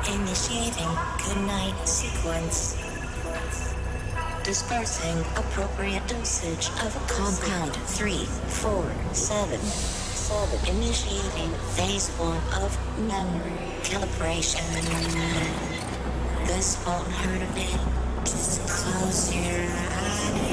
Initiating goodnight sequence. Dispersing appropriate dosage of compound 347. Initiating phase 1 of memory calibration. This won't hurt a bit. Just close your eyes.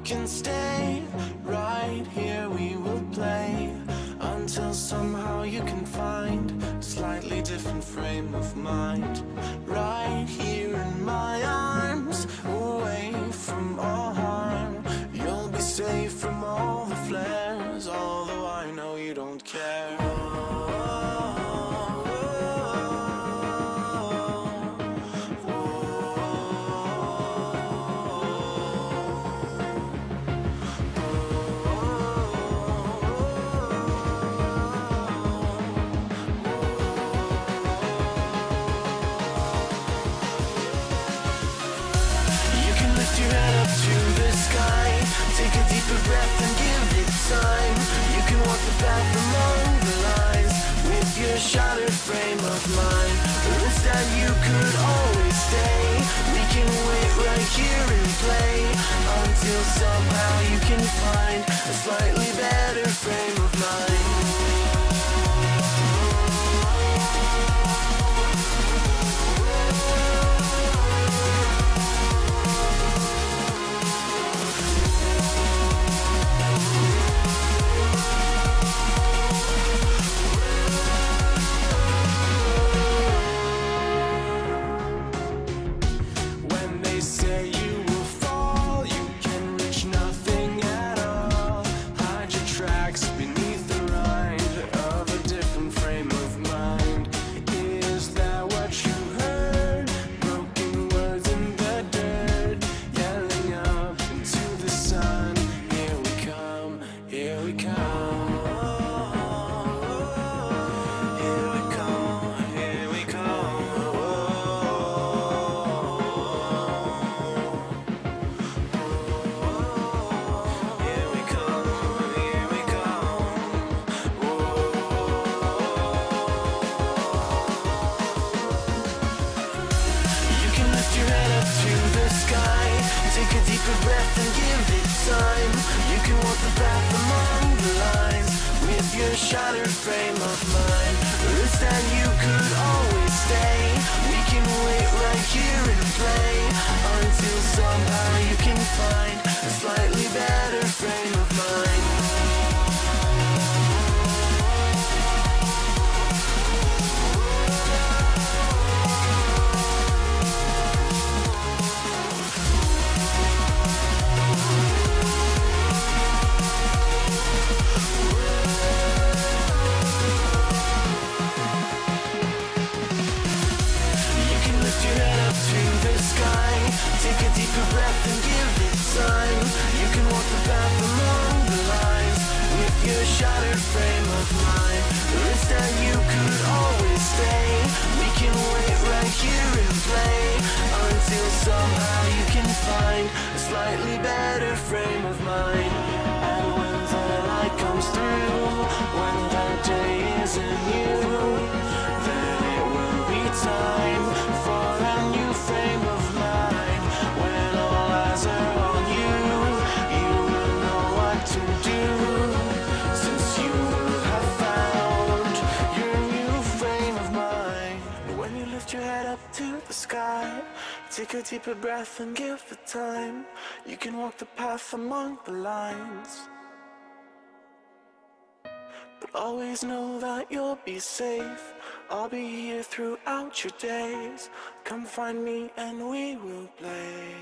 can stay right here, we will play until somehow you can find a slightly different frame of mind. Right here in my arms, away from all harm, you'll be safe from all the flares, although I know you don't care. Take a deeper breath and give it time. You can walk the path among the lines with your shattered frame of mind. Or instead you could always stay. We can wait right here and play until somehow you can find a slightly better frame of mind. Take a deeper breath and give it time. You can walk the path among the lines with your shattered frame of mind. Or instead you could always stay. We can wait right here and play until somehow you can find a slightly better frame of mind. Take a deeper breath and give it time. You can walk the path among the lines with your shattered frame of mind. Or instead you could always stay. We can wait right here and play until somehow you can find a slightly better frame of mind. And when the light comes through, when the day isn't new, then it will be time for a new frame of mind. When all eyes are on you, you will know what to do, since you will have found your new frame of mind. When you lift your head up to the sky, take a deeper breath and give it time. You can walk the path among the lines, but always know that you'll be safe. I'll be here throughout your days. Come find me and we will play.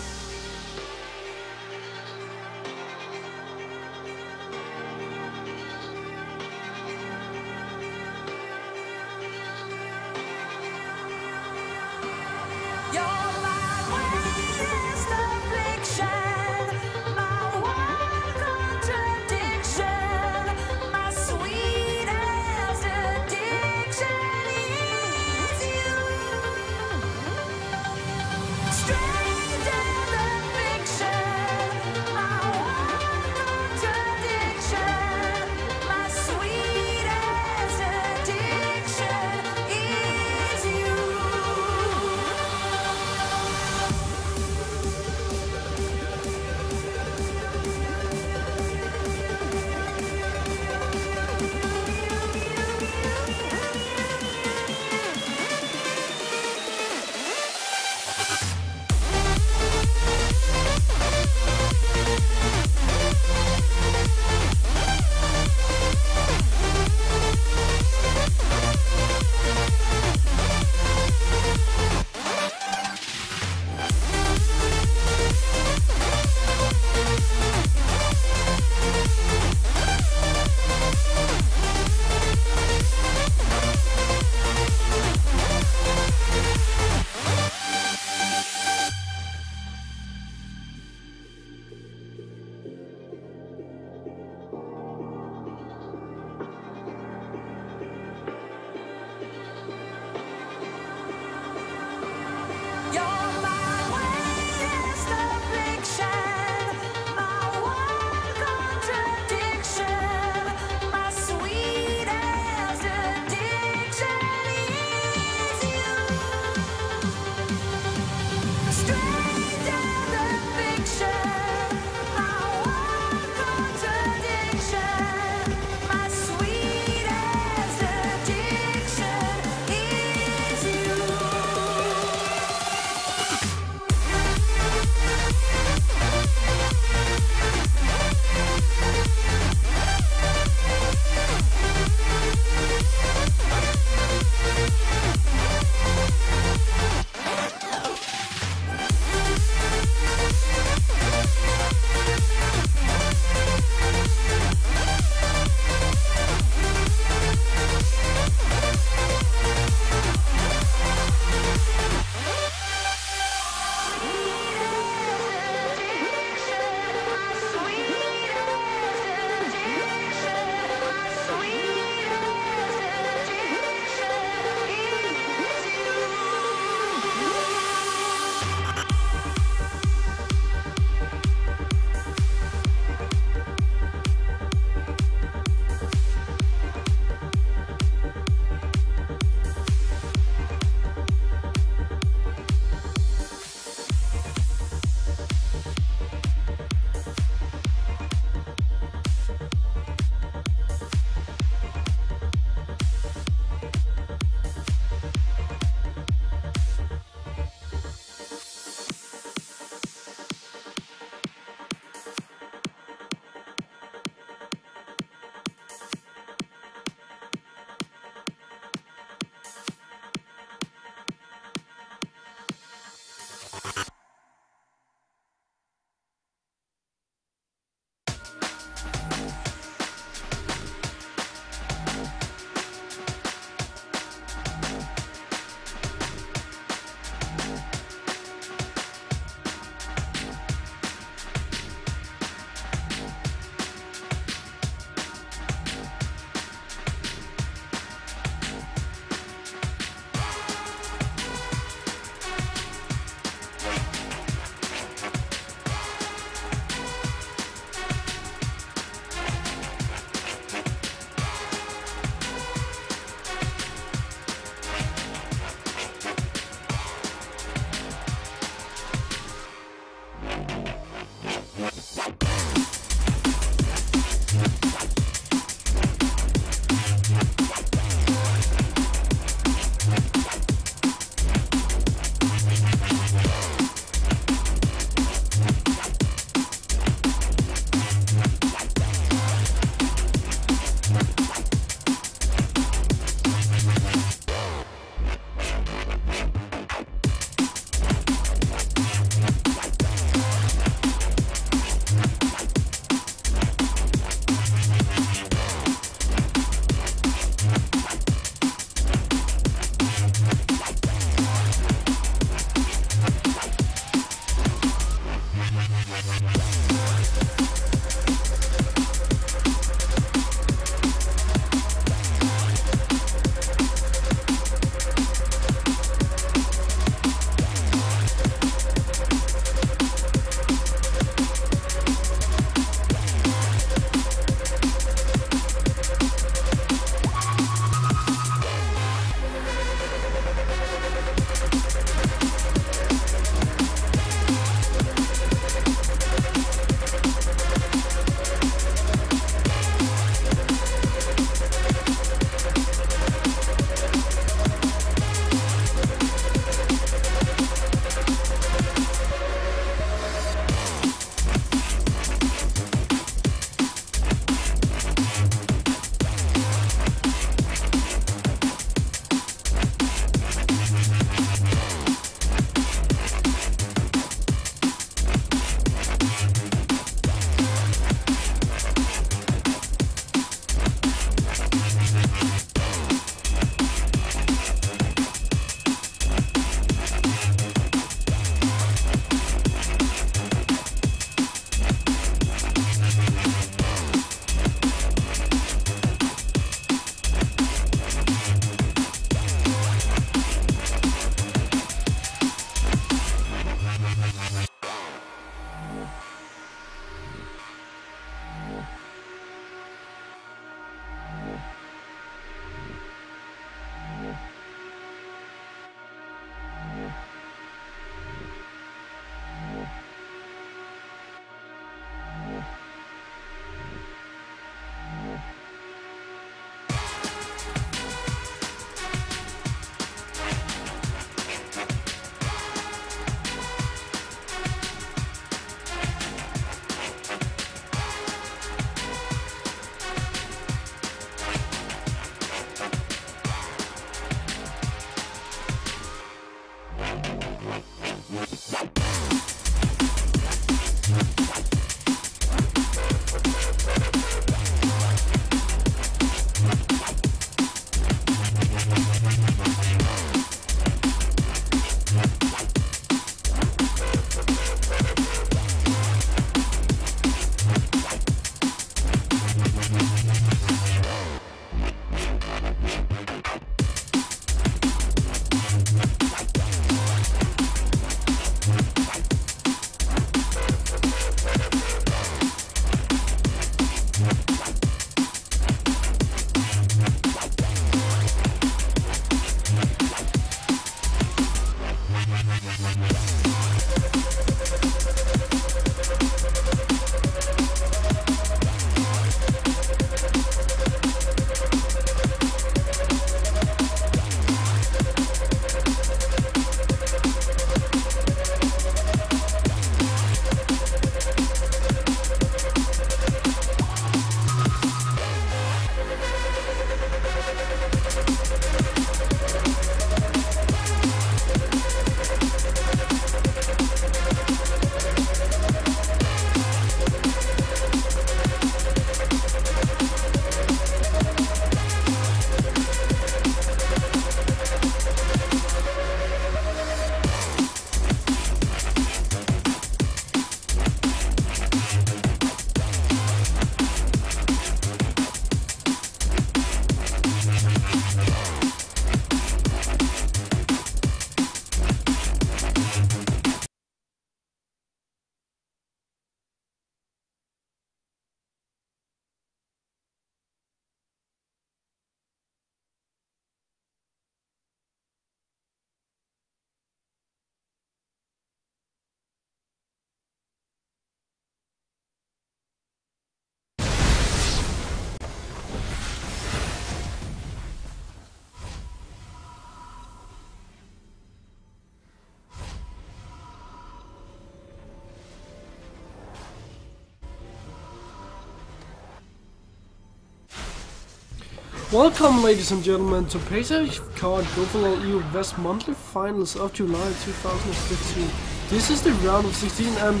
Welcome, ladies and gentlemen, to Paysafecard Go4LoL EU West monthly finals of July 2015. This is the round of 16 and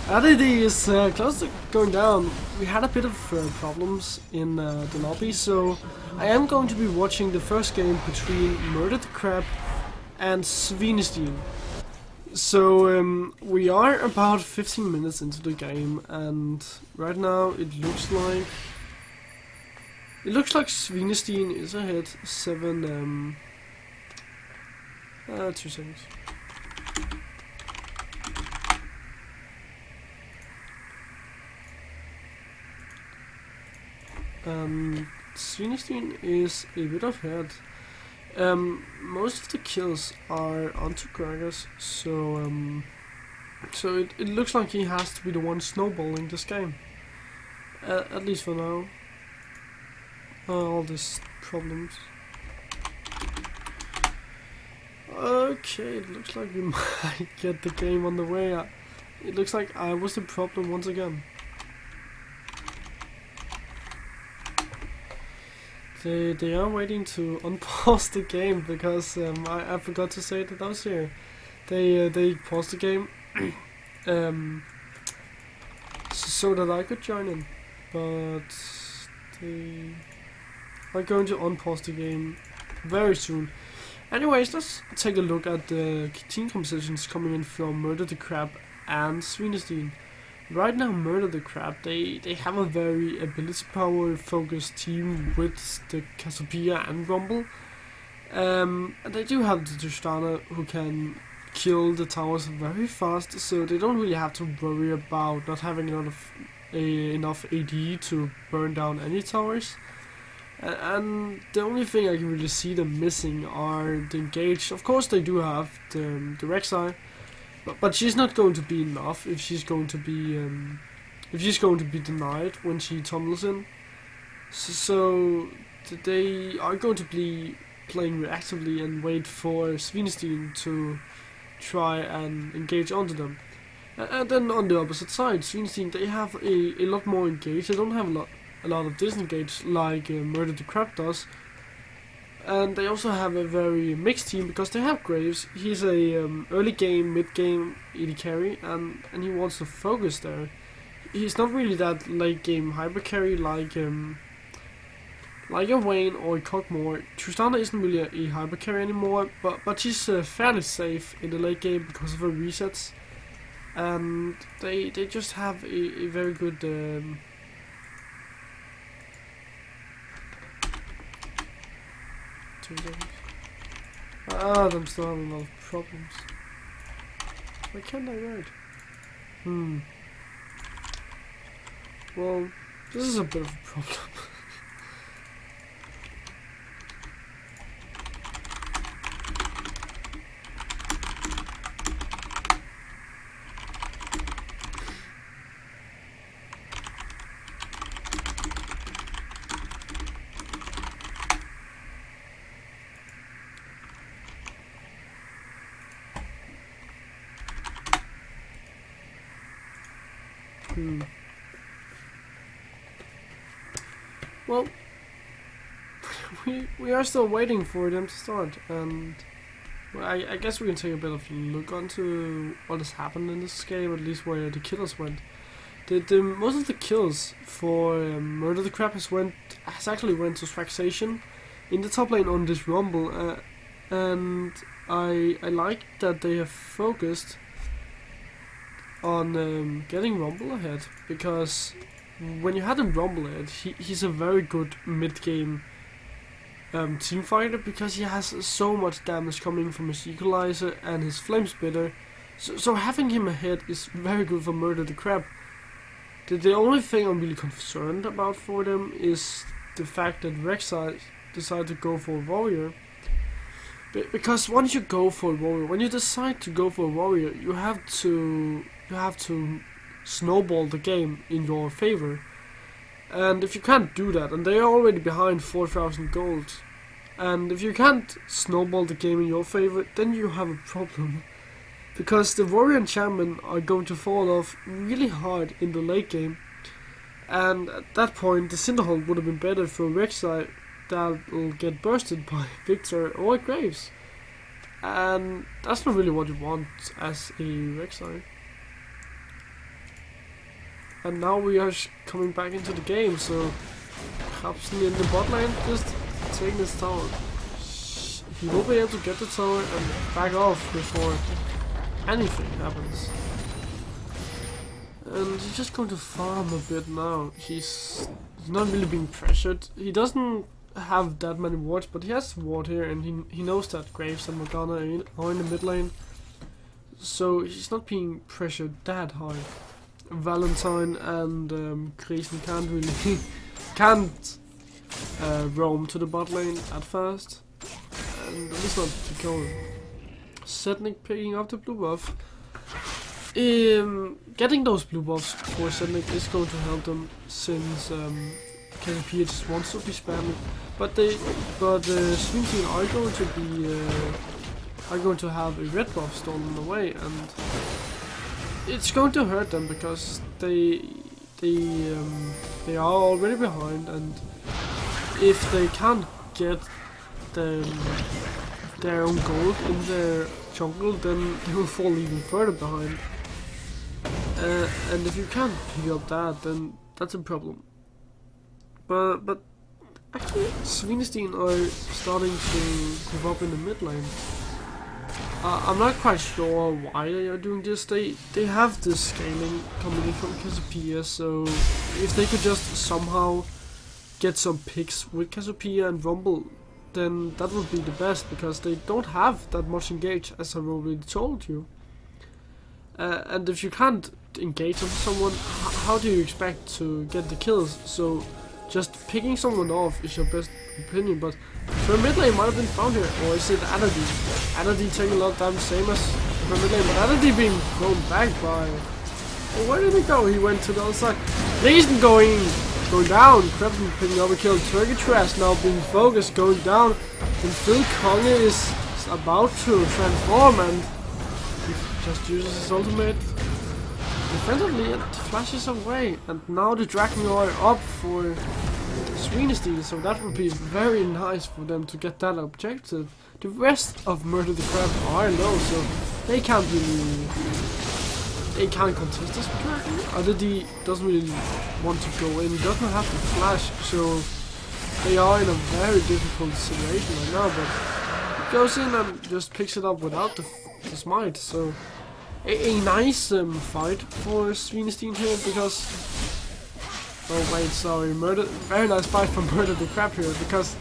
ADD is close to going down. We had a bit of problems in the lobby, so I am going to be watching the first game between Murder the Crab and Svinestein. So we are about 15 minutes into the game, and right now it looks like Svinestein is ahead 7 2 seconds. Svinestein is a bit ahead. Most of the kills are onto Gragas, so it looks like he has to be the one snowballing this game. At least for now. All these problems. Okay, it looks like we might get the game on the way. It looks like I was the problem once again. They are waiting to unpause the game because I forgot to say that I was here. They paused the game so that I could join in, but they are going to unpause the game very soon. Anyways, let's take a look at the team compositions coming in from Murder the Crab and Svinestein. Right now, Murder the Crab, they have a very ability power focused team with the Cassiopeia and Rumble. And they do have the Tristana who can kill the towers very fast, so they don't really have to worry about not having enough AD to burn down any towers. And the only thing I can really see them missing are the engage. Of course they do have the Rek'Sai, but she's not going to be enough if she's going to be denied when she tumbles in. So they are going to be playing reactively and wait for Svinestein to try and engage onto them. And then on the opposite side, Svinestein, they have a lot more engage. They don't have a lot of disengage like Murder the Crab does. And they also have a very mixed team because they have Graves. He's a early game, mid game AD carry, and he wants to focus there. He's not really that late game hyper carry like a Wayne or a Cockmore. Tristana isn't really a hyper carry anymore, but she's fairly safe in the late game because of her resets. And they just have a very good I'm still having a lot of problems. Why can't I write? Well, this is a bit of a problem. Well, we are still waiting for them to start, and well, I guess we can take a bit of a look onto what has happened in this game, at least where the killers went. Most of the kills for Murder the Crab has actually went to Swaxation in the top lane on this Rumble, and I like that they have focused on getting Rumble ahead, because when you had him Rumble ahead, he's a very good mid-game team fighter because he has so much damage coming from his equalizer and his flame spitter. So having him ahead is very good for Murder the Crab. The only thing I'm really concerned about for them is the fact that Rek'Sai decided to go for a warrior. Because once you go for a warrior, when you decide to go for a warrior, you have to snowball the game in your favor. And if you can't do that, and they are already behind 4,000 gold, and if you can't snowball the game in your favor, then you have a problem. Because the warrior and champion are going to fall off really hard in the late game. And at that point, the Cinderhold would have been better for Rek'Sai that will get bursted by Victor or Graves. And that's not really what you want as a Rek'Sai. And now we are coming back into the game, so Hobson in the bot lane just taking this tower. He will be able to get the tower and back off before anything happens. And he's just going to farm a bit now. He's not really being pressured. He doesn't have that many wards, but he has ward here, and he knows that Graves and Morgana are in the mid lane. So he's not being pressured that hard. Valentine and Krisen can't roam to the bot lane at first, and at least not to kill him. Setnik picking up the blue buff. Getting those blue buffs for Setnik is going to help them, since KP just wants to be spammed. But Swing Team are going to have a red buff stolen away, and it's going to hurt them because they are already behind, and if they can't get their own gold in their jungle, then they will fall even further behind. And if you can't pick up that, then that's a problem. But actually, Svinestein are starting to move up in the mid lane. I'm not quite sure why they are doing this. They have this scaling coming in from Cassiopeia, so if they could just somehow get some picks with Cassiopeia and Rumble, then that would be the best, because they don't have that much engage, as I've already told you. And if you can't engage with someone, how do you expect to get the kills? So just picking someone off is your best opinion, but for mid lane might have been found here, or is it Anadi? Anadi taking a lot of damage, same as for mid lane, but Anadi being thrown back by... Oh, where did he go? He went to the other side. Reason going down, Krebsen picking up a kill, Turkey Trash now being focused, going down, and Phil Konge is about to transform, and he just uses his ultimate defensively and flashes away, and now the Dragon Roar up for Svinestein, so that would be very nice for them to get that objective. The rest of Murder the Crab are low, so they can't contest this Dragon. Adadi doesn't really want to go in, doesn't have the flash, so they are in a very difficult situation right now, but he goes in and just picks it up without the smite, so a nice fight for Svinestein here, because... Oh wait, sorry, very nice fight for Murder the Crab here, because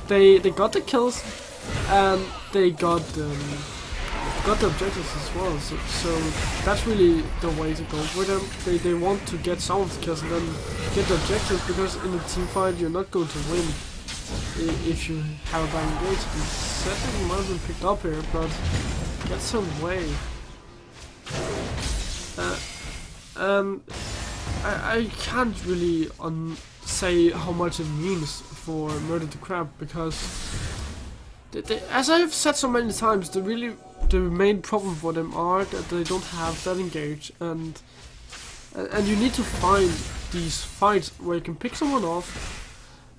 they got the kills, and they got the objectives as well, so that's really the way to go for them. They want to get some of the kills and then get the objectives, because in a team fight you're not going to win if you have a bad engagement. Setting might have been picked up here, but get some way. I can't really say how much it means for Murder the Crab, because as I've said so many times, the main problem for them are that they don't have that engage, and you need to find these fights where you can pick someone off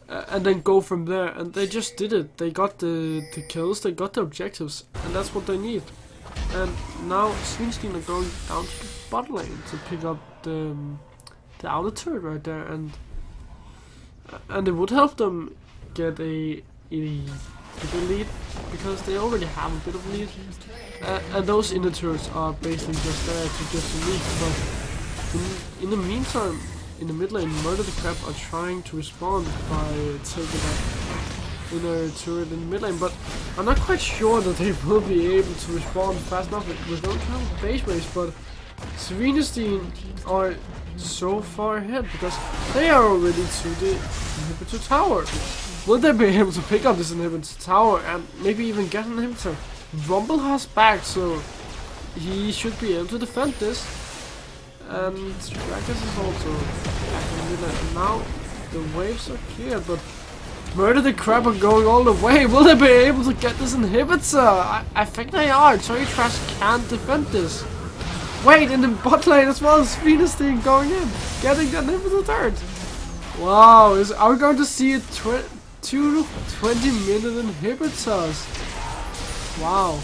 and then go from there, and they just did it. They got the kills, they got the objectives, and that's what they need. And now Svinestein are going down to the bot lane to pick up the outer turret right there, and it would help them get a lead, because they already have a bit of lead, and those inner turrets are basically just there to get the lead. But in the meantime, in the mid lane, Murder the Crab are trying to respond by taking up inner turret in mid lane, but I'm not quite sure that they will be able to respond fast enough with no kind of base race, but Svenestein are so far ahead because they are already to the inhibitor tower. Will they be able to pick up this inhibitor tower and maybe even get an inhibitor? Rumble has back, so he should be able to defend this. And Drakus is also back in the middle. And now the waves are cleared, but Murder the Crab are going all the way. Will they be able to get this inhibitor? I think they are. Cherry Trash can't defend this. Wait, in the bot lane as well, Svenestein going in, getting the inhibitor third. Wow, are we going to see 2 20-minute inhibitors? Wow.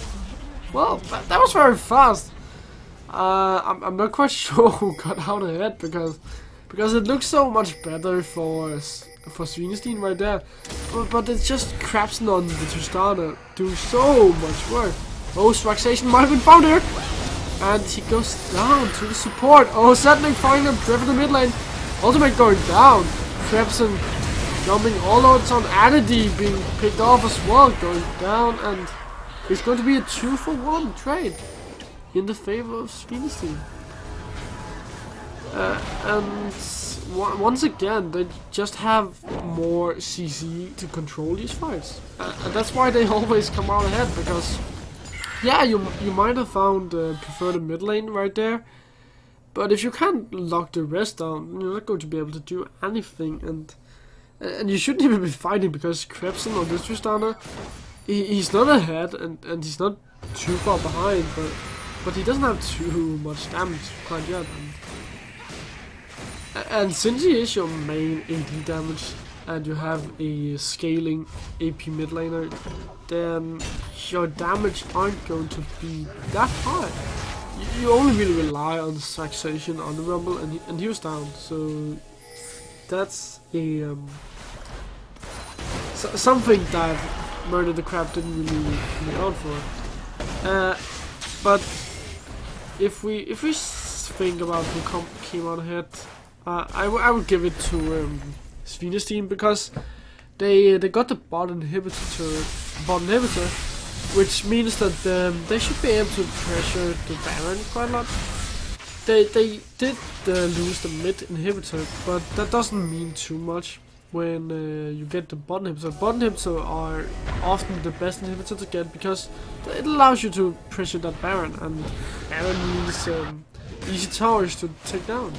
Well, that was very fast. I'm not quite sure who got out ahead because it looks so much better for Svenestein right there. But it's just Crabson on the Tristana do so much work. Oh, Straxation might have been found here. And he goes down to the support. Oh, Sadling finding him, Trevor the mid lane. Ultimate going down. Crabson jumping all out on Adity being picked off as well, going down, and it's going to be a 2-for-1 trade in the favor of Svenestein. And once again, they just have more CC to control these fights, and that's why they always come out ahead. Because, yeah, you might have found prefer the mid lane right there, but if you can't lock the rest down, you're not going to be able to do anything. And you shouldn't even be fighting because Krebsen on this Tristana, he's not ahead and he's not too far behind, but he doesn't have too much damage quite yet. And since he is your main AD damage and you have a scaling AP mid laner, then your damage aren't going to be that high. You only really rely on Saxation on the Rumble, and he was down, so that's a something that Murder the Crab didn't really account for. But if we think about who came out ahead, I would give it to Svenestein, because they got the bot inhibitor, which means that they should be able to pressure the Baron quite a lot. They did lose the mid inhibitor, but that doesn't mean too much when you get the bot inhibitor. Bot inhibitor are often the best inhibitor to get because it allows you to pressure that Baron, and Baron means easy towers to take down.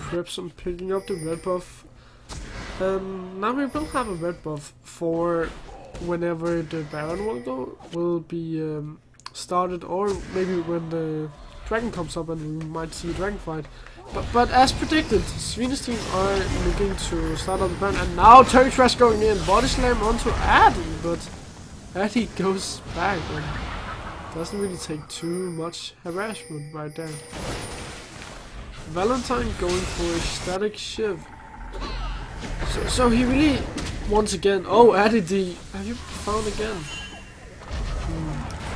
Crimson picking up the red buff. Now we will have a red buff for whenever the Baron will be started, or maybe when the dragon comes up and we might see a dragon fight. But as predicted, Svenestein are looking to start on the Baron, and now Terry Trash going in, body slam onto Addy, but Addy goes back and doesn't really take too much harassment right there. Valentine going for a static shiv. So he really, once again, oh, Addy D, have you found again?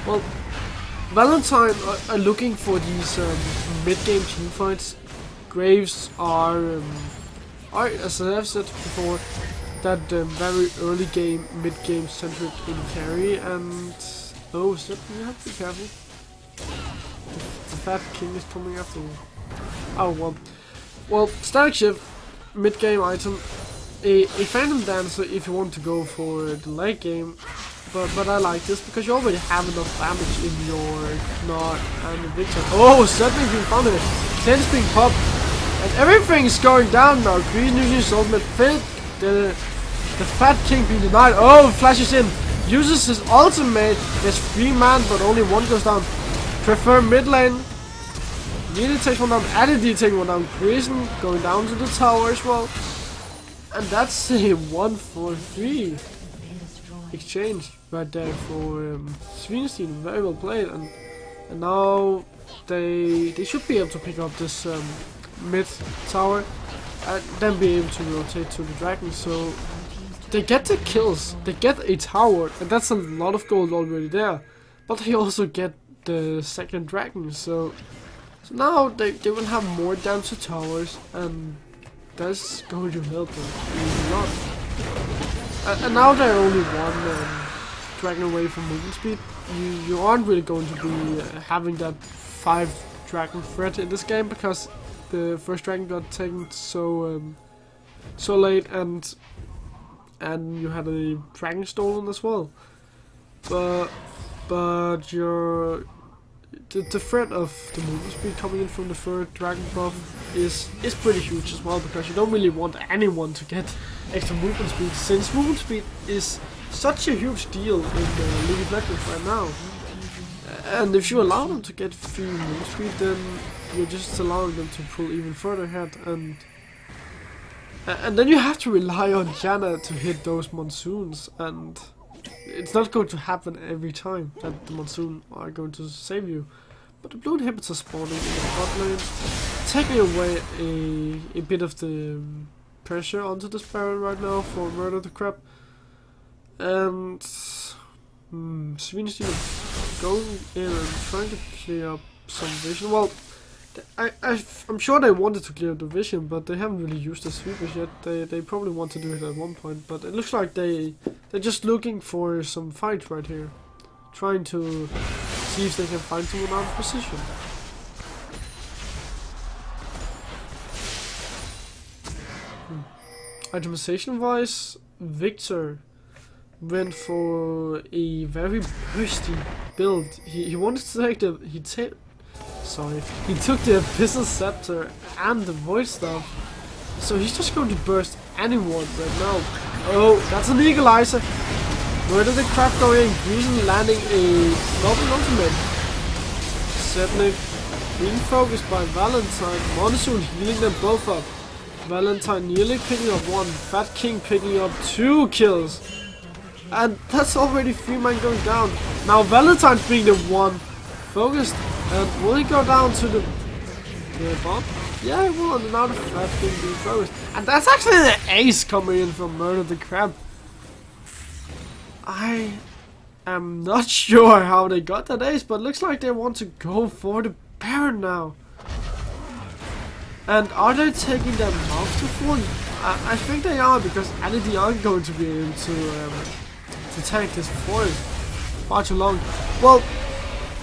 Well, Valentine are looking for these mid-game teamfights. Graves are, as I have said before, that very early game, mid-game centric in carry, and oh, so you have to be careful. The Fat King is coming after you. Oh well, static shift, mid-game item, a Phantom Dancer if you want to go for the late game. But I like this because you already have enough damage in your Gnarl and the Victor. Oh, something's being found here. Cleanse being popped. And everything's going down now. Green uses ultimate fit. The Fat King being denied. Oh, flashes in. Uses his ultimate. There's 3 man, but only 1 goes down. Prefer mid lane. Nearly takes 1 down. Adity taking 1 down. Grayson going down to the tower as well. And that's a 1-for-3 exchange right there for Svenestein. Very well played, and now they should be able to pick up this mid tower and then be able to rotate to the dragon. So they get the kills, they get a tower, and that's a lot of gold already there. But they also get the second dragon, so now they will have more damage to towers, and that's going to help them a lot. And now they're only one dragon away from movement speed. You aren't really going to be having that 5 dragon threat in this game, because the first dragon got taken so late, and you had a dragon stolen as well. But the threat of the movement speed coming in from the third dragon buff is pretty huge as well, because you don't really want anyone to get extra movement speed, since movement speed is such a huge deal in League of Legends right now. And if you allow them to get free movement speed, then you're just allowing them to pull even further ahead, and then you have to rely on Janna to hit those monsoons, and it's not going to happen every time that the monsoon are going to save you. But the blue inhibitors spawning in the bot lane, taking away a bit of the pressure onto this Baron right now for Murder the Crab. And Svenstein is going in and trying to clear up some vision. Well, I'm sure they wanted to clear up the vision, but they haven't really used the sweepers yet. They probably want to do it at one point, but it looks like they're just looking for some fight right here, trying to see if they can find someone out of position. Itemization wise, Victor went for a very bursty build. He wanted to take the he took the Abyssal Scepter and the Void Staff, so he's just going to burst anyone right now. Oh, that's an Equalizer. Where did the Crab go in? Greason landing a double ultimate. Setnik being focused by Valentine. Monsoon healing them both up. Valentine nearly picking up 1. Fat King picking up 2 kills. And that's already 3 men going down. Now Valentine's being the one focused. And will he go down to the bomb? Yeah, he will. And now the Fat King being focused. And that's actually the ace coming in from Murder the Crab. I am not sure how they got that ace, but looks like they want to go for the Baron now. And are they taking them off to full? I think they are, because they aren't going to be able to tank this for far too long. Well,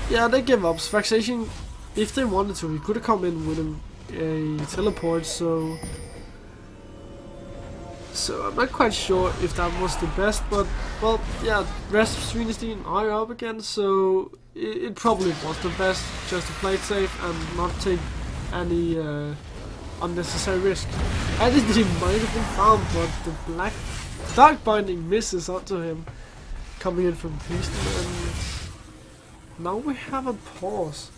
yeah, they give up. Vexation, if they wanted to, he could have come in with a teleport, so I'm not quite sure if that was the best, but, well, yeah, rest of Svenstein are up again, so it probably was the best, just to play it safe and not take any unnecessary risk. Energy might have been found, but the Dark Binding misses onto him, coming in from Beaston, and now we have a pause.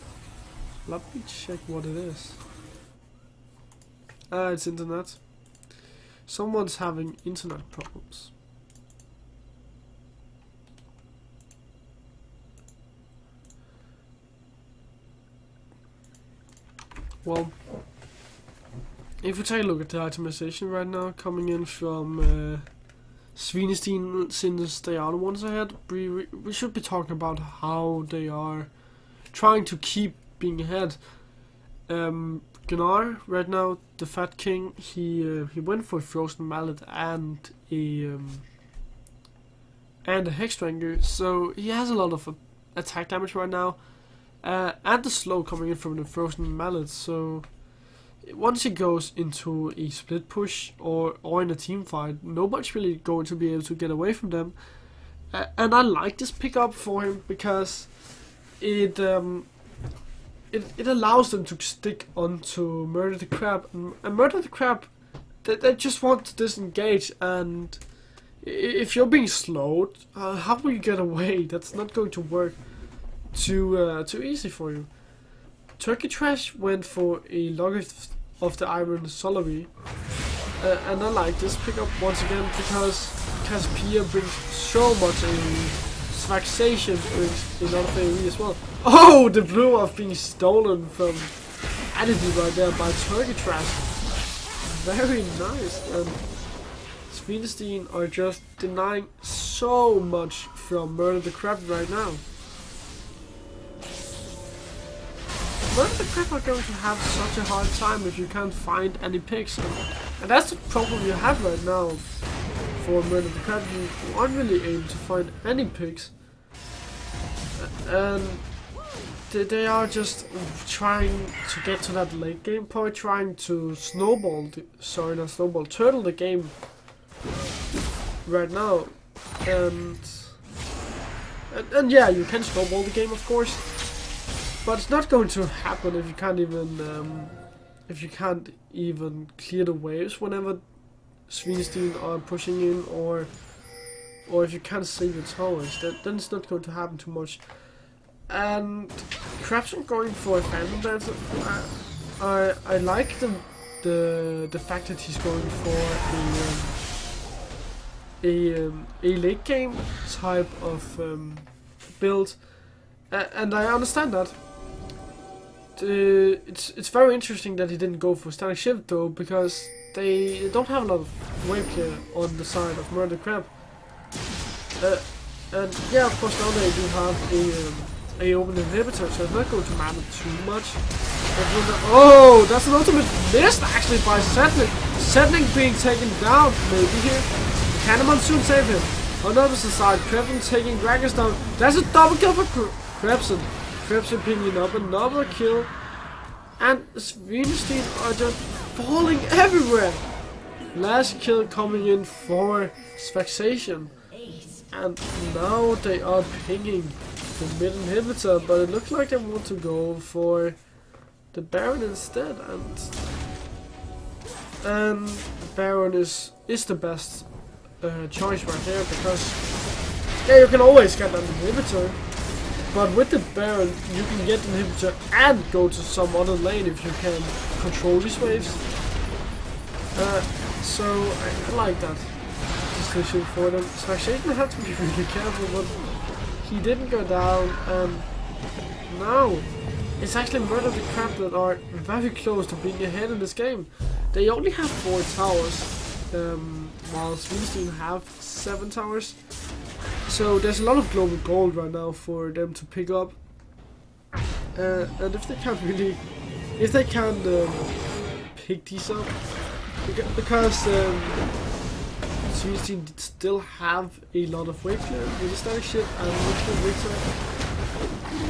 Let me check what it is. It's internet. Someone's having internet problems. Well, if we take a look at the itemization right now, coming in from Svenstein, since they are the ones ahead, we should be talking about how they are trying to keep being ahead. Gunnar right now, the Fat King, he went for a Frozen Mallet and a Hexdranger, so he has a lot of attack damage right now, and the slow coming in from the Frozen Mallet. So once he goes into a split push or in a team fight, nobody's really going to be able to get away from them. And I like this pickup for him, because it allows them to stick onto Murder the Crab, and Murder the Crab, they just want to disengage, and if you're being slowed, how will you get away? That's not going to work too easy for you. Turkey Trash went for a Log of the Iron Solary, and I like this pickup once again, because Cassiopeia brings so much Vexation in other AoE as well. Oh, the blue of being stolen from Adity right there by Turkey Trash. Very nice. And Svenstein are just denying so much from Murder the Crab right now. Murder the Crab are going to have such a hard time if you can't find any picks, and that's the problem you have right now. for Murder the Crab, you aren't really able to find any pigs. And they are just trying to get to that late game point, trying to turtle the game right now. And yeah, you can snowball the game, of course, but it's not going to happen if you can't even clear the waves whenever Svenstein are pushing in, or if you can't save your towers. Then it's not going to happen too much. And Crabson going for a Phantom Dancer, I like the fact that he's going for a late game type of build, and I understand that. It's very interesting that he didn't go for Static Shift though, because they don't have a lot of wave clear on the side of Murder Crab. And yeah, of course now they do have a open inhibitor, so it's not going to matter too much. Oh, that's an ultimate missed actually by Setnik. Setnik being taken down, maybe here. Can a Monsoon save him? On the opposite side, Crabson taking Dragons down. That's a double kill for Crabson. Crabson picking up another kill. And Svenstein are just falling everywhere. Last kill coming in for Sfaxation. And now they are pinging the mid inhibitor, but it looks like they want to go for the Baron instead, and Baron is the best choice right here, because yeah, you can always get an inhibitor, but with the Baron you can get an inhibitor and go to some other lane if you can control these waves. So I like that decision for them. So actually you have to be really careful, but he didn't go down, and now it's actually Murder the Crab that are very close to being ahead in this game. They only have 4 towers, while Svenstein have 7 towers. So there's a lot of global gold right now for them to pick up. And if they can't pick these up, because Svenstein still have a lot of wave clear with the Static Shift and with Victor.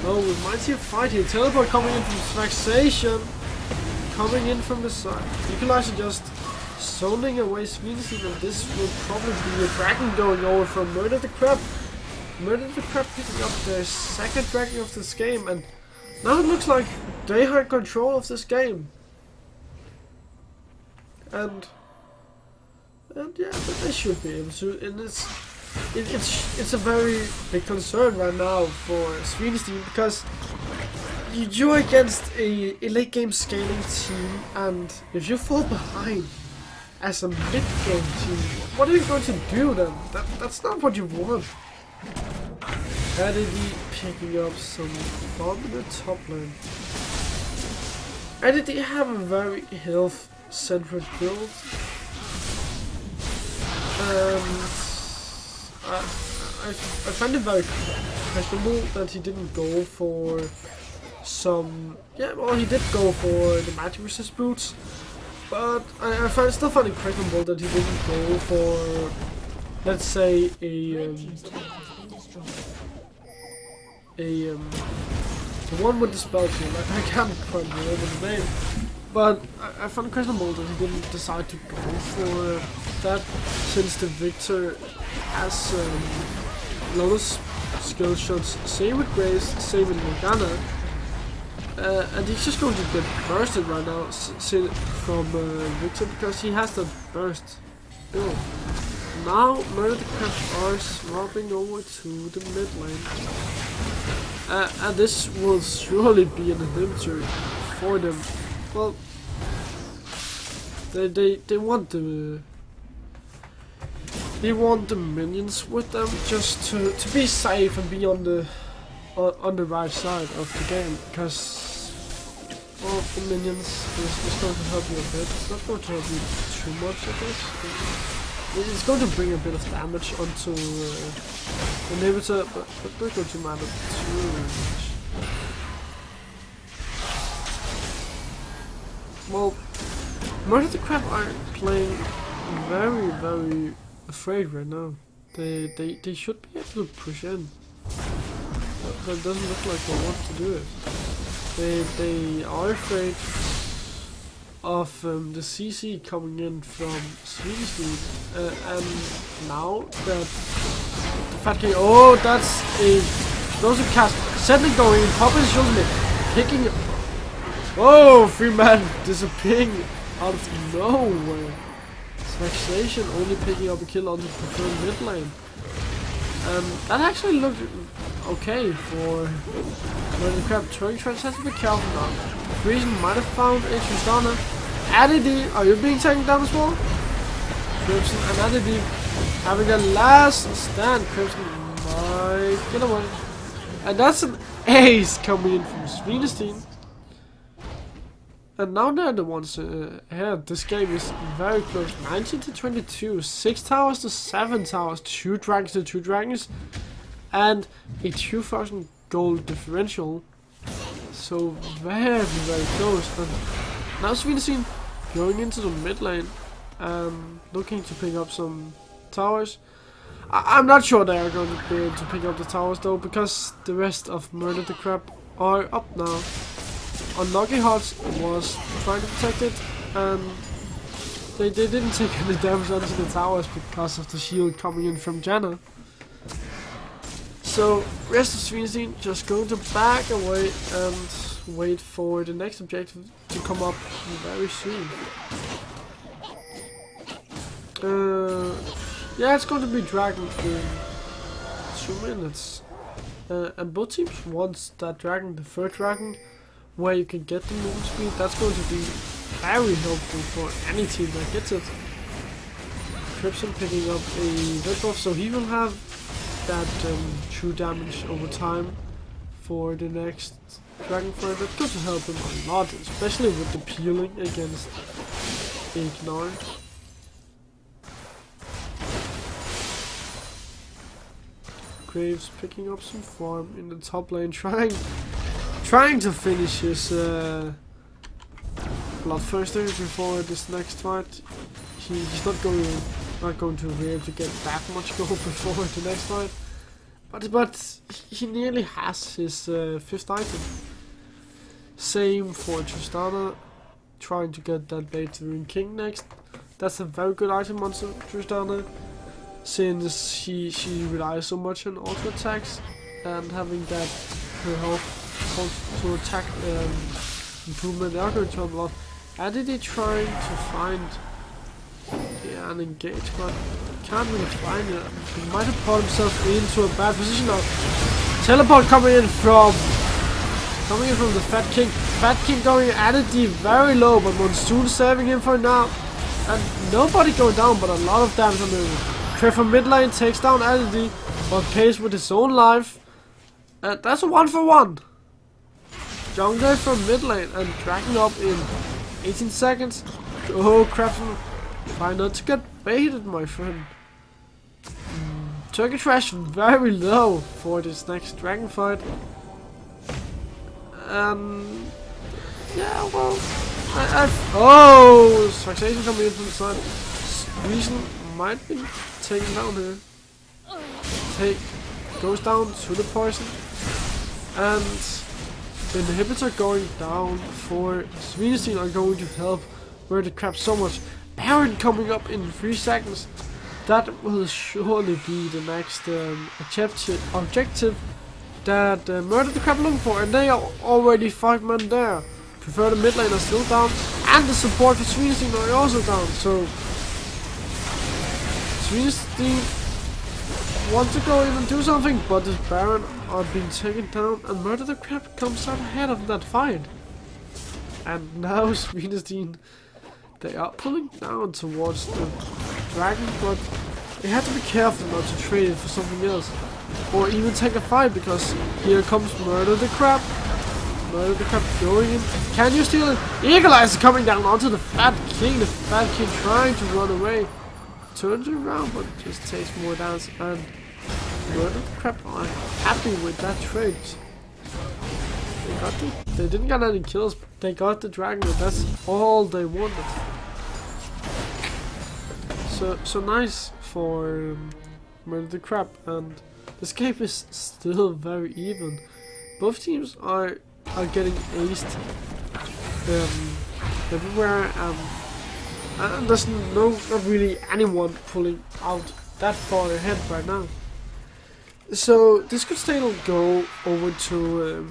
Oh, we might see a fight here. Teleport coming in from Sfaxation, coming in from the side. Equalizer just zoning away Svenstein, and this will probably be a dragon going over from Murder the Crab. Murder the Crab picking up their 2nd dragon of this game, and now it looks like they have control of this game. And yeah, but they should be able to, and it's a very big concern right now for Svenstein, because you're against a late game scaling team, and if you fall behind as a mid game team, what are you going to do then? That's not what you want. Edity picking up some from the top lane. Edity have a very health centered build. I find it very questionable that he didn't go for some. Yeah, well, he did go for the magic resist boots, but I still find it questionable that he didn't go for, let's say, the one with the spell kill. I can't quite remember the name. But I find it questionable that he didn't decide to go for that, since the Victor has a lot of skill shots, same with Grace, same with Morgana, and he's just going to get bursted right now from Victor, because he has the burst build. Now Murder the Crab are swapping over to the mid lane, and this will surely be an inhibitor for them. Well, they want the minions with them, just to be safe and be on the right side of the game, because well, the minions is going to help you a bit. It's not going to help you too much, I guess. It's going to bring a bit of damage onto the inhibitor, but not going to matter too much. Well, Murder the Crab are playing very afraid right now. They should be able to push in. But it doesn't look like they want to do it. They are afraid of the CC coming in from Sweden, and now that the Fat King, oh, that's a explosive cast, suddenly going in, popping his shoulder, picking, oh, free man disappearing out of nowhere. Vexation only picking up a kill on the preferred mid lane. That actually looked okay for the crab. Turning Trends has to be careful now. Reason might have found a Tristana. Addy, are you being taken down as well? Crimson and Addy having a last stand. Crimson might get away. And that's an ace coming in from Sweden. And now they're the ones ahead. This game is very close. 19 to 22. 6 towers to 7 towers. 2 dragons to 2 dragons. And a 2,000 gold differential. So very, very close. And now Sweden going into the mid lane. Looking to pick up some towers. I'm not sure they are going to be able to pick up the towers though. Because the rest of Murder the Crab are up now. Unlucky Hearts was trying to protect it, and they didn't take any damage onto the towers because of the shield coming in from Janna. So rest of Sweden just going to back away and wait for the next objective to come up very soon. Yeah, it's going to be Dragon in 2 minutes, and both teams want that dragon, the third dragon, where you can get the movement speed. That's going to be very helpful for any team that gets it. Crimson picking up a red buff, so he will have that true damage over time for the next dragon fight. That's going to help him a lot, especially with the peeling against Ignore. Graves picking up some farm in the top lane, trying to finish his Bloodthirster before this next fight. He's not going to be able to get that much gold before the next fight, but he nearly has his 5th item. Same for Tristana, trying to get that Bait Rune King next. That's a very good item on Tristana, since she relies so much on auto attacks, and having that her health to attack improvement, they are going to have a lot. Addy trying to find an engage, but can't really find it. He might have put himself into a bad position now. Teleport coming in from the Fat King. Fat King going at it very low, but Monsoon saving him for now. And nobody going down, but a lot of damage on the Trev from mid lane takes down Addy, but pays with his own life. And that's a 1-for-1. Jungle from mid lane and dragging up in 18 seconds. Oh, Crafton, try not to get baited, my friend. Turkey Trash very low for this next dragon fight. Yeah, well, oh, Vexation coming in from the side. Reason might be taken down here. Goes down to the poison, and the inhibitor going down for Sweden are going to help Murder Crab so much. Baron coming up in 3 seconds. That will surely be the next objective that Murder the Crab looking for, and they are already 5 men there. Prefer the mid lane are still down, and the support for Sweden are also down. So Sweden want to go in and do something, but the Baron are being taken down, and Murder the Crab comes out ahead of that fight. And now Sweden, they are pulling down towards the dragon, but they have to be careful not to trade it for something else, or even take a fight, because here comes Murder the Crab. Murder the Crab going in. Can you steal it? Eagle Eyes is coming down onto the Fat King. The Fat King trying to run away. Turns around, but just takes more damage, and Murder the Crab are happy with that trade. They didn't get any kills, but they got the dragon, and that's all they wanted. So nice for Murder the Crab, and this game is still very even. Both teams are getting aced everywhere, and there's not really anyone pulling out that far ahead right now. So this could still go over to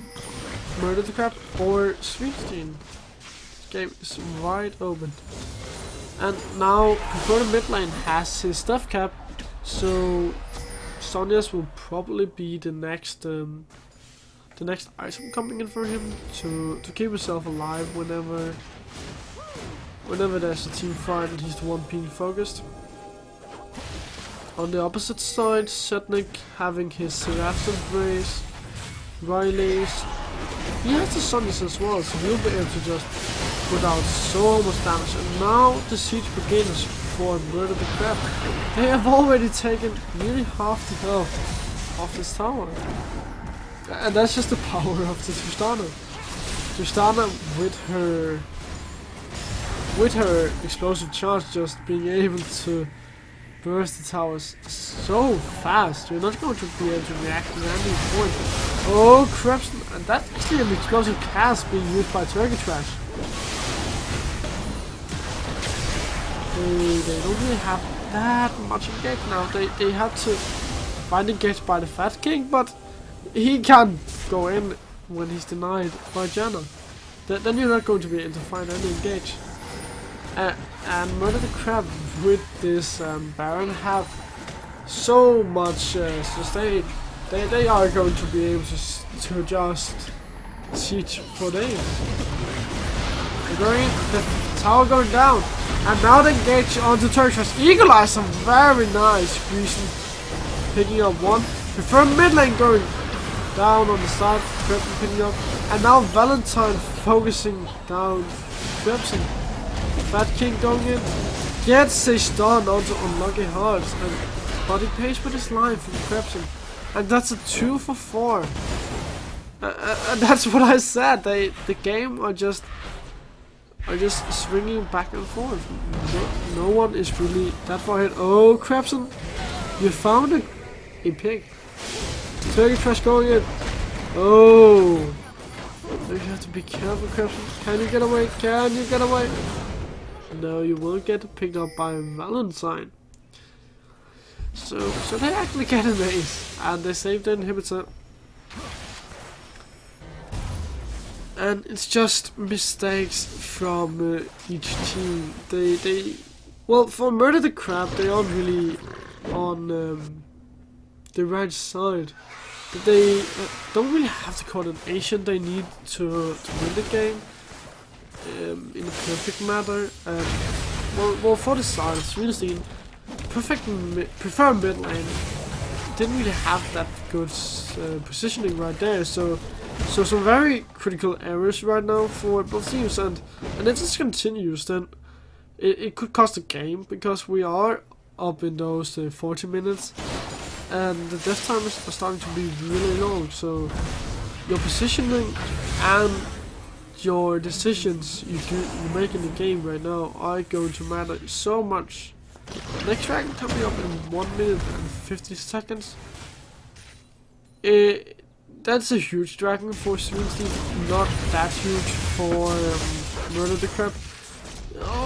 Murder the Crab or Sweetstein. This game is wide open. And now Preferred mid lane has his stuff cap, so Sonya's will probably be the next item coming in for him to keep himself alive whenever there's a team fight and he's the one being focused. On the opposite side, Setnik having his Seraph's Embrace, Riley's. He has the Sonyas as well, so he'll be able to just put out so much damage. And now the siege begins for Murder the Crab. They have already taken nearly half the health of this tower. And that's just the power of the Tristana. Tristana with her explosive charge just being able to burst the towers so fast. You're not going to be able to react at any point. Oh, Krebs, and that's actually an explosive cast being used by Turkey Trash. They don't really have that much engage now. They have to find engage by the Fat King, but he can't go in when he's denied by Janna. Then you're not going to be able to find any engage. And Murder the Crab with this Baron have so much sustain. They are going to be able to just siege for days. The tower going down, and now they engage onto Turkish. Eagle-Eyes, very nice. Reason picking up one. Preferred mid lane going down on the side. Picking up, and now Valentine focusing down Krebsing. Fat King going in, gets a stun onto Unlucky Hearts, but he pays with his line from Krebsing, and that's a 2 for 4. And that's what I said. The game are just swinging back and forth. No one is really that far ahead. Oh, Krebsing, you found a pig. Turkey Trash going in. Oh, you have to be careful, Krebsing. Can you get away? Can you get away? No, you will get picked up by Valentine. So they actually get an ace, and they save the inhibitor. And it's just mistakes from each team. Well, for Murder the Crab, they aren't really on the right side. But they don't really have the coordination they need to win the game. In a perfect manner. Well, for the side, Sweetstein, Preferred mid lane didn't really have that good positioning right there. So some very critical errors right now for both teams, and if this continues, then it could cost the game, because we are up in those 40 minutes, and the death time is starting to be really long. So your positioning and your decisions you make in the game right now are going to matter so much. Next dragon coming up in 1 minute and 50 seconds. That's a huge dragon for Sweetstein, not that huge for Murder the Crab.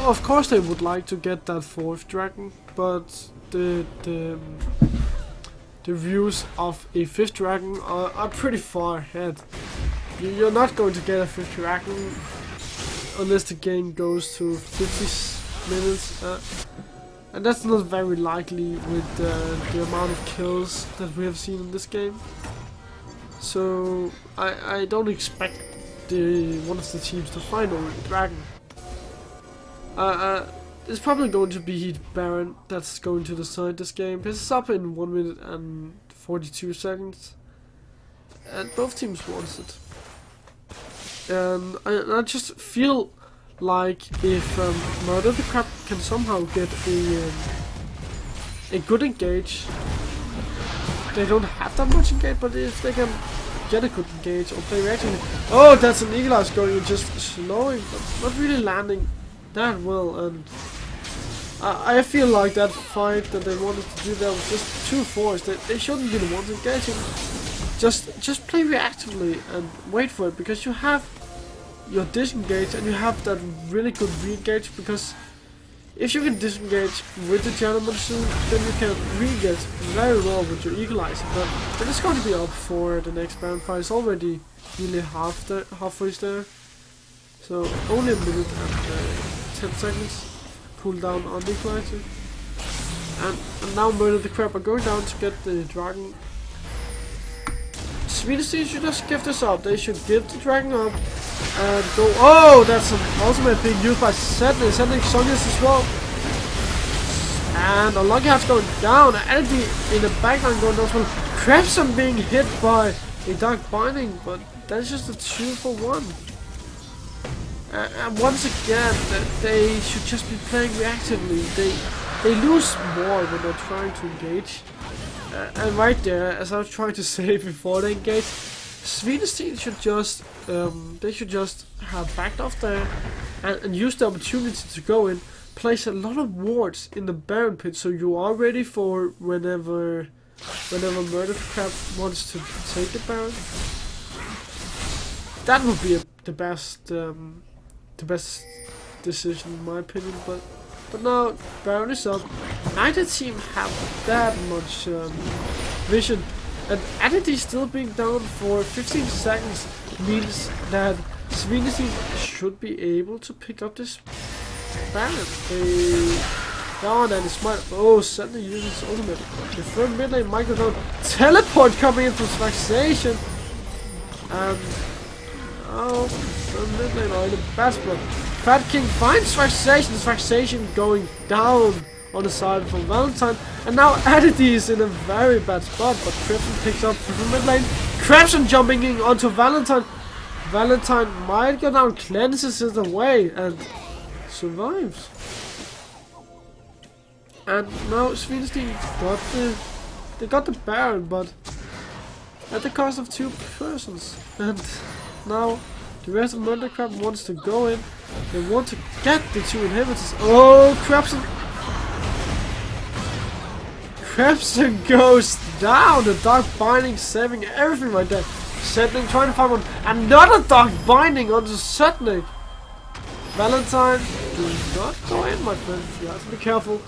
Of course they would like to get that 4th dragon, but the views of a 5th dragon are pretty far ahead. You're not going to get a 5th dragon unless the game goes to 50 minutes, and that's not very likely with the amount of kills that we have seen in this game. So I don't expect one of the teams to find a dragon. It's probably going to be Baron that's going to decide this game. This is up in 1 minute and 42 seconds, and both teams wants it. And I just feel like if Murder the Crab can somehow get a good engage, they don't have that much engage, but if they can get a good engage or play reacting, oh, that's an Eagle-Eyes going and just slowing, but not really landing that well, and I feel like that fight that they wanted to do there was just too forced. They shouldn't be the ones engaging. Just play reactively and wait for it, because you have your disengage and you have that really good re-engage, because if you can disengage with the gentleman suit, then you can re-engage very well with your equalizer. But it's going to be up for the next Baron fight. It's already nearly halfway there. So only a minute and 10 seconds cooldown on the equalizer. And now Murder the Crab are going down to get the dragon. Swedish should just give this up. They should give the dragon up and go. Oh, that's an ultimate being used by Setnik. Setnik Sonya's as well. And Unlucky Hat's going down. Energy in the backline going down as well. Crabson being hit by a Dark Binding, but that's just a 2-for-1. And once again, they should just be playing reactively. They lose more when they're trying to engage. And right there, as I was trying to say before they engage, Swedish team should just have backed off there and use the opportunity to go in, place a lot of wards in the Baron pit, so you are ready for whenever Murder Crab wants to take the Baron. That would be the best decision in my opinion, but now Baron is up. Neither team have that much vision, and Entity still being down for 15 seconds means that Swedish team should be able to pick up this Baron. Down and it's might. Oh, suddenly using his ultimate. The third mid lane might go down. Teleport coming in from Svaxation, and oh, third mid lane are in the best spot. Fat King finds Svaxation. Svaxation going down on the side from Valentine, and now Adity is in a very bad spot, but Crimson picks up from mid lane. Crimson jumping in onto Valentine. Valentine might go down, cleanses it away, and survives. And now Swedish team got the Baron, but at the cost of 2 persons. And now the rest of Murder Crab wants to go in. They want to get the 2 inhibitors. Oh, Crabson goes down. The Dark Binding saving everything right there. Setnik trying to find one. Another Dark Binding onto Setnik. Valentine, do not go in, my friend. You have to be careful.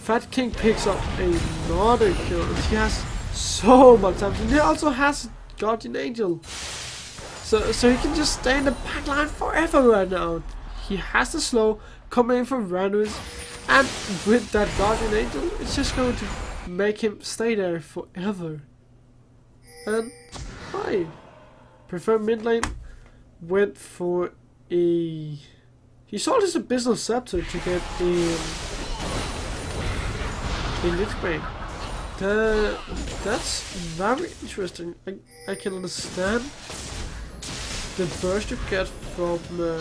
Fat King picks up another kill, and he has so much time. And he also has Guardian Angel. So he can just stay in the backline forever right now. He has the slow coming in from randoms, and with that Guardian Angel, it's just going to make him stay there forever. And hi. Preferred mid lane went for a. He sold his Abyssal Scepter to get a Lich Bane. That's very interesting. I can understand the burst you get from the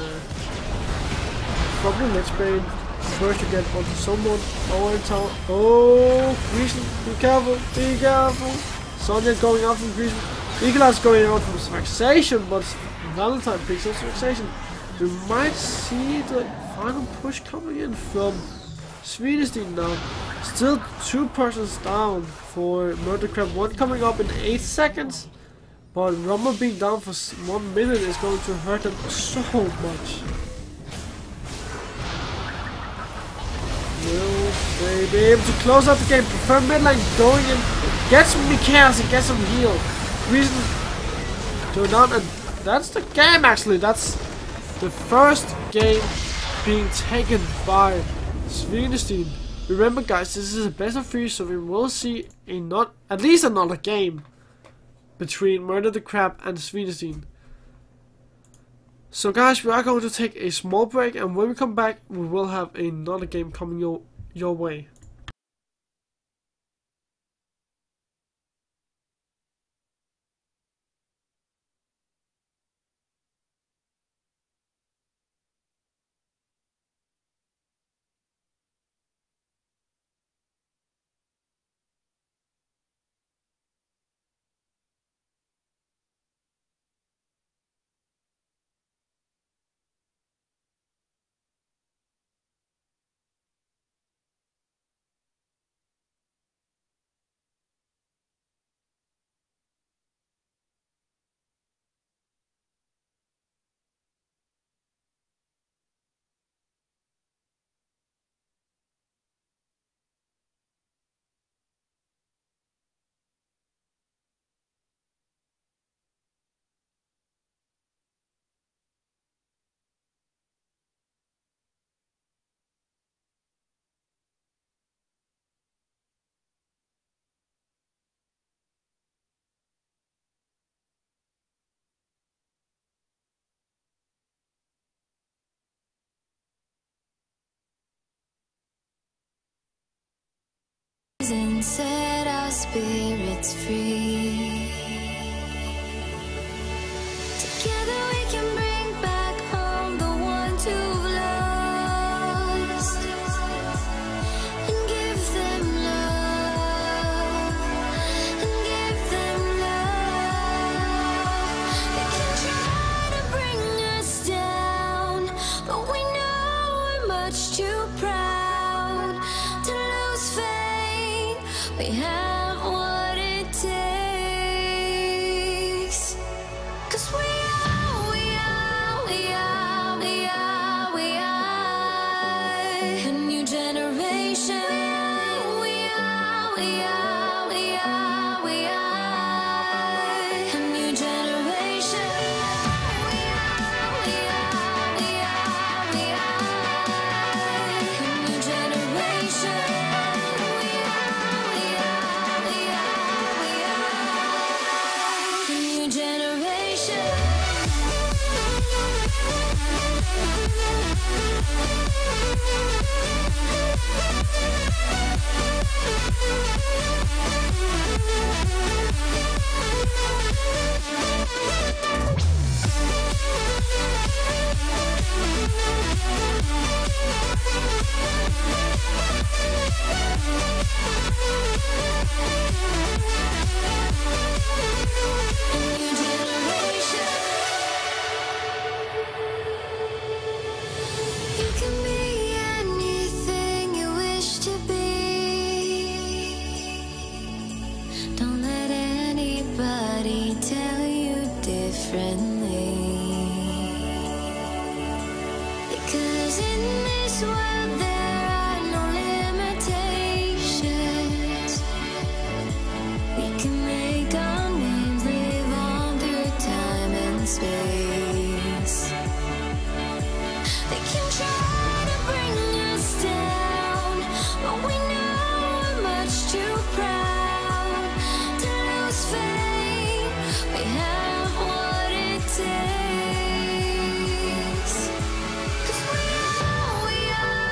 Lich Bane. The burst you get onto someone or in town. Oh, Grecian, be careful, be careful. Sonya going out from Grecian. Eagle's going out from Svaxation, but Valentine picks up Svaxation. We might see the final push coming in from Swedish team now. Still 2 persons down for Murder Crab. 1 coming up in 8 seconds. But Rumble being down for 1 minute is going to hurt them so much. Will they be able to close out the game? Prefer mid lane going in. Get some Mikaels and get some heal. Reason to down, and that's the game actually. That's the first game being taken by Swedish team. Remember guys, this is a best of 3, so we will see at least another game between Murder the Crab and Swedish team. So guys, we are going to take a small break, and when we come back we will have another game coming your way. praise and set our spirits free. Together we can bring back home the ones who've lost and give them love, and give them love. They can try to bring us down, but we know we're much too proud to lose faith. We have what it takes. 'Cause we are a new generation. We are a new generation. We are a new generation. We are a new generation. You can be anything you wish to be. Don't let anybody tell you differently. Because in this world there are no limitations. We can make our names live on through time and space. They can try to bring us down, but we know we're much too proud to lose faith. We have what it takes. 'Cause we are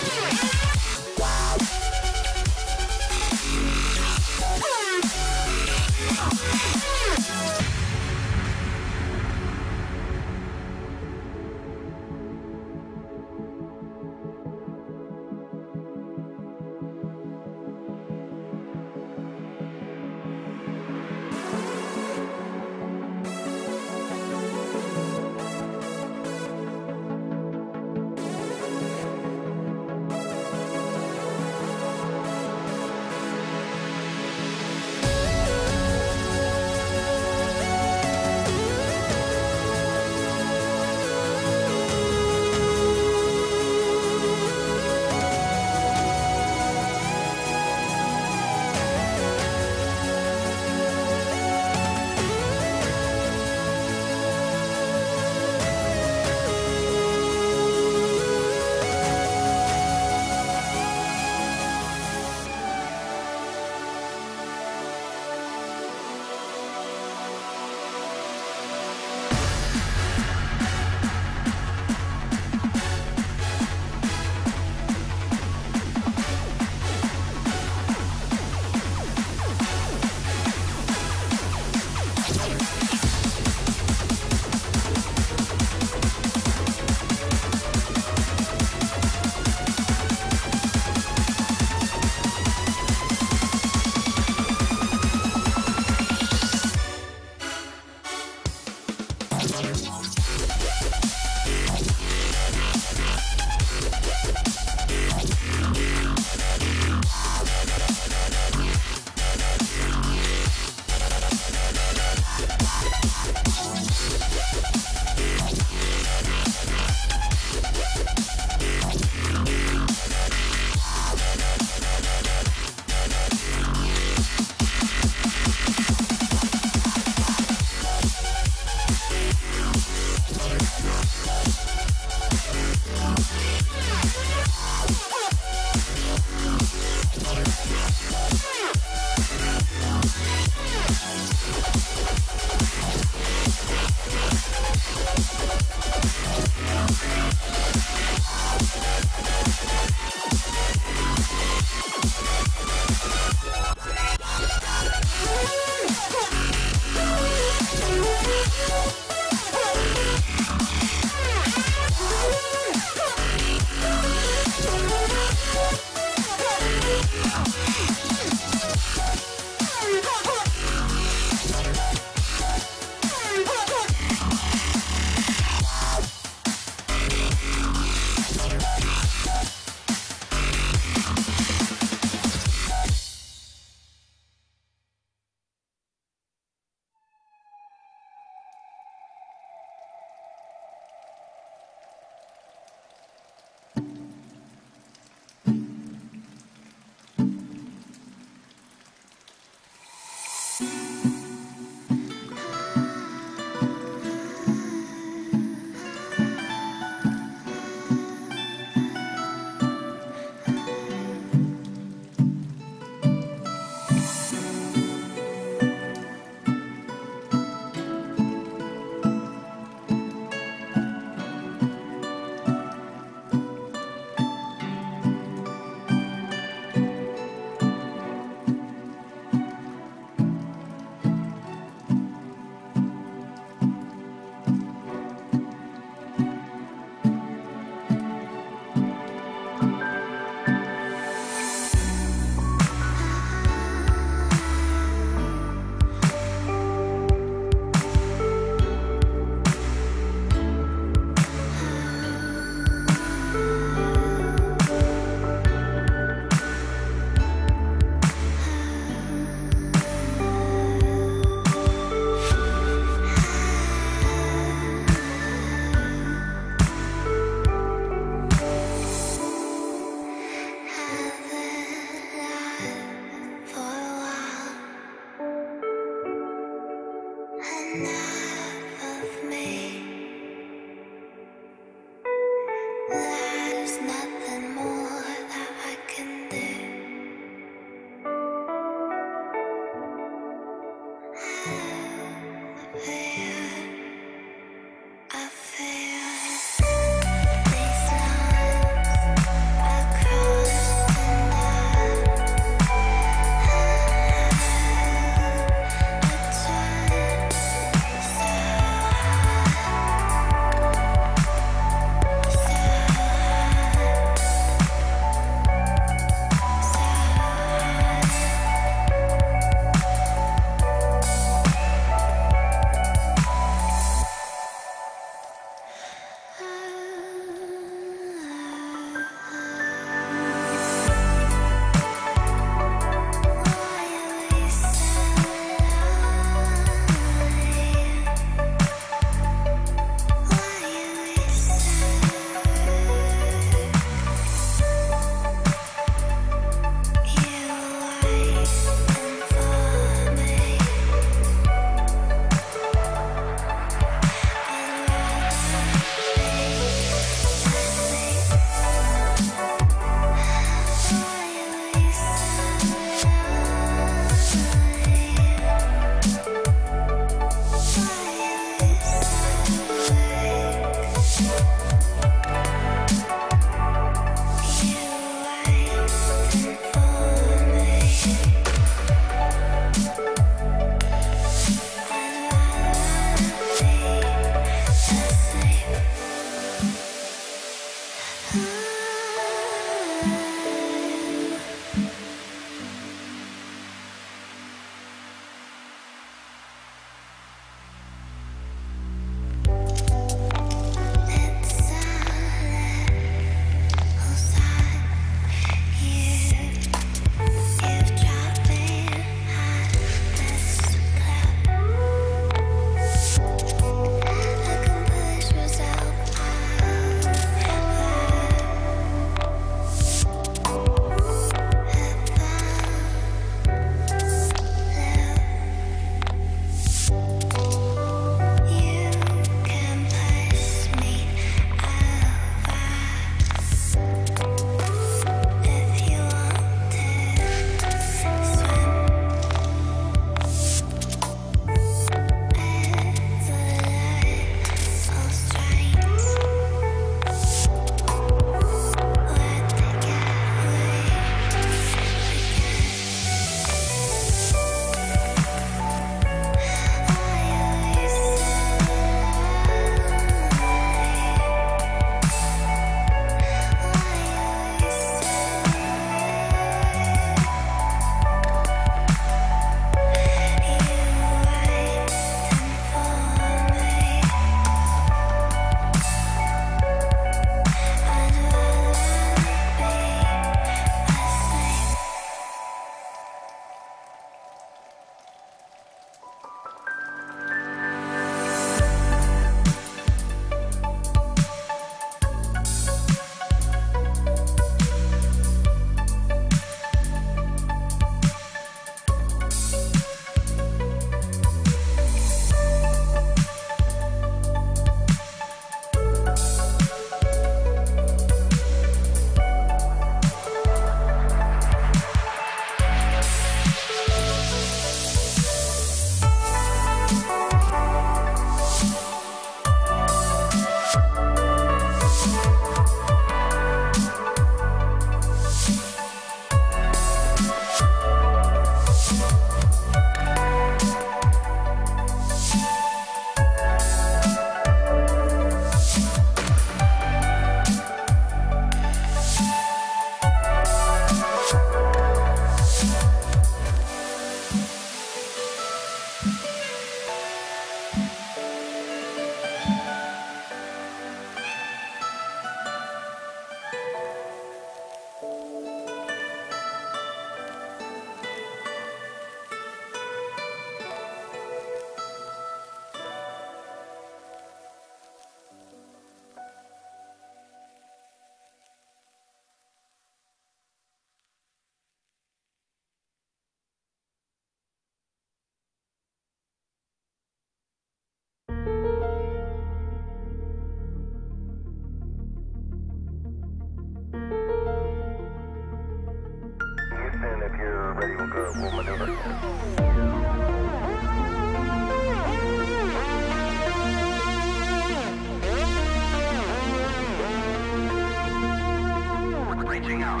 Switching out.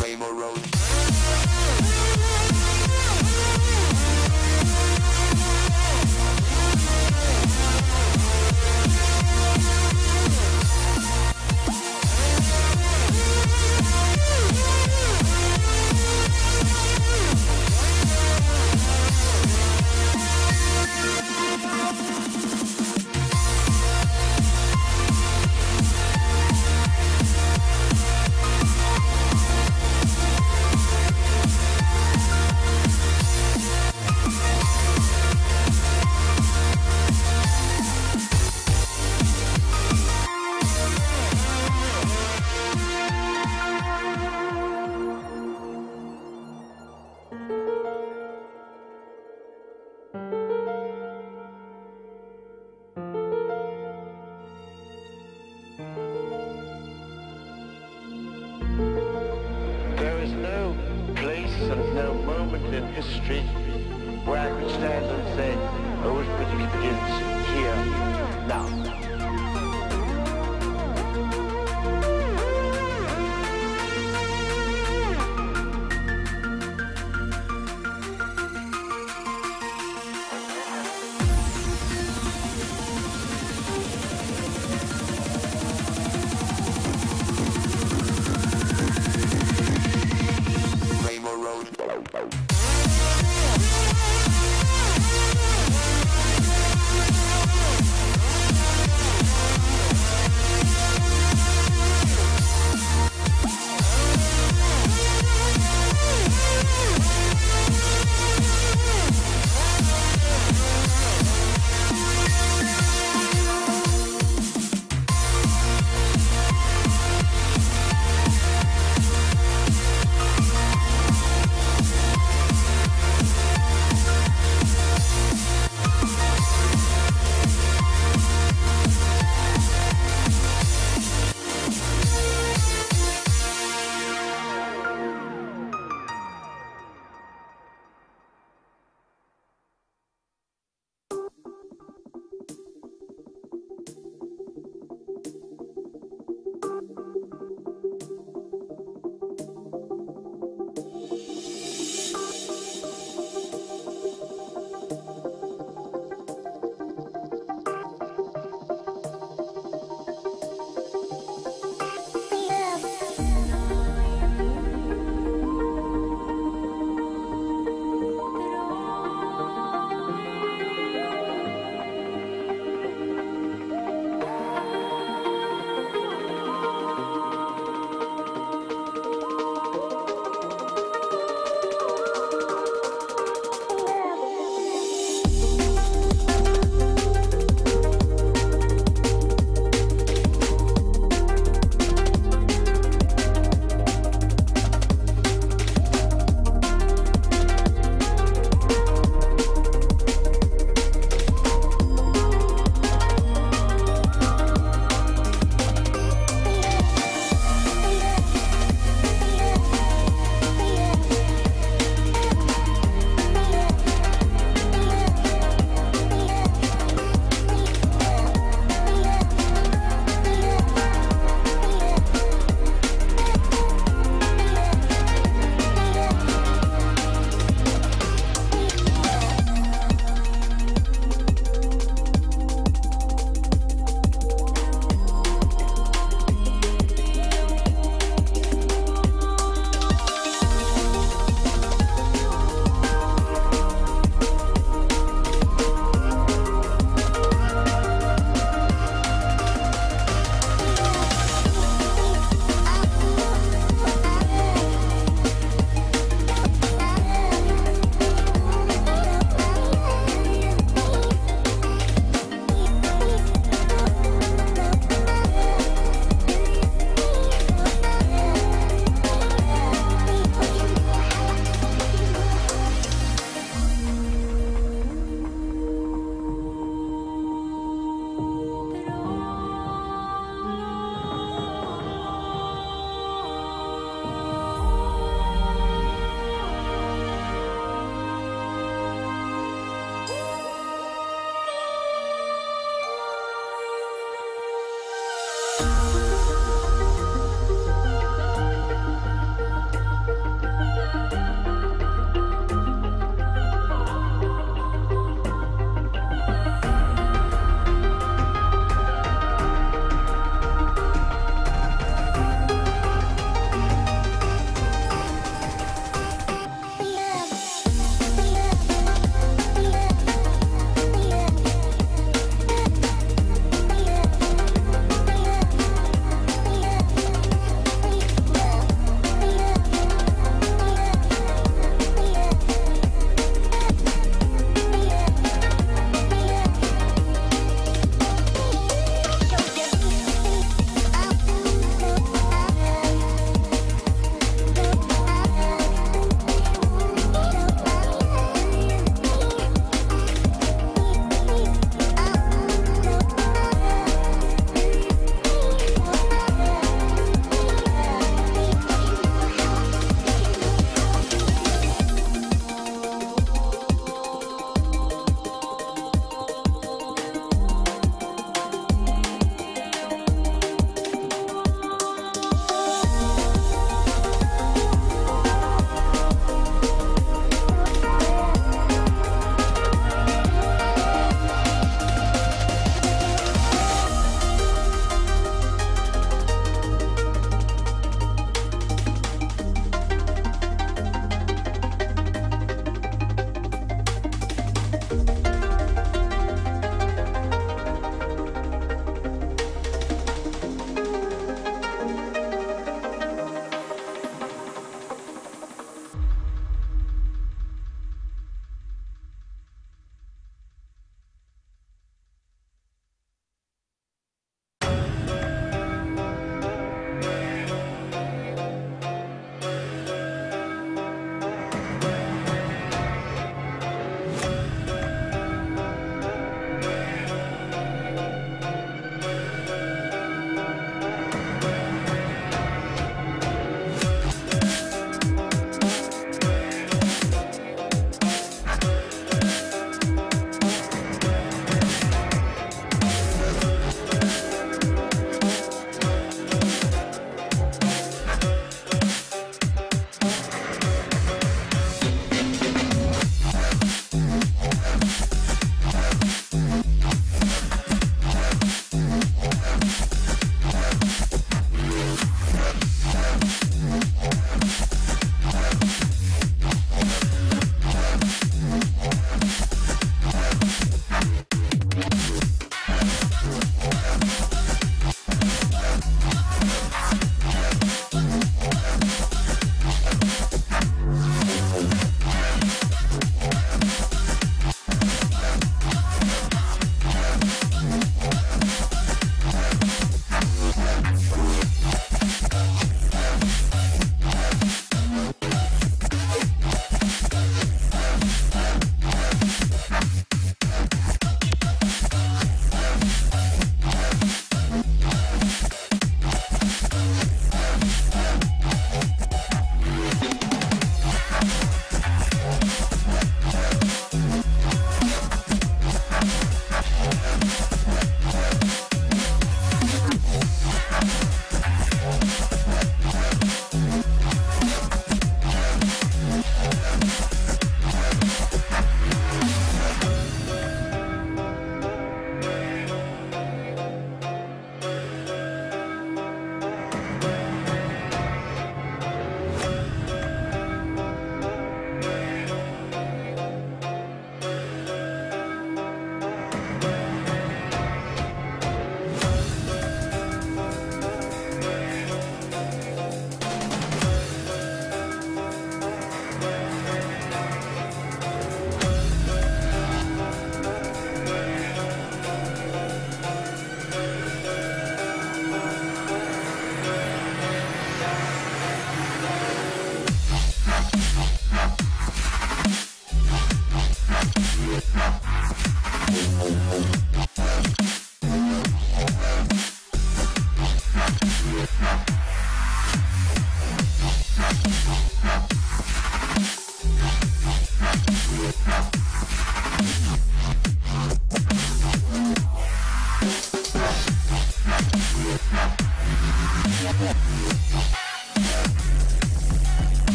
Rainbow Road. There is no place and no moment in history where I could stand and say, arithmetic begins here, now. Rainbow Road.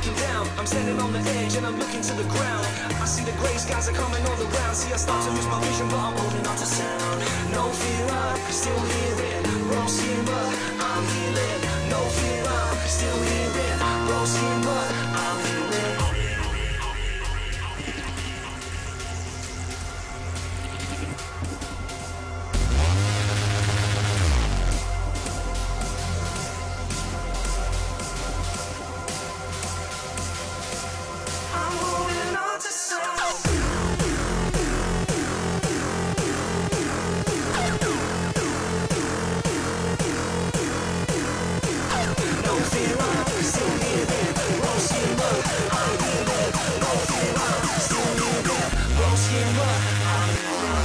looking down, I'm standing on the edge and I'm looking to the ground. I see the grey skies are coming all around. See, I start to lose my vision, but I'm holding on to sound. No fear, I'm still hearing. Wrong skin, but I'm healing. No fear, I'm still hearing. Wrong skin, but I'm healing. I'm holding on to sound. No fear, I'm still hearing. Wrong skin, but I'm healing. No fear, I'm still hearing. Wrong skin, but I'm healing.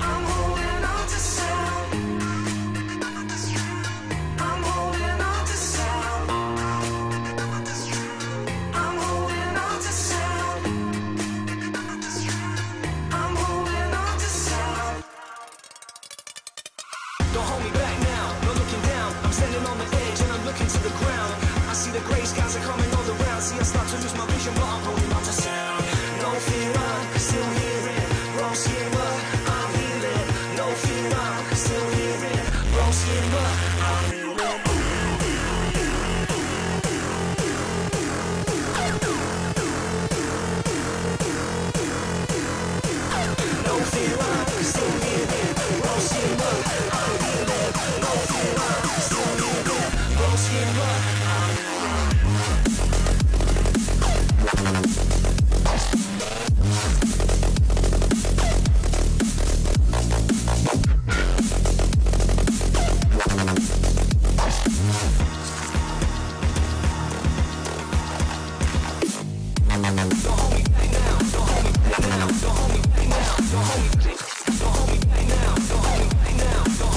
I'm holding on to sound. I'm holding on to sound. I'm holding on to sound. I'm holding on to sound. Don't hold me back now, no looking down. I'm standing on the edge and I'm looking to the ground. I see the grey skies are coming all around. See, I start to lose my vision, but I'm holding on to sound. No fear, I'm still hearing. Wrong skin, but I'm healing. No fear, I'm still hearing. Wrong skin, but I'm healing. No fear, I'm still hearing. Wrong skin, but I'm healing. No fear, I'm still hearing. Wrong skin, but I'm healing. Don't hold me back now.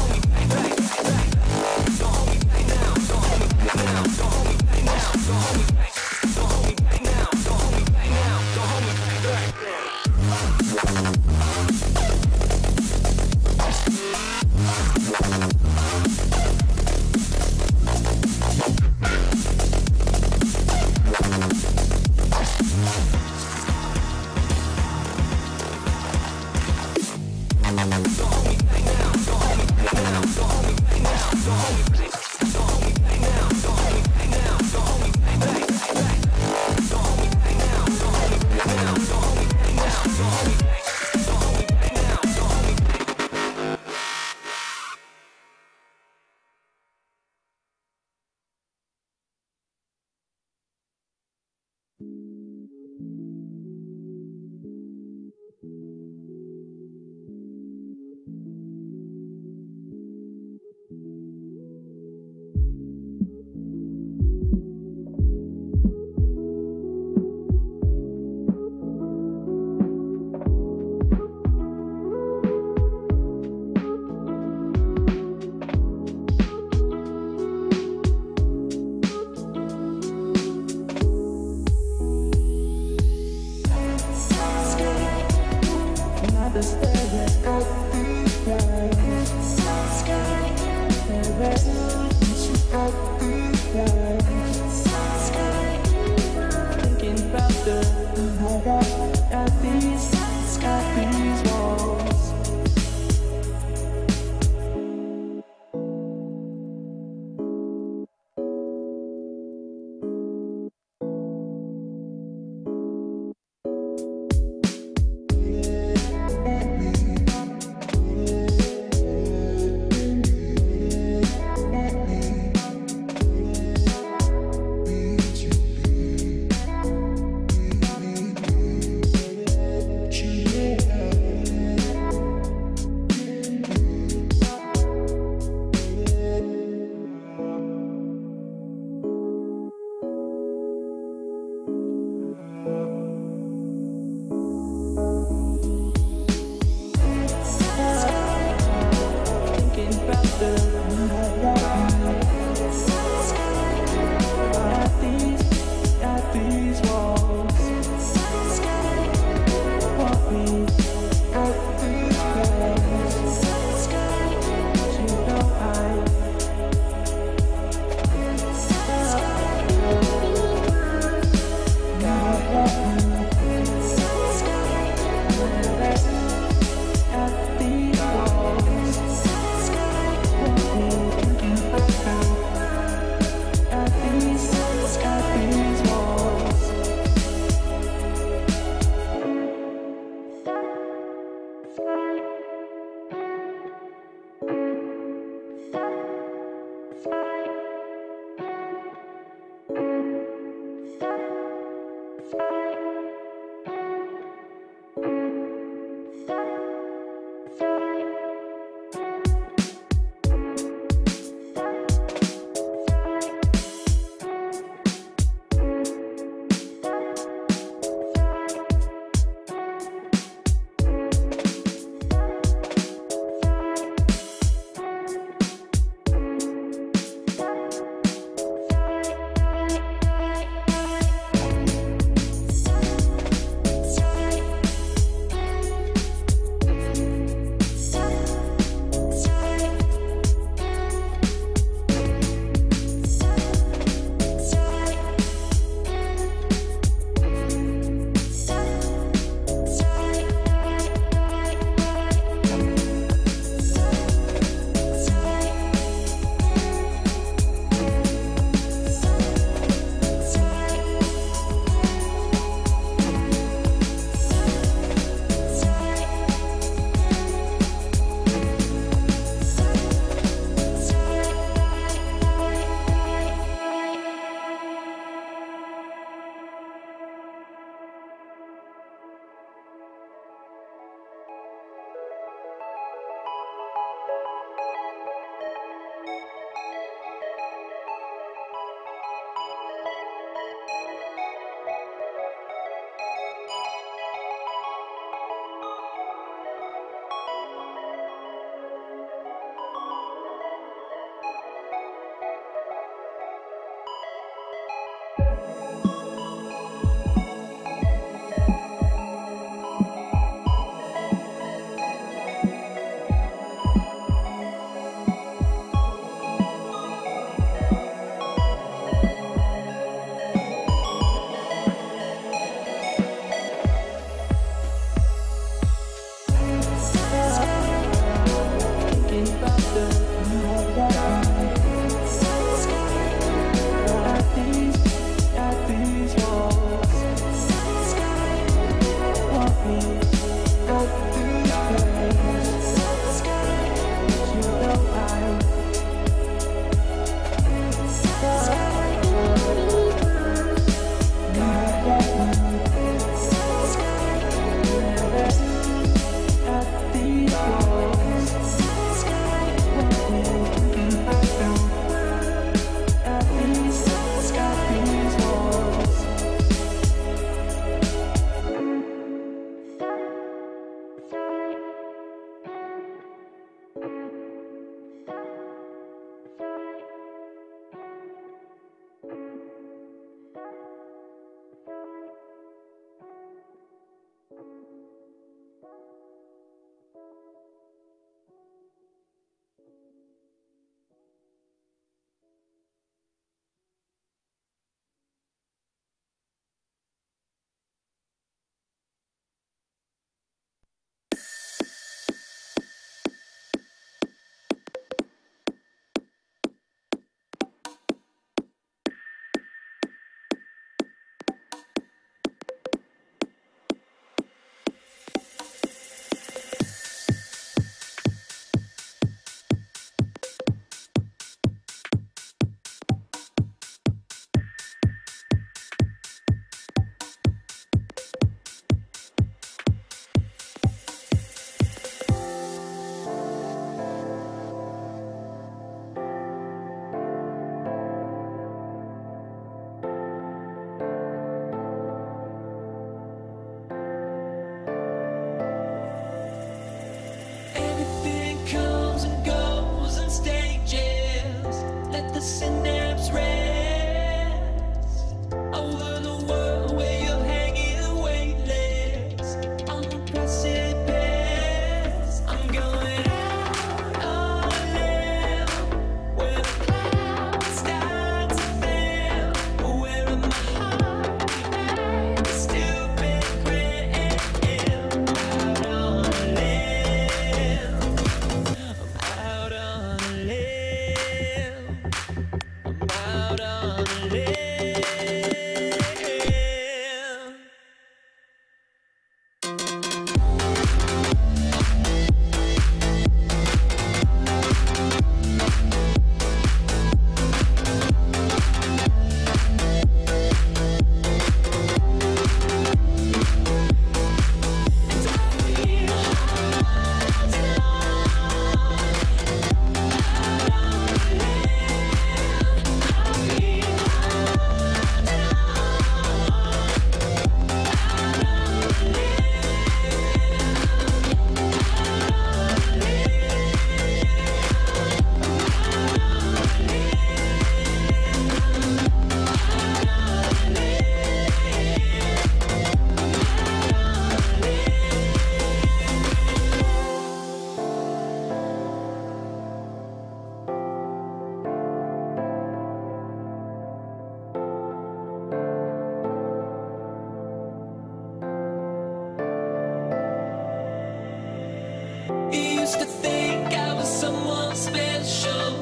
You used to think I was someone special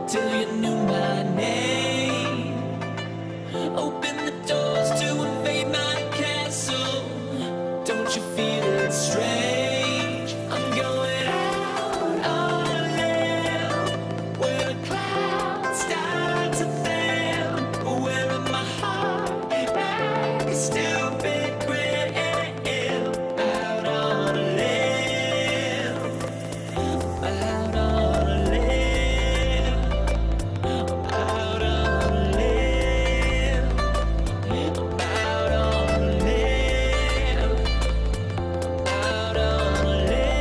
till you knew my name. Open the doors to invade my castle. Don't you feel it strange? I'm going out on a limb where the clouds start to thin, where in my heart I can still be grim. Out on a limb, out on a limb, out on a limb, out on a limb, out on a limb.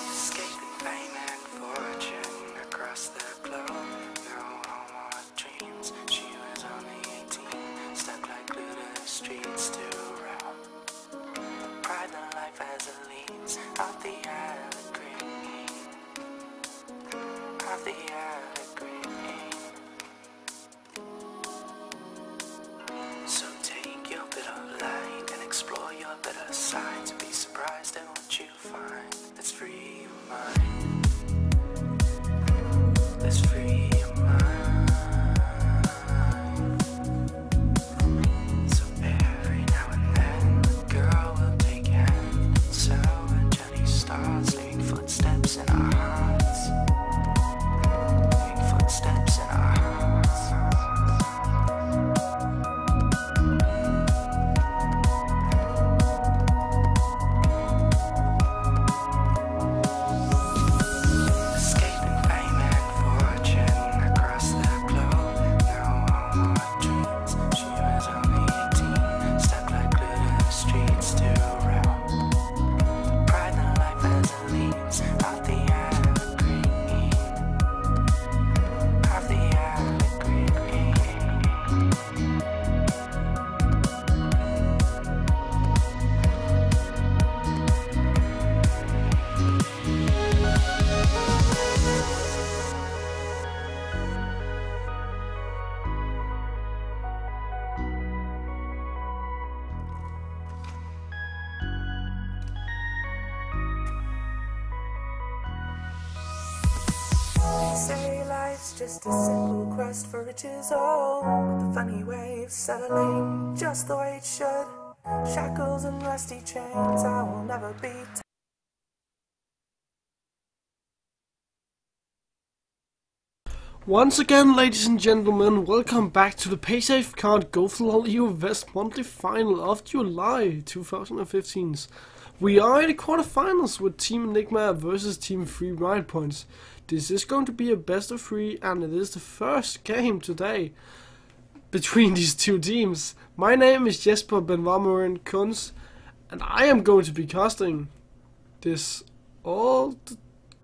Escaping fame and fortune across the globe. No more dreams. She was only 18, stuck like glue to the streets to roam. Pride the life as it leaves off the evergreen, off the evergreen. So take your bit of light and explore your better side to be surprised at what you find. Let's free your mind. Let's free your mind. So every now and then, a girl will take hand. So a journey starts, leaving footsteps in our hearts. Leaving footsteps in our hearts. Escaping fame and fortune across the globe. No more dreams. She was only 18, stuck like glue to the streets to roam. Pride the life as it leaves off the evergreen, off the evergreen. They say life's just a simple quest for riches, oh, with the funny waves settling just the way it should. Shackles and rusty chains, I will never be. Once again, ladies and gentlemen, welcome back to the Paysafecard Go4LoL EU West Monthly Final of July 2015. We are in the quarterfinals with Team Enigma versus Team 3 Riot Points. This is going to be a best of 3 and it is the first game today between these two teams. My name is Jesper Benvarmeren and I am going to be casting this all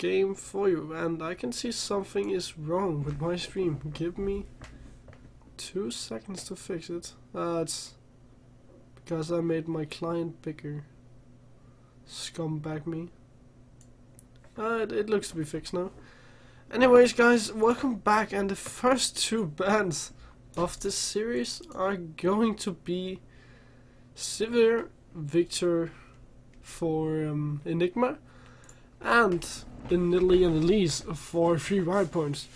game for you, and I can see something is wrong with my stream. Give me 2 seconds to fix it. It's because I made my client bigger. Scumbag me. It looks to be fixed now. Anyways, guys, welcome back, and the first 2 bands of this series are going to be Severe Victor for Enigma, and in Nidalee and Elise for 3 ride points.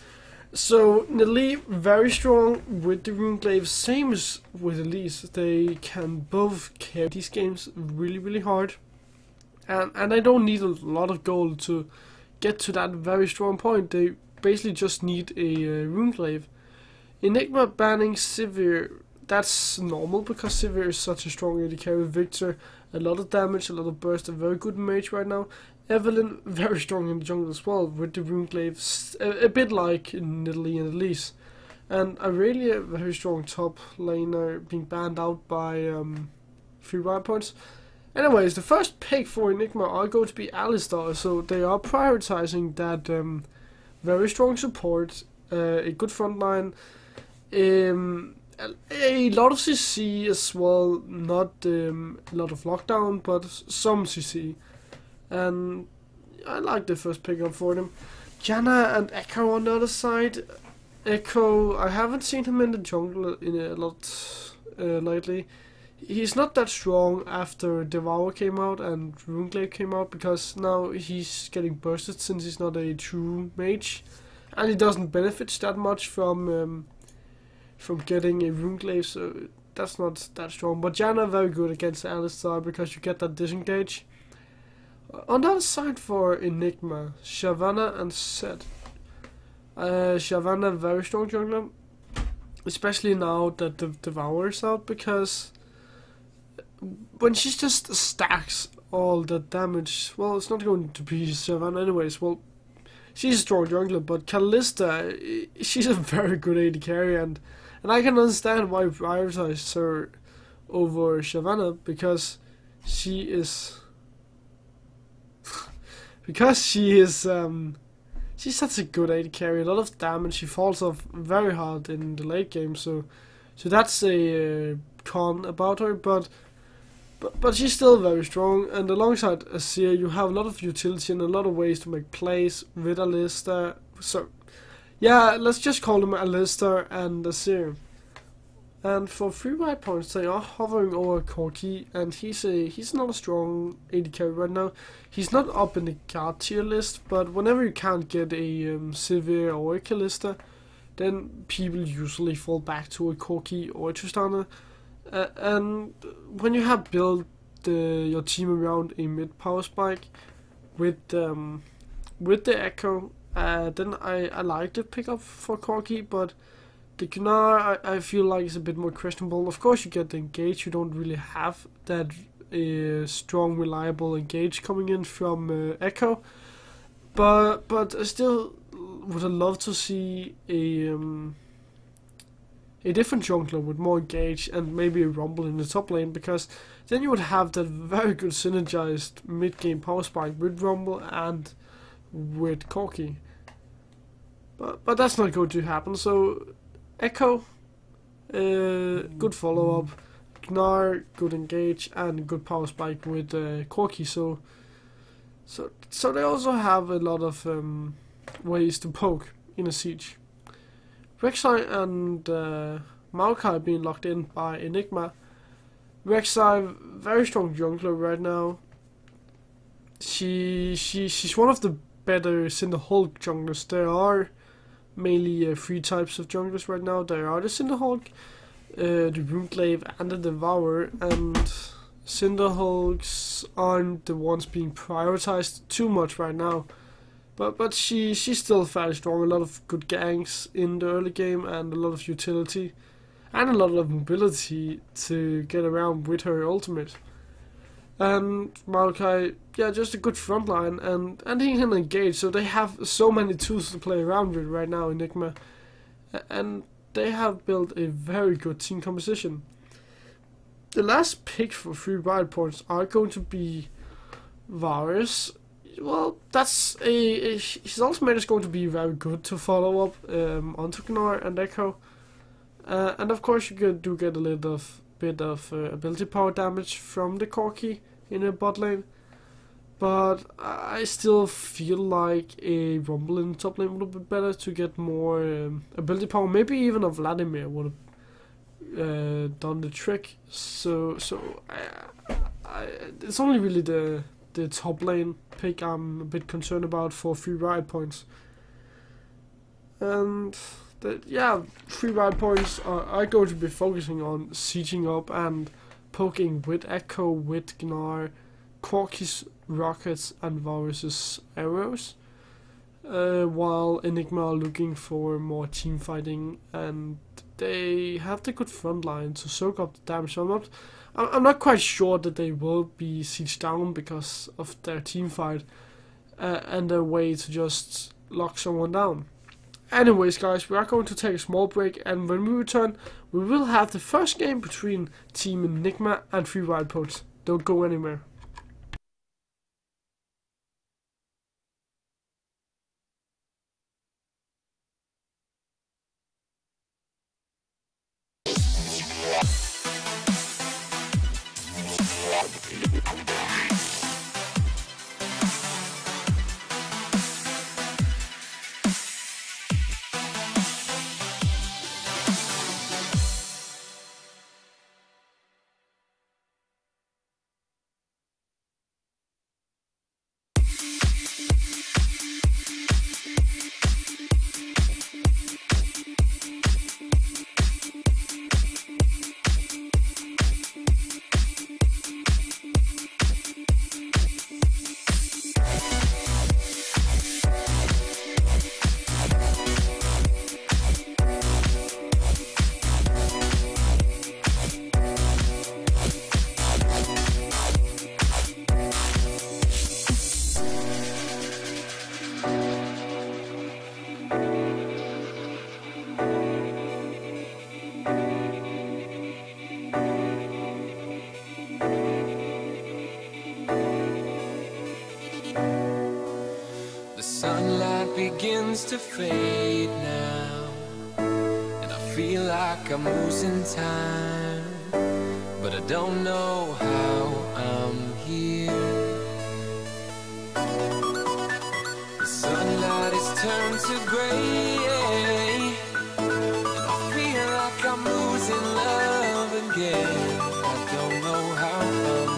So Nidalee very strong with the Runeglaive, same as with Elise. They can both carry these games really hard, and I don't need a lot of gold to get to that very strong point. They basically just need a Runeglaive. Enigma banning Severe, that's normal because Severe is such a strong AD carry. Victor, a lot of damage, a lot of burst, a very good mage right now. Evelyn, very strong in the jungle as well with the Runeglaive, a bit like in Nidalee and Elise. And Aurelia, very strong top laner, being banned out by 3 ride points. Anyways, the first pick for Enigma are going to be Alistar, so they are prioritizing that very strong support, a good front line, a lot of CC as well, not a lot of lockdown, but some CC. And I like the first pickup for them. Janna and Echo on the other side. Echo, I haven't seen him in the jungle in a lot lately. He's not that strong after Devour came out and Runeglaive came out, because now he's getting bursted since he's not a true mage, and he doesn't benefit that much from getting a Runeglaive, so that's not that strong. But Janna very good against Alistar because you get that disengage. On the other side for Enigma, Shyvana and Zed. Shyvana very strong jungler, especially now that the Devour is out, because when she just stacks all the damage, well, it's not going to be Shyvana anyways. Well, she's a strong jungler, but Kalista, she's a very good AD carry, and I can understand why you prioritize her over Shyvana, because she is she's such a good AD carry, a lot of damage. She falls off very hard in the late game, so that's a con about her, but she's still very strong. And alongside Azir, you have a lot of utility and a lot of ways to make plays with Alistar. So yeah, let's just call them Alistar and Azir. And for 3 ride points, they are hovering over Corki, and he's not a strong AD carry right now. He's not up in the card tier list, but whenever you can't get a Severe or a Kalista, then people usually fall back to a Corki or a Tristana. And when you have built your team around a mid power spike with the Echo, then I like the pickup for Corki, but the Gnar, I feel like is a bit more questionable. Of course, you get the engage. You don't really have that strong, reliable engage coming in from Echo, but I still would have loved to see a different jungler with more engage and maybe a Rumble in the top lane, because then you would have that very good synergized mid-game power spike with Rumble and with Corki. But that's not going to happen. So Echo, good follow-up, Gnar, good engage, and good power spike with Corki. So they also have a lot of ways to poke in a siege. Rek'Sai and Maokai being locked in by Enigma. Rek'Sai, very strong jungler right now. She's one of the better Cinder Hulk junglers. There are mainly 3 types of junglers right now. There are the Cinder Hulk, the Runeglaive, and the Devourer, and Cinder Hulks aren't the ones being prioritized too much right now. But she's still fairly strong. A lot of good ganks in the early game, and a lot of utility, and a lot of mobility to get around with her ultimate. And Maokai, yeah, just a good front line, and he can engage. So they have so many tools to play around with right now, Enigma, and they have built a very good team composition. The last pick for 3 ride points are going to be Varus. well, his ultimate is going to be very good to follow up onto Gnar and Echo. And of course you do get a little bit of ability power damage from the Corki in a bot lane. But I still feel like a Rumble in the top lane would have been better to get more ability power. Maybe even a Vladimir would have done the trick. So it's only really the top lane pick I'm a bit concerned about for free ride points. And yeah, free ride points are going to be focusing on sieging up and poking with Echo, with Gnar, Corki's rockets and Varus's arrows, while Enigma are looking for more team fighting, and they have the good front line to soak up the damage. So I'm not quite sure that they will be sieged down because of their team fight and their way to just lock someone down. Anyways guys, we are going to take a small break, and when we return we will have the first game between Team Enigma and Free Ride Points. Don't go anywhere. Begins to fade now, and I feel like I'm losing time, but I don't know how I'm here. The sunlight has turned to gray, and I feel like I'm losing love again. I don't know how I'm here.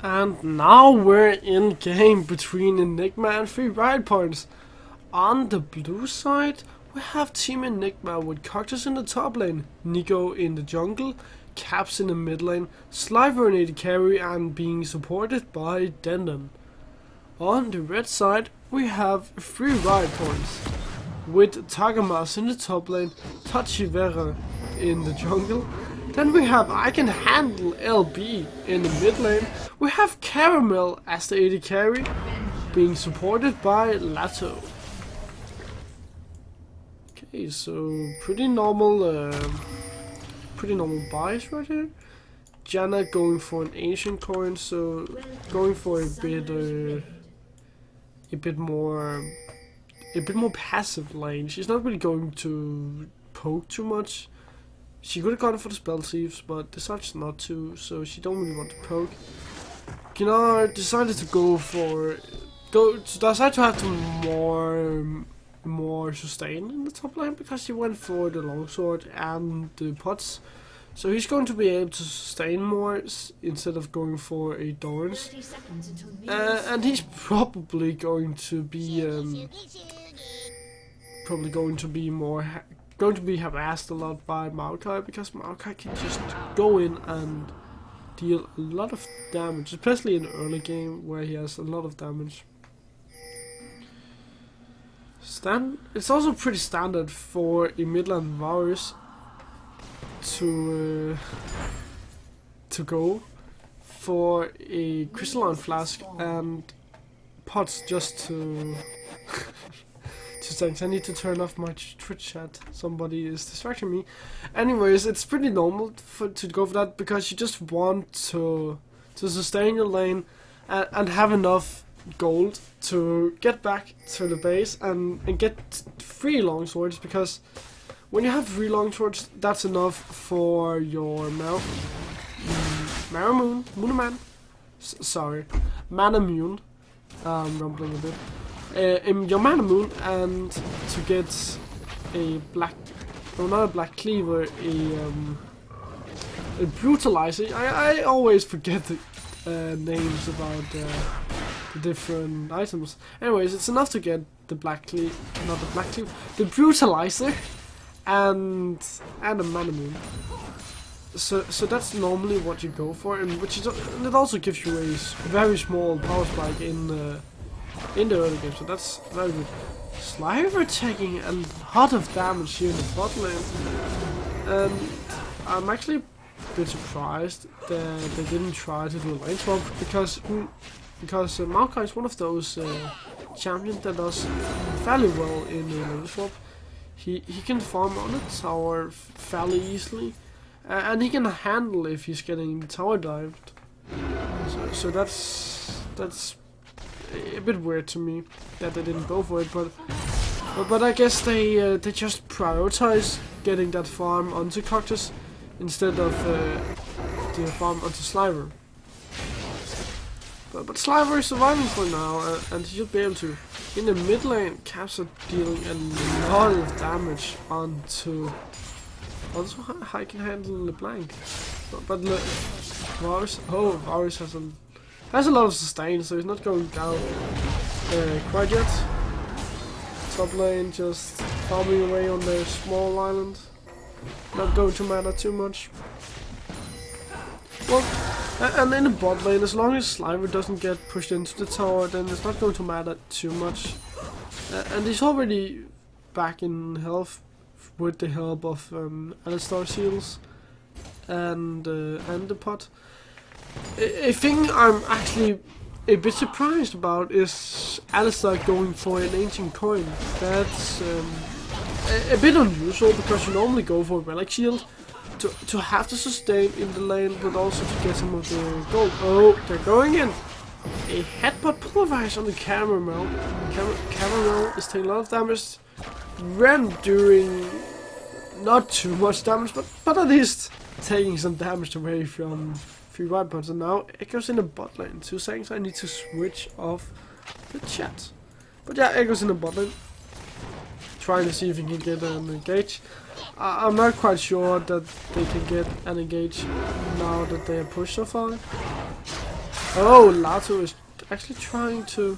And now we're in game between Enigma and Free Ride Points. On the blue side, we have Team Enigma with Cactus in the top lane, Nico in the jungle, Caps in the mid lane, Sliver in AD carry and being supported by Dendon. On the red side, we have Free Ride Points with Tagamas in the top lane, Tachivera in the jungle. Then we have I Can Handle LB in the mid lane. We have Caramel as the AD carry. being supported by Lato. Okay, so pretty normal buys right here. Jana going for an ancient coin, so going for a bit more passive lane. She's not really going to poke too much. She could have gone for the spell thieves, but decides not to, so she don't really want to poke. Kinar decided to decide to have to more sustain in the top lane because he went for the longsword and the pots. So he's going to be able to sustain more instead of going for a Dorns. And he's probably going to be harassed a lot by Maokai, because Maokai can just go in and deal a lot of damage, especially in the early game where he has a lot of damage. It's also pretty standard for a midland Varus to go for a crystalline flask and pots just to thanks. I need to turn off my Twitch chat. Somebody is distracting me. Anyways, it's pretty normal to go for that because you just want to sustain your lane and have enough gold to get back to the base and get 3 longswords, because when you have 3 longswords, that's enough for your Manamune. Rumbling a bit. Your Manamune, and to get a not a black cleaver, a brutalizer. I always forget the names about the different items. Anyways, it's enough to get the the brutalizer and a Manamune. So that's normally what you go for, and it also gives you a very small power spike in the early game, so that's very good. Sliver taking a lot of damage here in the bot lane, and I'm actually a bit surprised that they didn't try to do a lane swap, because Maokai is one of those champions that does fairly well in a lane swap. He can farm on the tower fairly easily, and he can handle if he's getting tower dived. So that's a bit weird to me that they didn't go for it, but I guess they just prioritize getting that farm onto Cactus instead of the farm onto Sliver. But Sliver is surviving for now, and he should be able to, in the mid lane, Caps are dealing a lot of damage onto I can handle LeBlanc. But Varus has a lot of sustain, so he's not going down quite yet. Top lane just farming away on their small island. Not going to matter too much. Well, and in the bot lane, as long as Sliver doesn't get pushed into the tower, then it's not going to matter too much. And he's already back in health with the help of Alistar seals and the pot. A thing I'm actually a bit surprised about is Alistar going for an ancient coin. That's a bit unusual, because you normally go for a relic shield to have to sustain in the lane, but also to get some of the gold. Oh, they're going in! A headbutt pulverize on the Caramel. Caramel is taking a lot of damage. Ren doing not too much damage, but at least taking some damage away from 3 white points. And now Echo's in the bot lane. 2 seconds, I need to switch off the chat. But yeah, Echo's in the bot lane, trying to see if he can get an engage. I'm not quite sure that they can get an engage now that they are pushed so far. Oh, Lato is actually trying to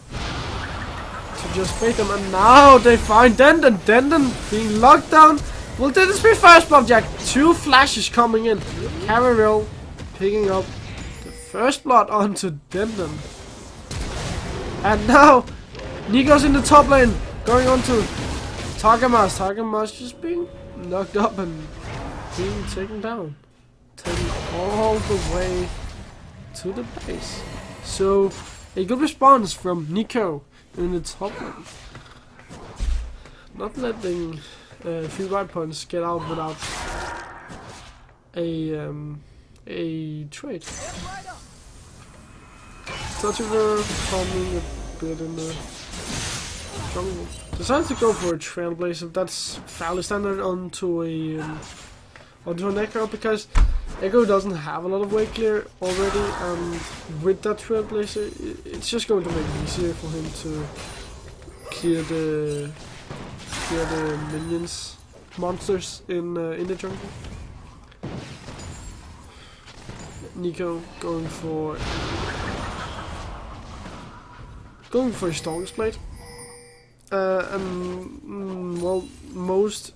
just bait them, and now they find Denden. Denden being locked down. Will this be first blood, Jack? 2 flashes coming in. Caravel picking up the first blood onto Denden. And now Nico's in the top lane, going on to Targamas. Targamas just being knocked up and being taken down. Taken all the way to the base. So A good response from Nico in the top lane. Not letting few right points get out without a trade. Touchiver coming a bit in the jungle. Decides to go for a Trailblazer. That's fairly standard onto an Echo because Echo doesn't have a lot of weight clear already, and with that Trailblazer, it's just going to make it easier for him to clear the minions, monsters in the jungle. Nico going for a Stalker's Blade. Well, most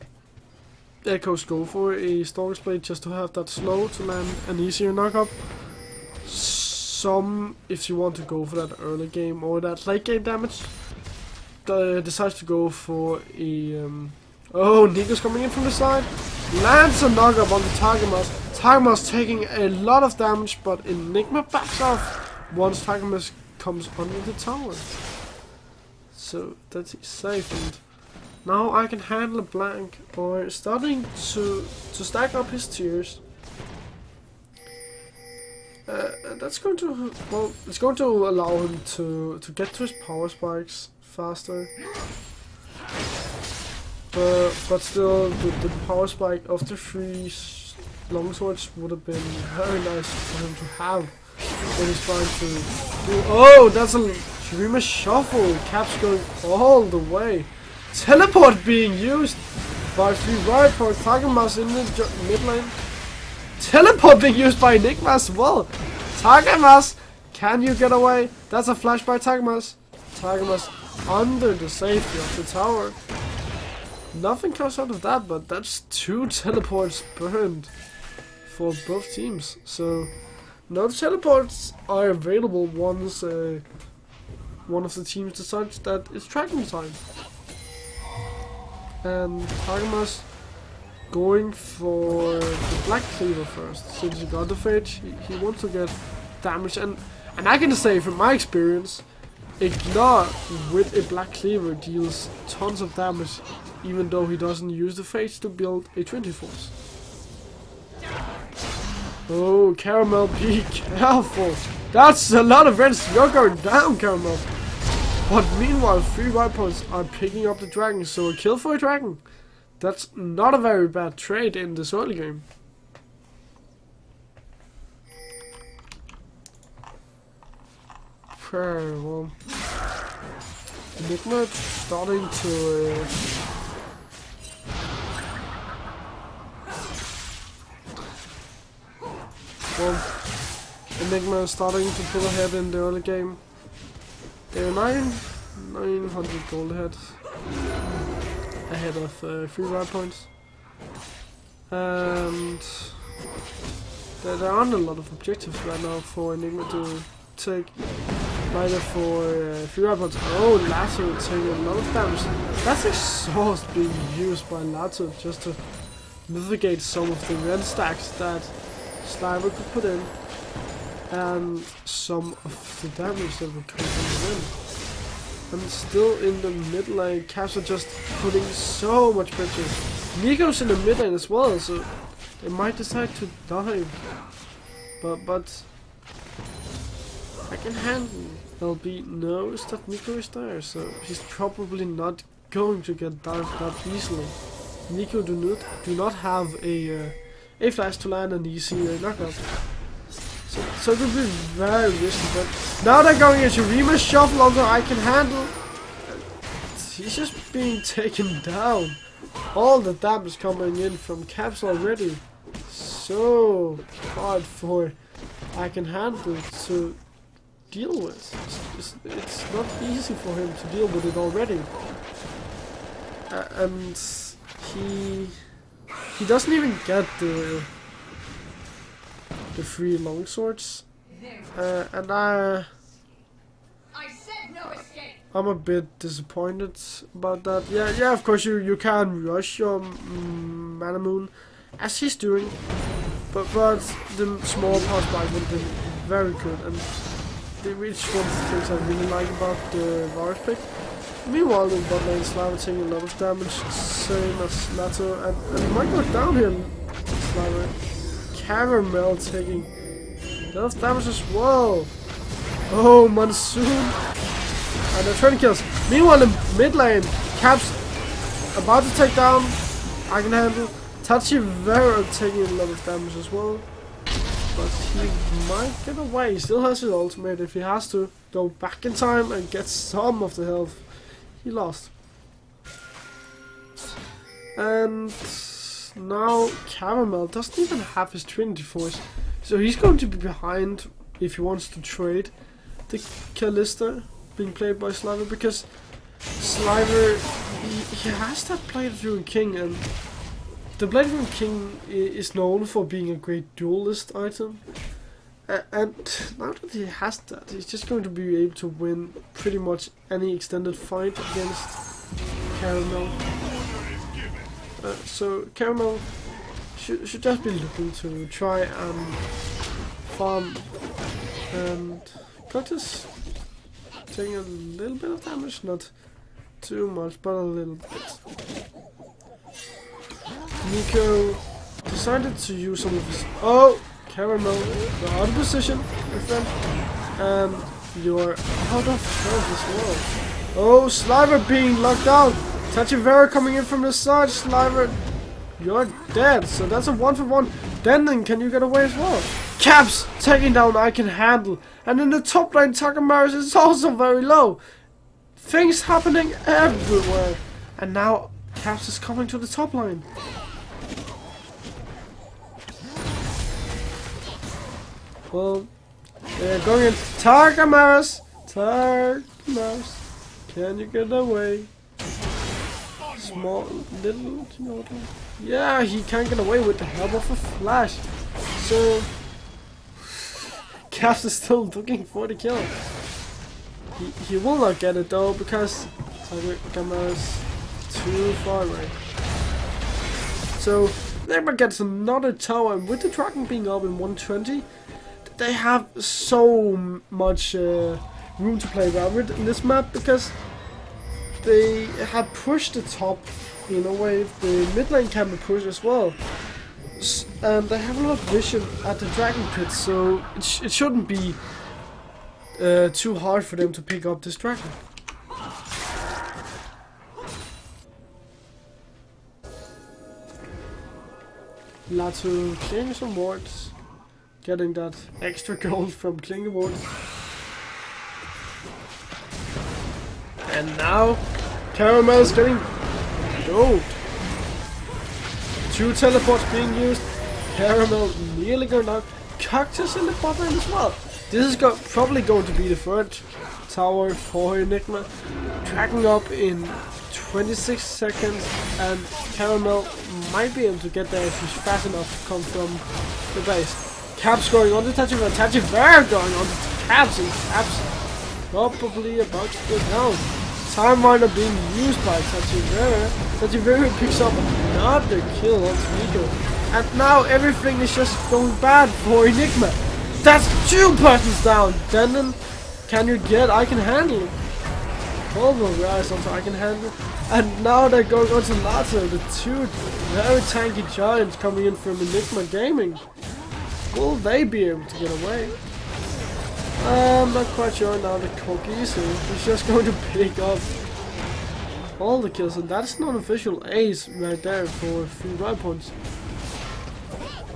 Echoes go for a Stalker's Blade just to have that slow to land an easier knockup. Some, if you want to go for that early game or that late game damage, decides to go for a oh, Nico's coming in from the side, lands a knockup on the Targamas. Targamas taking a lot of damage, but Enigma backs off once Targamas comes under the tower. So that's safe, and now I can handle a blank or starting to stack up his tiers. And that's going to, well, it's going to allow him to get to his power spikes faster. But still, the power spike of the 3 longswords would have been very nice for him to have when he's trying to do. Oh, that's a Shurima shuffle. Caps going all the way. Teleport being used by 3 right for Targamas in the mid lane. Teleport being used by Enigma as well. Targamas, can you get away? That's a flash by Targamas. Targamas under the safety of the tower. Nothing comes out of that, but that's 2 teleports burned for both teams. So no teleports are available once one of the teams decides that it's tracking time. And Targamas going for the Black Cleaver first. Since he got the Fate, he wants to get damage. And I can say from my experience, Ignore with a Black Cleaver deals tons of damage, even though he doesn't use the Fates to build a 20 force. Oh, Caramel, be careful! That's a lot of reds. You're going down, Caramel. But meanwhile, 3 white points are picking up the dragon, so a kill for a dragon. That's not a very bad trade in this early game. Well, Enigma starting to Enigma starting to pull ahead in the early game. They're 900 gold ahead of 3 right points, and there aren't a lot of objectives right now for Enigma to take. Neither for 3 right points. Oh, Lasso taking a lot of damage. That's exhaust being used by Lasso just to mitigate some of the red stacks that Sliver could put in, and some of the damage that would come from the wind. And still in the mid lane, Caps are just putting so much pressure. Nico's in the mid lane as well, so they might decide to dive. But I can handle LB knows that Nico is there, so he's probably not going to get dived that easily. Nico do not have a flash to land an easy knockup. So it would be very risky, but now they're going into Shurima shuffle, although I can handle. He's just being taken down. All the damage coming in from Caps already. So hard for I can handle to deal with. It's not easy for him to deal with it already. And he doesn't even get the 3 longswords, and I'm a bit disappointed about that. Yeah, of course you can rush your Mana Moon as he's doing, but the small power spike would have been very good, and they reached one of the things I really like about the Varus pick. Meanwhile, the bot lane Sliver taking a lot of damage, same as Lato, and it might go down here. Sliver. Caramel taking a lot of damage as well. Oh, Monsoon. And they're trying to kill us. Meanwhile, in mid lane, Caps about to take down. I can handle. Tachivera taking a lot of damage as well. But he might get away. He still has his ultimate if he has to go back in time and get some of the health he lost. And now Caramel doesn't even have his Trinity Force. So he's going to be behind if he wants to trade the Kalista being played by Sliver, because Sliver, he has that Blade of Ruin King, and the Blade of Ruin King is known for being a great duelist item. And now that he has that, he's just going to be able to win pretty much any extended fight against Caramel. So Caramel should just be looking to try and farm, and Cactus taking a little bit of damage, not too much, but a little bit. Nico decided to use some of his... Oh! Caramel, you're out of position, my friend, and you're out of health as well. Oh, Sliver being locked out. Tachivera coming in from the side. Sliver, you're dead. So that's a 1-for-1. Then can you get away as well? Caps taking down I Can Handle. And in the top lane, Takamaris is also very low. Things happening everywhere. And now Caps is coming to the top lane. Well, they're going in. Takamaris! Takamaris! Can you get away? Small, little, yeah, he can't get away with the help of a flash. So, Caps is still looking for the kill. He will not get it though, because Takamaris is too far away. So, Negma gets another tower, and with the dragon being up in 120, they have so much room to play around with in this map, because they have pushed the top in a way. The mid lane can be pushed as well, and they have a lot of vision at the dragon pit, so it shouldn't be too hard for them to pick up this dragon. Lato clearing some wards, getting that extra gold from clearing wards. And now Caramel is getting gold. 2 teleports being used. Caramel nearly going down. Cactus in the bot lane as well. This is probably going to be the third tower for Enigma. Tracking up in 26 seconds, and Caramel might be able to get there if he's fast enough to come from the base. Caps going on to Tachivera. Tachivera going on to Caps, and Caps probably about to go down. Time Miner being used by Tachivera. Tachivera picks up another kill on Nico. And now everything is just going bad for Enigma. That's 2 persons down. Then can you get I Can Handle? Pulverize onto I Can Handle. And now they're going on to Lato, the 2 very tanky giants coming in from Enigma Gaming. Will they be able to get away? I'm not quite sure now. The Kogisu is just going to pick up all the kills, and that's an unofficial ace right there for 3 right points.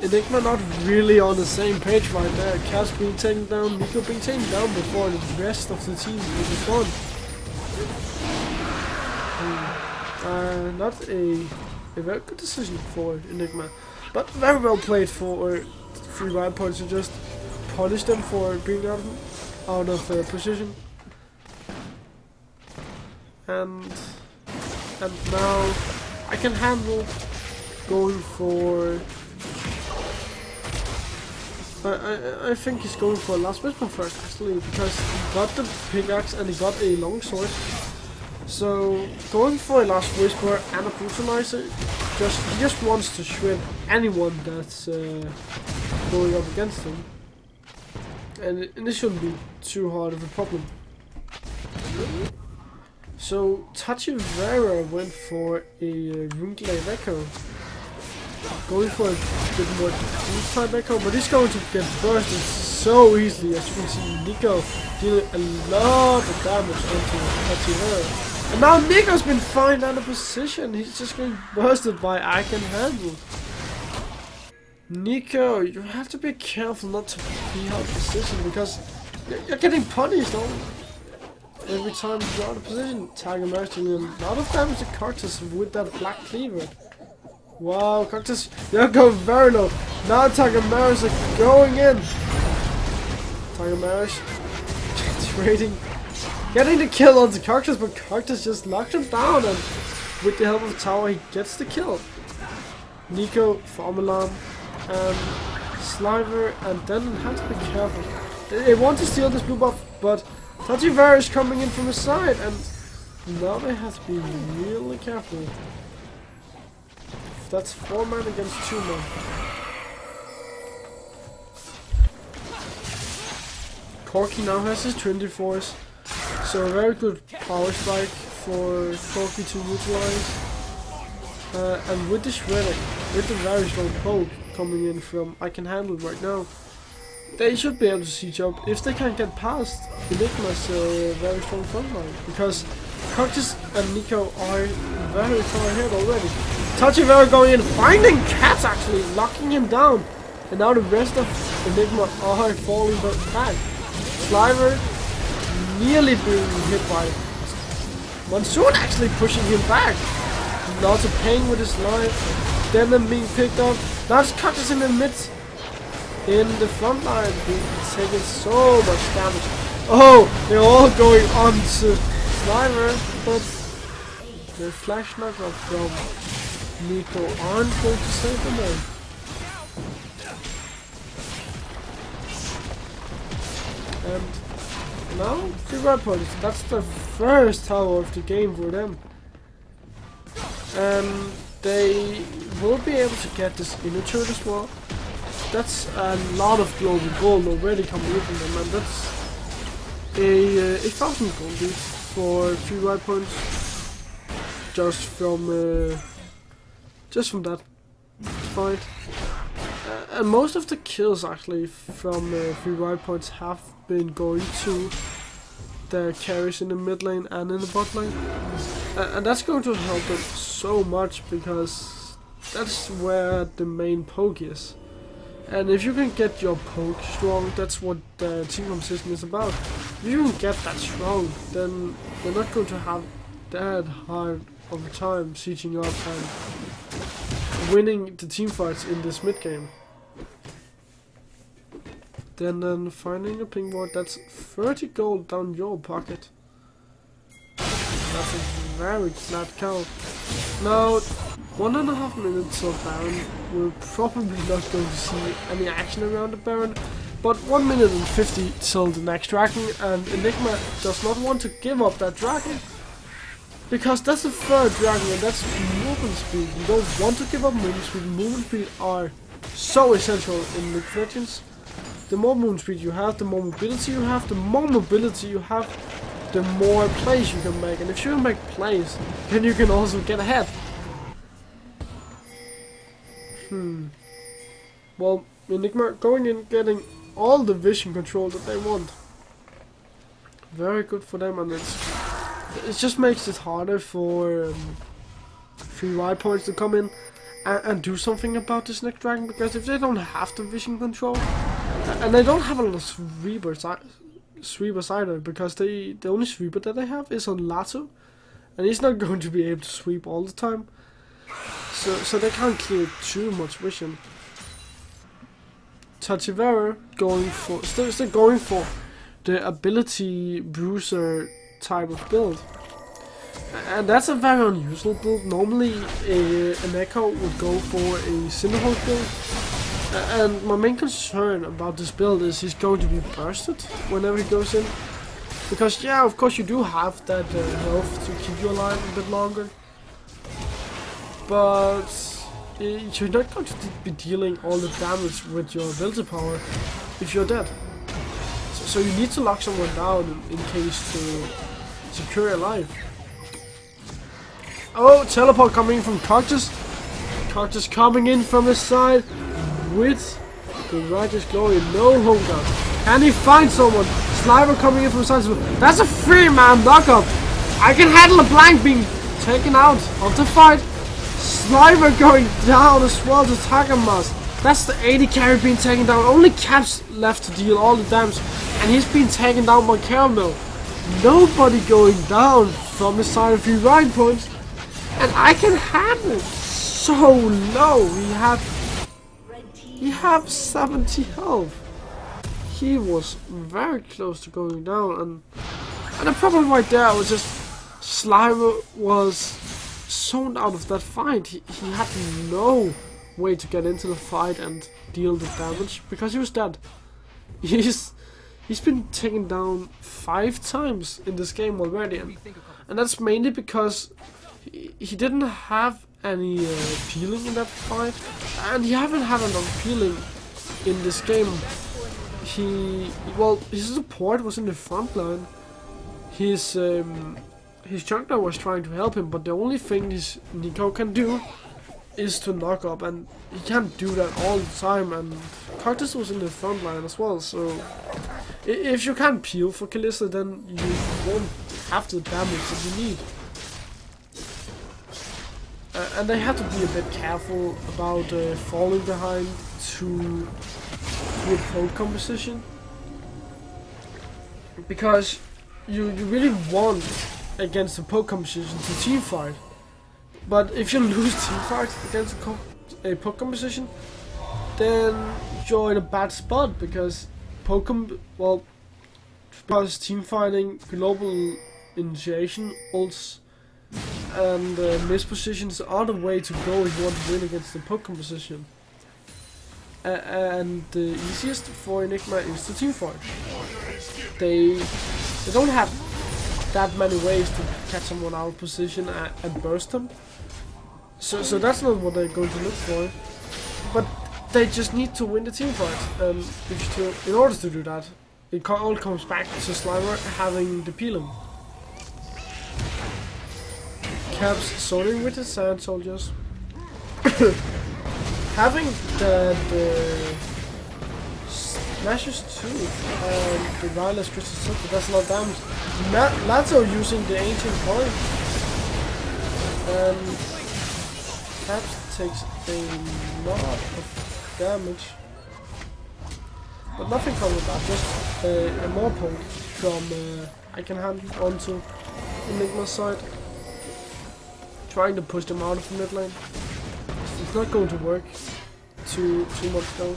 Enigma not really on the same page right there. Caps being taken down, Nico being taken down before the rest of the team is gone. Not a very good decision for Enigma, but very well played for 3 right points to just punish them for being out of position. And now I Can Handle going for... I think he's going for a Last Whisper first, actually, because he got the pickaxe and he got a longsword. So going for a Last Whisper and a brutalizer, he just wants to shred anyone that's going up against him. and it shouldn't be too hard of a problem. So Tachivera went for a Runglaive Echo, going for a bit more defense type Echo, but he's going to get bursted so easily. As you can see, Nico dealing a lot of damage onto Tachivera. And now Nico's been fine out of position. He's just getting bursted by I Can Handle. Nico, you have to be careful not to be out of position, because you're getting punished every time you're out of position. Tiger Maris doing a lot of damage to Cactus with that black cleaver. Wow, Cactus, you're going very low. Now Tiger Maris are going in. Tiger Maris trading, getting the kill on the Cactus, but Cactus just locked him down, and with the help of Tower he gets the kill. Nico, Farm Alarm, and Sliver, and then have to be careful. They want to steal this blue buff, but Tachivera is coming in from the side, and now they have to be really careful. That's 4 man against 2 man. Corky now has his 24s, so a very good power spike for Corky to utilize. And with the Shredder, with the very strong poke coming in from I Can Handle right now, they should be able to siege up if they can get past Enigma's very strong frontline, because Cactus and Nico are very far ahead already. Tachivera going in, finding Cats actually, locking him down, and now the rest of Enigma are falling back. Sliver nearly being hit by Monsoon, actually pushing him back. Lots of pain with his life, then them being picked up. That's Cactus in the midst. In the front line, he's taking so much damage. Oh, they're all going on to Sliver, but the flash knockoff from Nico aren't going to save them all. And now, 3 red points. That's the first tower of the game for them. And they will be able to get this inner turret as well. That's a lot of global gold already coming in from them, and that's a 1,000 gold lead for 3 right points just from that fight. And most of the kills actually from 3 right points have been going to the carries in the mid lane and in the bot lane, and that's going to help them so much, because that's where the main poke is. And if you can get your poke strong, that's what the team competition is about. If you can get that strong, then they're not going to have that hard of a time sieging up and winning the team fights in this mid game. Then finding a ping ward, that's 30 gold down your pocket. That's a very flat count. Now, 1.5 minutes of Baron. We're probably not going to see any action around the Baron, but 1 minute and 50 till the next dragon, and Enigma does not want to give up that dragon, because that's the 3rd dragon, and that's movement speed. You don't want to give up movement speed. Movement speed are so essential in League of Legends. The more movement speed you have, the more mobility you have. The more mobility you have, the more plays you can make, and if you can make plays, then you can also get ahead. Well, Enigma going in, getting all the vision control that they want. Very good for them, and it just makes it harder for 3 right points to come in and do something about this next dragon, because if they don't have the vision control, and they don't have a lot of sweepers either, because the only sweeper that they have is on Lato, and he's not going to be able to sweep all the time, so they can't clear too much vision. Tachivera going for still going for the ability bruiser type of build, and that's a very unusual build. Normally an Echo would go for a Cinderhawk build, and my main concern about this build is he's going to be bursted whenever he goes in, because yeah, of course you do have that health to keep you alive a bit longer, but you're not going to be dealing all the damage with your ability power if you're dead. So you need to lock someone down in case to secure your life. Oh, teleport coming in from Cactus. Cactus coming in from his side with the righteous glory. No home guard. Can he find someone? Sliver coming in from the side. That's a 3-man knockup. I can handle a blank being taken out of the fight. Sliver going down as well to Tagamas. That's the 80 carry being taken down. Only Caps left to deal all the damage. And he's been taken down by Caramel. Nobody going down from the side of 3 ride points. And I can handle so low. He have 70 health. He was very close to going down, and the problem right there was just Sliver was zoned out of that fight. He had no way to get into the fight and deal the damage because he was dead. He's been taken down 5 times in this game already, and that's mainly because he didn't have any peeling in that fight, and he haven't had enough peeling in this game. His support was in the front line. His jungler was trying to help him, but the only thing his Nico can do is to knock up, and he can't do that all the time. And Cactus was in the front line as well, so if you can't peel for Kalista, then you won't have the damage that you need. And they have to be a bit careful about falling behind to a poke composition, because you really want against the poke composition to team fight. But if you lose team fight against a poke composition, then you're in a bad spot, because because team fighting, global initiation, ults, and miss positions are the way to go if you want to win against the poke composition. And the easiest for Enigma is to team fight. They don't have that many ways to catch someone out of position and burst them. So that's not what they're going to look for. But they just need to win the team fight. And in order to do that, it all comes back to Slimer having the peeling. Caps sorting with the Sand Soldiers. Having the Smashes too, and the Wireless Crystal Circle, that's a lot of damage. Lazo using the Ancient Coin, and Caps takes a lot of damage. But nothing comes with that, just a more poke from I can handle onto Enigma's side. Trying to push them out of the mid lane. It's not going to work too much though.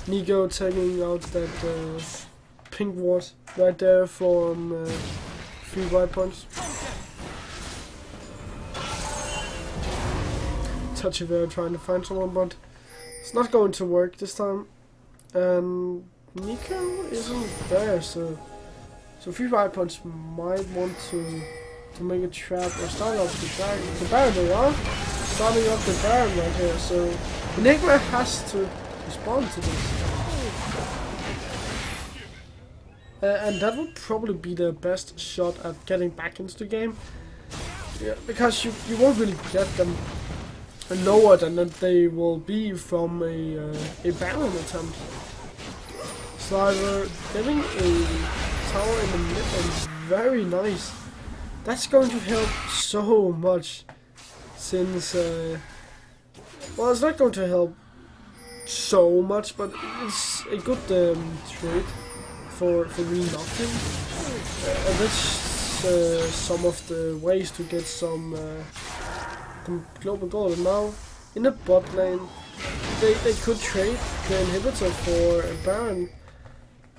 Nico taking out that pink ward right there from 3 white points. Touchy trying to find someone, but it's not going to work this time. And Nico isn't there, so 3 white points might want to make a trap or start up the Baron. They are starting up the Baron right here, so Enigma has to respond to this. And that would probably be the best shot at getting back into the game. Yeah, because you won't really get them lower than that they will be from a Baron attempt. Sliver getting a tower in the mid is very nice. That's going to help so much, since well, it's not going to help so much, but it's a good trade for re-knocking. And that's some of the ways to get some global gold. And now in the bot lane, they could trade the inhibitor for a Baron,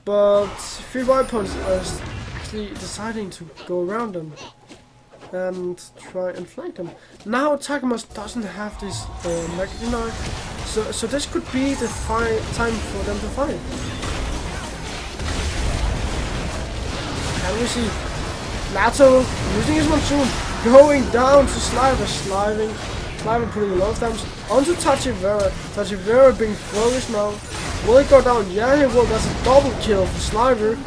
but 3 white points are actually deciding to go around them and try and flank them. Now Tagamas doesn't have this Mega Deny, so this could be the time for them to fight. And we see Lato using his Monsoon, going down to Sliver, Sliver putting a lot of damage onto Tachivera. Tachivera being flourished now. Will he go down? Yeah, he will. That's a double kill for Sliver.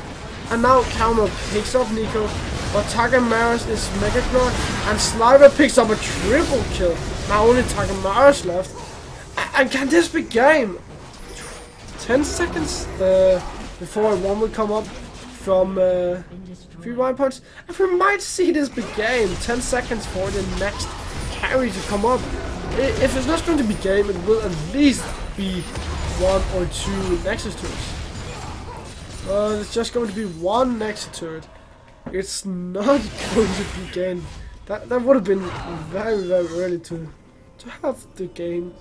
And now Counter picks up Nico. But Takamaras is Mega Knock. And Sliver picks up a triple kill. Now only Takamaras left. And can this be game? 10 seconds before one will come up from 3 wild points. And we might see this big game. 10 seconds for the next carry to come up. If it's not going to be game, it will at least be 1 or 2 Nexus turrets. It's just going to be 1 Nexus turret. It's not going to be game. That would have been very, very early to have the game.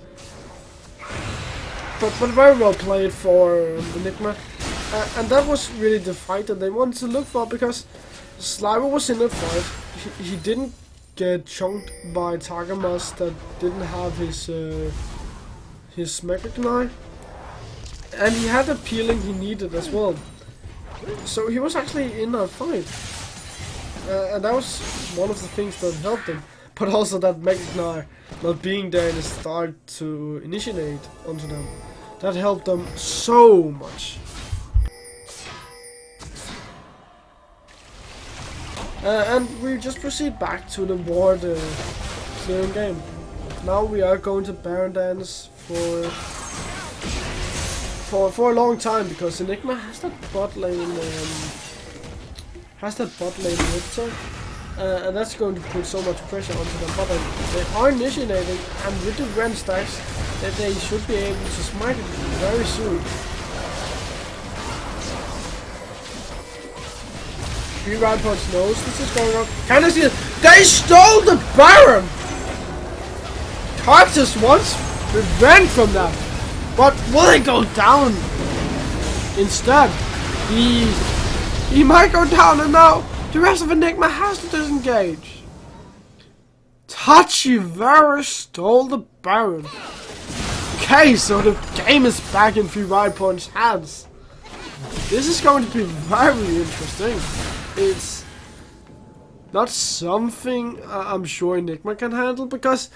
But very well played for Enigma. And that was really the fight that they wanted to look for, because Sliver was in the fight. He didn't get chunked by Tagamas that didn't have his Mega Knight. And he had the peeling he needed as well. So he was actually in that fight. And that was one of the things that helped him. But also that Mega Knight not being there in the start to initiate onto them. That helped them so much. And we just proceed back to the ward clearing game. Now we are going to Baron Dance for a long time, because Enigma has that bot lane inhibitor, and that's going to put so much pressure onto them. But they are initiating, and with the Ren stacks, that they should be able to smite it very soon. 3 round points knows this is going on. Can I see it? They stole the Baron! Tartus wants revenge from that. But will they go down instead? He might go down, and now the rest of Enigma has to disengage. Tachivera stole the Baron. Okay, so the game is back in 3 Wild Punch hands. This is going to be very interesting. It's not something I'm sure Enigma can handle, because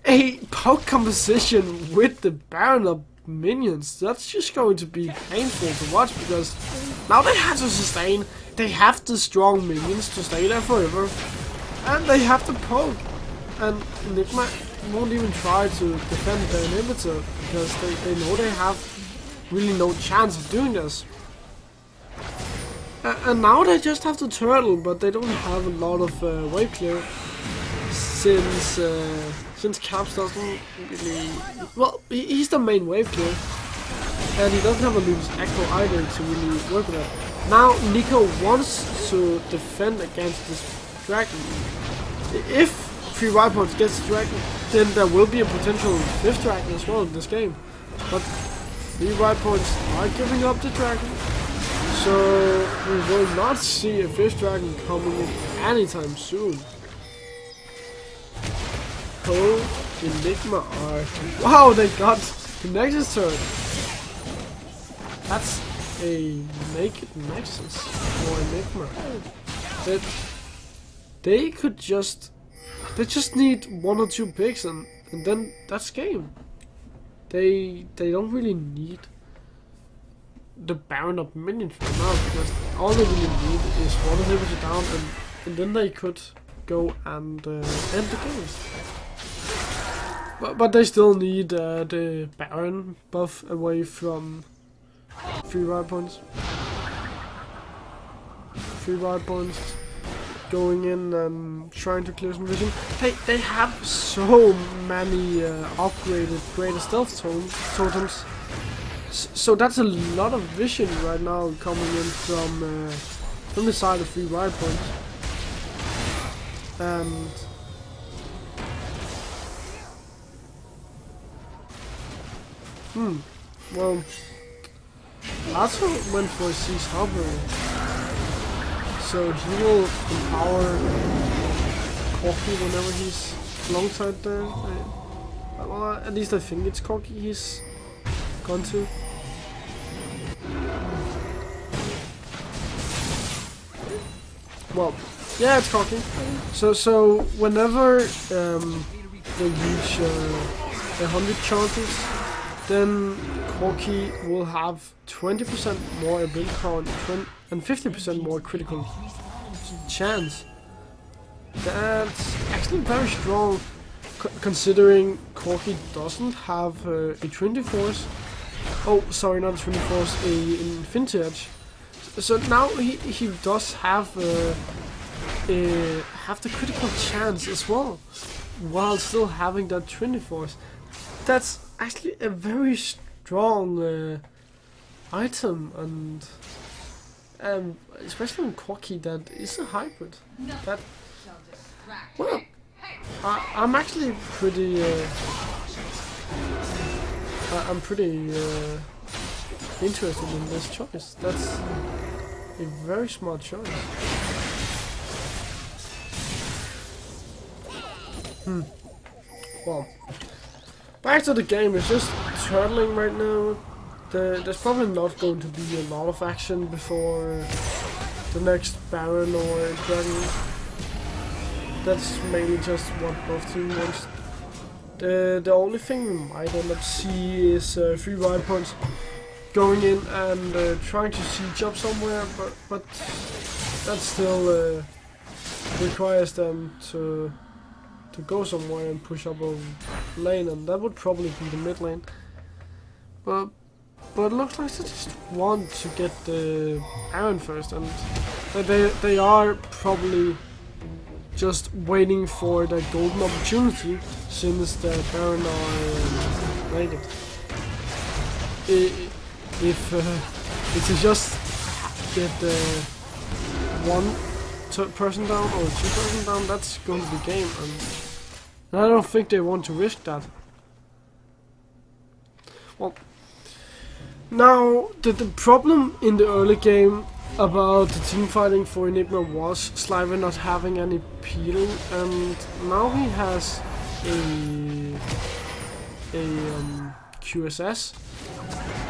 a poke composition with the Baron of minions, that's just going to be painful to watch, because now they have to sustain, they have the strong minions to stay there forever, and they have to poke, and Enigma won't even try to defend their inhibitor, because they know they have really no chance of doing this. And now they just have to turtle, but they don't have a lot of wave clear, since Caps doesn't really... Well, he's the main wave clear, and he doesn't have a Luke's Echo either to really work with that. Now Nico wants to defend against this dragon. If 3 Wild Points gets the dragon, then there will be a potential 5th dragon as well in this game. But 3 Wild Points are giving up the dragon, so we will not see a 5th dragon coming in anytime soon. Enigma are... Wow, they got the Nexus turret. That's a naked Nexus for Enigma. They could just... They just need 1 or 2 picks, and then that's game. They don't really need the Baron of minions right now, because all they really need is 1 inhibitor down, and then they could go and end the game. But they still need the Baron buff away from 3 Wild Points. 3 Wild Points going in and trying to clear some vision. They have so many upgraded greater stealth totems. So that's a lot of vision right now coming in from the side of 3 Wild Points. And well, Lasso went for a Cease Hovering, so he will empower Corky whenever he's alongside there. Well, at least I think it's Corky he's gone to. Well, yeah, it's Corky. So whenever they reach 100 chances, then Corki will have 20% more ability power and 50% more critical chance. That's actually very strong, considering Corki doesn't have a Trinity Force. Oh, sorry, not a Trinity Force, a Infinity Edge. So now he does have the critical chance as well, while still having that Trinity Force. That's actually a very strong item, and especially in Corki, that is a hybrid. That, well, I'm actually pretty. I'm pretty interested in this choice. That's a very smart choice. Well, back to the game. It's just turtling right now. There's probably not going to be a lot of action before the next Baron or Dragon. That's mainly just what both teams wants. The only thing we might end up see is 3 ride points going in and trying to siege up somewhere, but that still requires them to go somewhere and push up a lane, and that would probably be the mid lane. But it looks like they just want to get the Baron first, and they are probably just waiting for the golden opportunity, since the Baron are rated. If they just get one person down or 2 person down, that's going to be game, and I don't think they want to risk that. Well, now the problem in the early game about the team fighting for Enigma was Sliver not having any peeling, and now he has a QSS,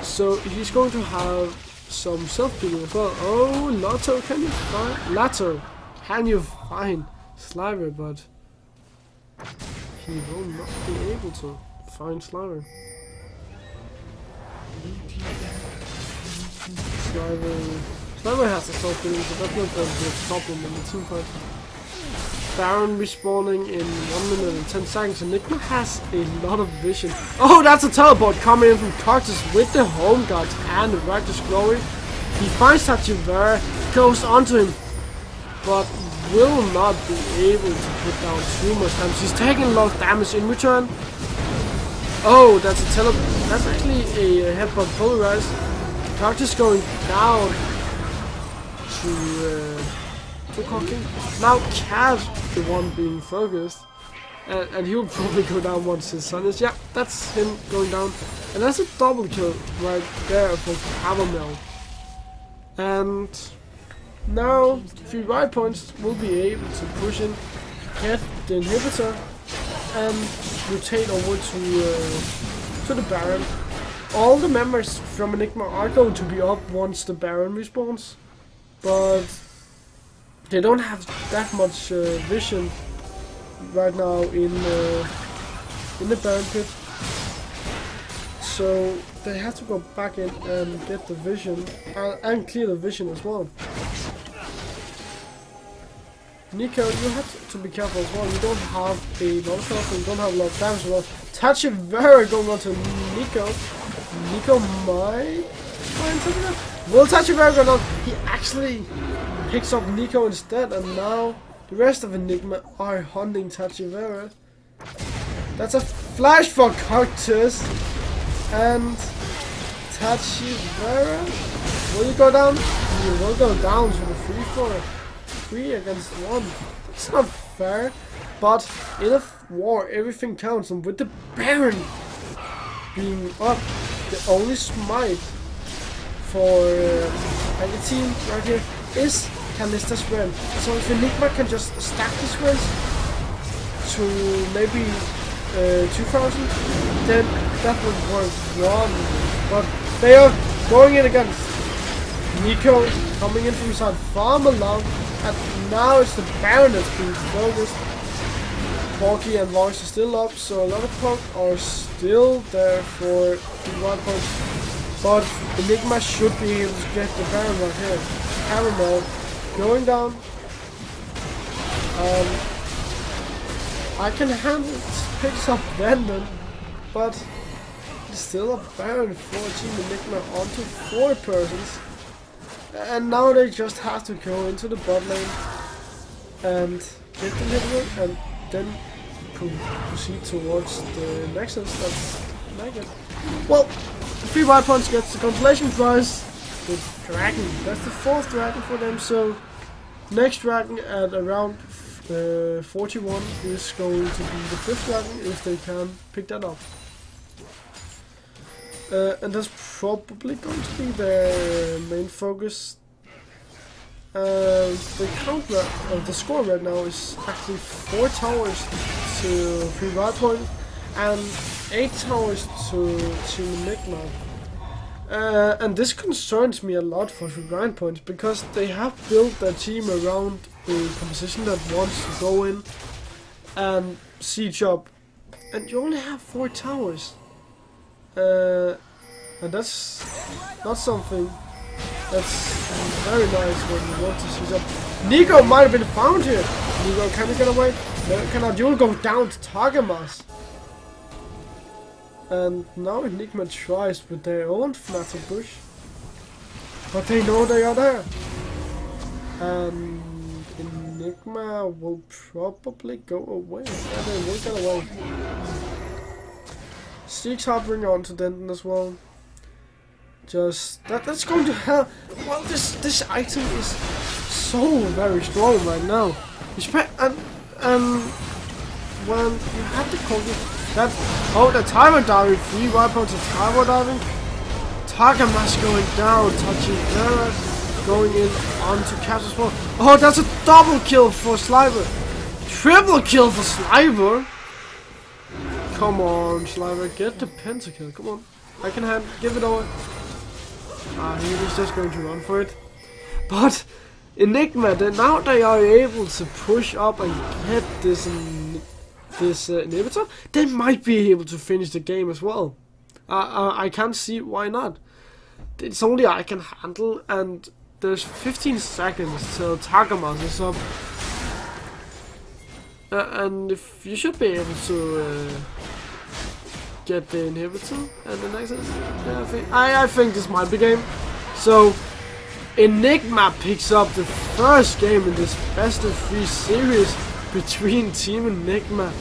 so he's going to have some self-peeling as well. Oh, Lotto, can you find Lotto? Can you find Sliver? But he will not be able to find Sliver. Sliver has a self-peeling, so that's not going to be a problem in the team fight. Baron respawning in 1 minute and 10 seconds. Enigma has a lot of vision. Oh, that's a teleport coming in from Cactus with the home guards and the Righteous Glory. He finds Tachivera, goes onto him, but will not be able to put down too much damage. He's taking a lot of damage in return. Oh, that's a teleport. That's actually a headbutt polarized. Cactus going down to Corki. Now Cav's the one being focused, and he will probably go down once his son is. Yeah, that's him going down, and that's a double kill right there for Caramel. And now 3 ride points will be able to push in, get the inhibitor, and rotate over to the Baron. All the members from Enigma are going to be up once the Baron respawns, but they don't have that much vision right now in the Baron pit, so they have to go back in and get the vision and clear the vision as well. Nico, you have to be careful as well. You don't have a lot of health and you don't have a lot of damage as well. Tachivera going on to Nico. Nico might find something else. Will Tachivera go down? He actually picks up Nico instead, and now the rest of Enigma are hunting Tachivera. That's a flash for Cactus, and Tachivera, will you go down? You will go down to the 3 against 1. It's not fair, but in a war everything counts, and with the Baron being up, the only smite for the team right here is Callista's win. So if Enigma can just stack his wins to maybe 2000, then that would work wrong. But they are going in against Nico, coming in from his side, farm along, and now it's the Baron that's being focused. Porky and Voice are still up, so a lot of folk are still there for the 1 point. But Enigma should be able to get the Baron right here. Caramel going down. I can handle it, picks up Vendon, but it's still a Baron for Team Enigma onto 4 persons. And now they just have to go into the bot lane and get the level and then proceed towards the Nexus. That's like it. Well, 3 white points gets the compilation prize. The dragon. That's the 4th dragon for them. So next dragon at around 41 is going to be the 5th dragon if they can pick that up. And that's probably going to be their main focus. The count of the score right now is actually 4 towers to 3 white point and 8 towers to Team Enigma. And this concerns me a lot for 3 grind points because they have built their team around a composition that wants to go in and siege up, and you only have 4 towers. And that's not something that's very nice when you want to siege up. Nico might have been found here. Nico, can you get away? No, cannot. You'll go down to Targamas. And now Enigma tries with their own Fnatic bush, but they know they are there. And Enigma will probably go away. Yeah, they will get away. Steek's hopping onto Denton as well. Just that's going to help. Well, this item is so very strong right now. And when you have the Kogi, the timer diving, 3 white points of timer diving. Targamas going down, touching Vera, going in onto Caps as well. Oh, that's a double kill for Sliver. Triple kill for Sliver. Come on, Sliver, get the pentakill. Come on, I can give it over. He was just going to run for it. But Enigma, now they are able to push up and get this inhibitor. They might be able to finish the game as well. I can't see why not. It's only I can handle, and there's 15 seconds till Targamas is up. And if you should be able to get the inhibitor and the Nexus. Yeah, I think this might be game. So Enigma picks up the first game in this best of 3 series between Team Enigma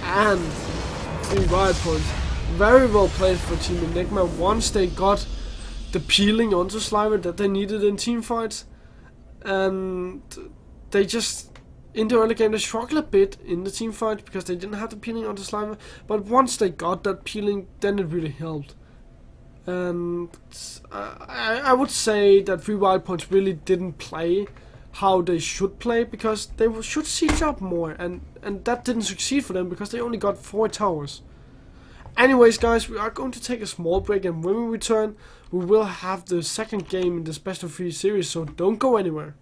and 3 white points. Very well played for Team Enigma once they got the peeling onto Slimer that they needed in team fights, and they just in the early game they struggled a bit in the team fight because they didn't have the peeling onto Slimer, but once they got that peeling, then it really helped. And I would say that 3 white points really didn't play how they should play because they should siege up more, and that didn't succeed for them because they only got 4 towers. Anyways guys, we are going to take a small break, and when we return we will have the second game in this best of 3 series, so don't go anywhere.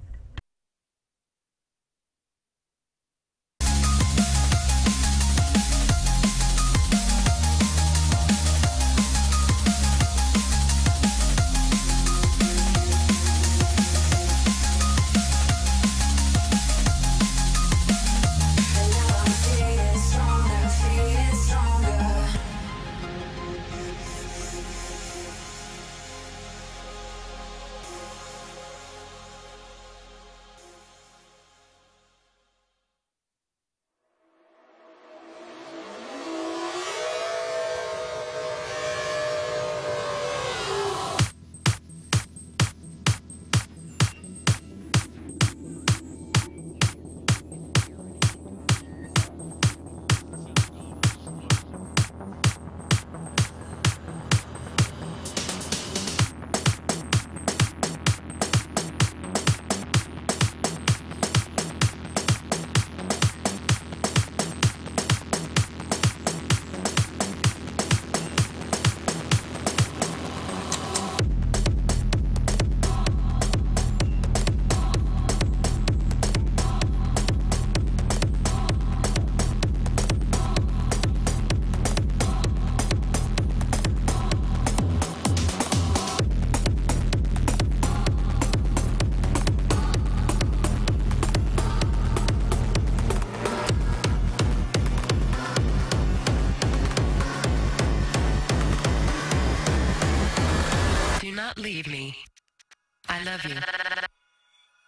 I love you.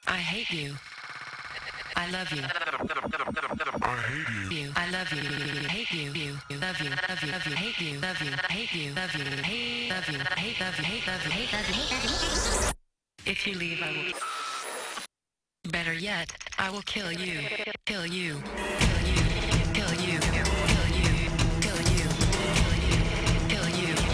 I hate you. I love you. I hate you. I love you. Hate you. Love you. Love you. Love you. Hate you. Love you. Hate you. Love you. Hate. Love you. Hate. Love you. Hate. Love you. Hate. Love you. Hate. Love you. If you leave, I will. Better yet, I will kill you. Kill you. Kill you. Kill you. Kill you. Kill you. Kill you.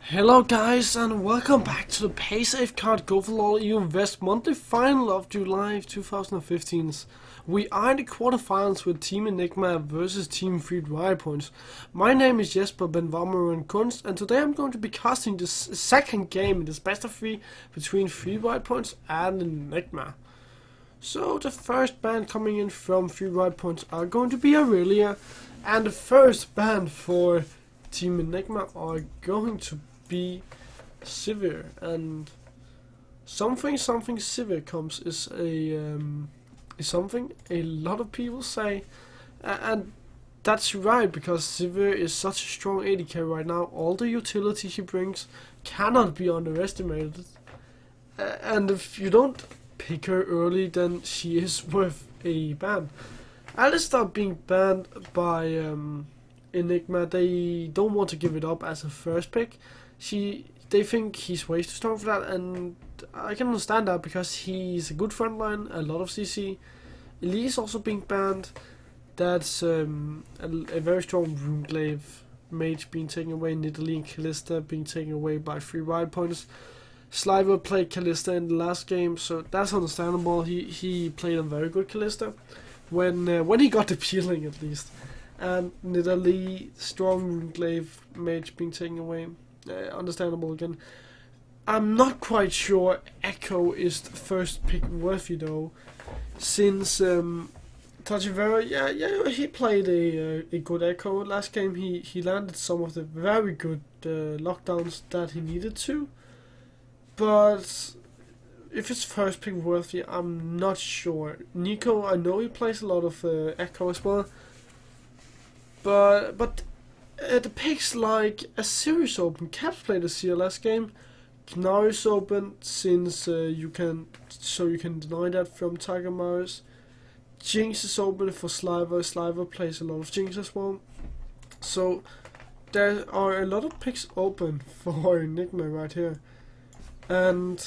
Hello guys and welcome back to the Paysafecard Go4LoL EU Invest monthly final of July 2015. We are in the quarterfinals with Team Enigma versus Team Free Riot Points. My name is Jesper Benvarmeren and today I'm going to be casting the second game in this best of 3 between Free Riot Points and Enigma. So the first band coming in from Free Riot Points are going to be Aurelia, and the first band for Team Enigma are going to be Sivir, and something Sivir comes is something a lot of people say, and that's right, because Sivir is such a strong AD carry right now. All the utility she brings cannot be underestimated, and if you don't pick her early, then she is worth a ban. Alistar being banned by Enigma, they don't want to give it up as a first pick. They think he's way too strong for that, and I can understand that because he's a good frontline, a lot of CC. Elise is also being banned. That's a very strong Runeglaive mage being taken away. Nidalee and Kalista being taken away by Free Riot Points. Sliver played Kalista in the last game, so that's understandable. He played a very good Kalista when he got the peeling at least. And Nidalee, strong Runeglaive mage being taken away. Understandable again. I'm not quite sure Echo is the first pick worthy though, since Tachivera, yeah, he played a good Echo last game. He landed some of the very good lockdowns that he needed to, but if it's first pick worthy, I'm not sure. Nico, I know he plays a lot of Echo as well, but the picks like Asirius Open, Caps played a CLS game, Gnarus Open, since you can deny that from Tiger Mars. Jinx is open for Sliver. Sliver plays a lot of Jinx as well. So there are a lot of picks open for Enigma right here, and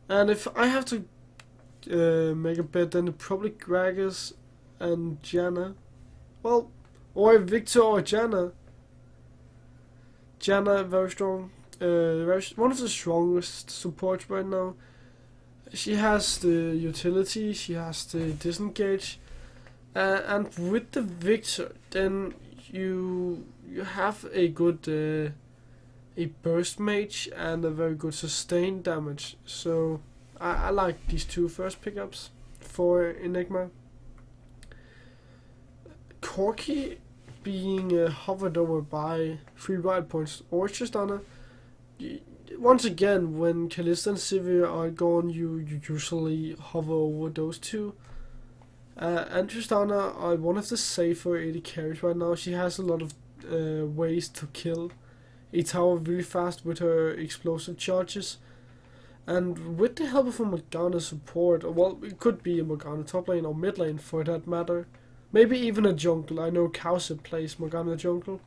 if I have to make a bet, then probably Gragas and Janna. Well, or Victor or Janna. Janna, very strong. One of the strongest supports right now. She has the utility, she has the disengage, and with the Victor, then you have a good a burst mage and a very good sustained damage. So I like these two first pickups for Enigma. Corki being hovered over by Free Riot Points or Tristana. Once again, when Kalista and Sivir are gone, you usually hover over those two. And Tristana are one of the safer AD carries right now. She has a lot of ways to kill a tower really fast with her explosive charges. And with the help of a Morgana support, or well, it could be a Morgana top lane or mid lane for that matter. Maybe even a jungle. I know Cowsip plays Morgana jungle,